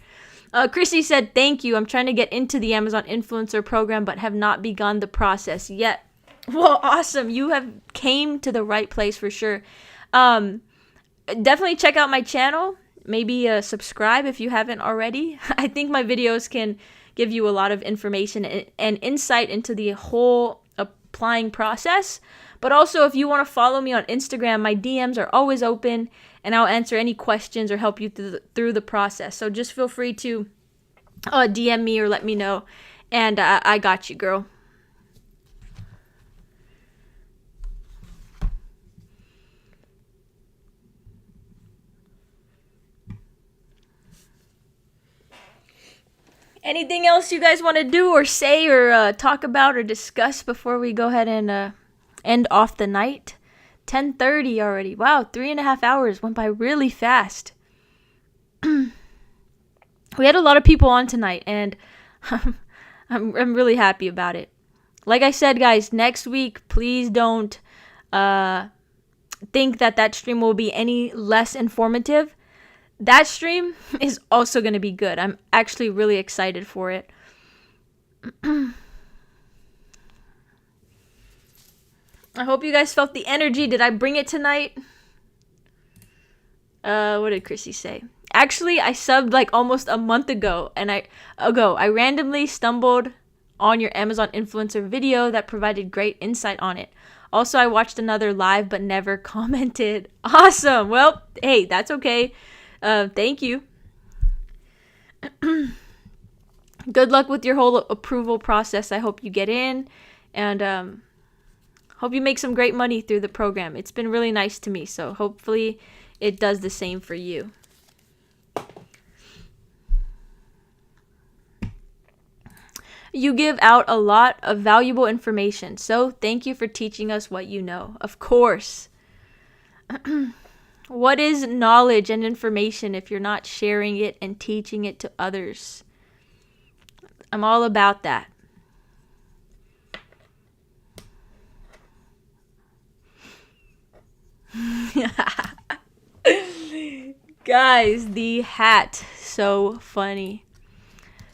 Chrissy said, thank you. I'm trying to get into the Amazon Influencer Program, but have not begun the process yet. Well, awesome. You have came to the right place for sure. Definitely check out my channel. Maybe subscribe if you haven't already. I think my videos can give you a lot of information and insight into the whole applying process. But also, if you want to follow me on Instagram, my DMs are always open, and I'll answer any questions or help you through the process. So just feel free to DM me or let me know, and I got you, girl. Anything else you guys want to do or say or talk about or discuss before we go ahead and end off the night? 10:30 already. Wow, 3.5 hours went by really fast. We had a lot of people on tonight, and I'm really happy about it. Like I said, guys, next week, please don't think that stream will be any less informative. That stream is also going to be good. I'm actually really excited for it. I hope you guys felt the energy. Did I bring it tonight? What did Chrissy say? Actually, I subbed like almost a month ago, and I randomly stumbled on your Amazon influencer video that provided great insight on it. Also, I watched another live but never commented. Awesome. Well, hey, that's okay. Thank you. Good luck with your whole approval process. I hope you get in, and hope you make some great money through the program. It's been really nice to me, so hopefully it does the same for you. You give out a lot of valuable information, so thank you for teaching us what you know. Of course. What is knowledge and information if you're not sharing it and teaching it to others? I'm all about that. Guys, the hat, so funny.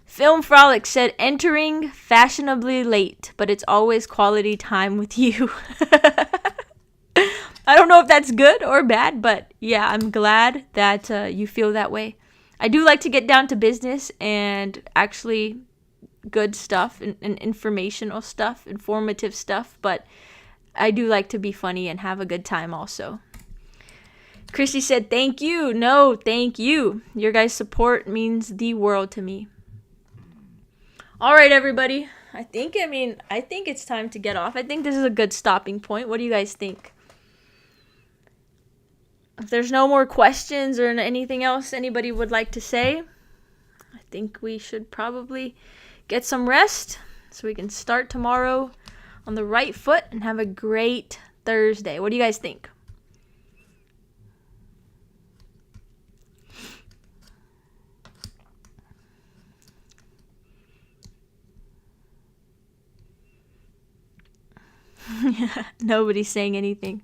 Film Frolic said, entering fashionably late, but it's always quality time with you. I don't know if that's good or bad, but yeah, I'm glad that you feel that way. I do like to get down to business and actually good stuff and informational stuff, informative stuff, but I do like to be funny and have a good time also. Chrissy said, thank you. No, thank you. Your guys' support means the world to me. All right, everybody. I think it's time to get off. I think this is a good stopping point. What do you guys think? If there's no more questions or anything else anybody would like to say, I think we should probably get some rest so we can start tomorrow on the right foot and have a great Thursday. What do you guys think? Nobody's saying anything.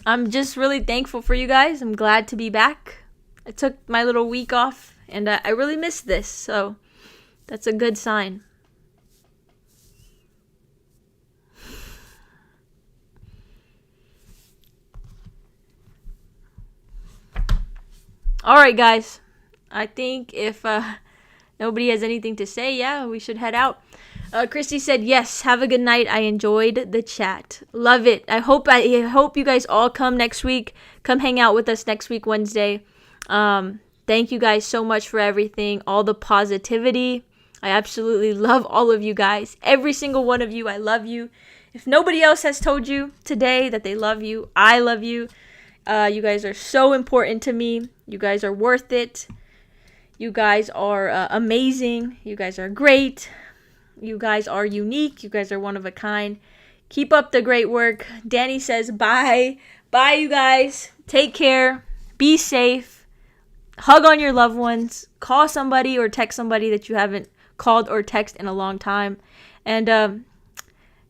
I'm just really thankful for you guys. I'm glad to be back. I took my little week off, and I really missed this. So That's a good sign. All right, guys. I think if nobody has anything to say, yeah, we should head out. Christy said, yes, have a good night. I enjoyed the chat. Love it. I hope you guys all come next week. Come hang out with us next week, Wednesday. Thank you guys so much for everything, all the positivity. I absolutely love all of you guys. Every single one of you, I love you. If nobody else has told you today that they love you, I love you. You guys are so important to me. You guys are worth it. You guys are amazing. You guys are great. You guys are unique. You guys are one of a kind. Keep up the great work. Danny says bye. Bye, you guys. Take care. Be safe. Hug on your loved ones. Call somebody or text somebody that you haven't called or texted in a long time. And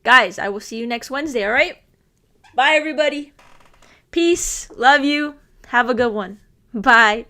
guys, I will see you next Wednesday, all right? Bye, everybody. Peace. Love you. Have a good one. Bye.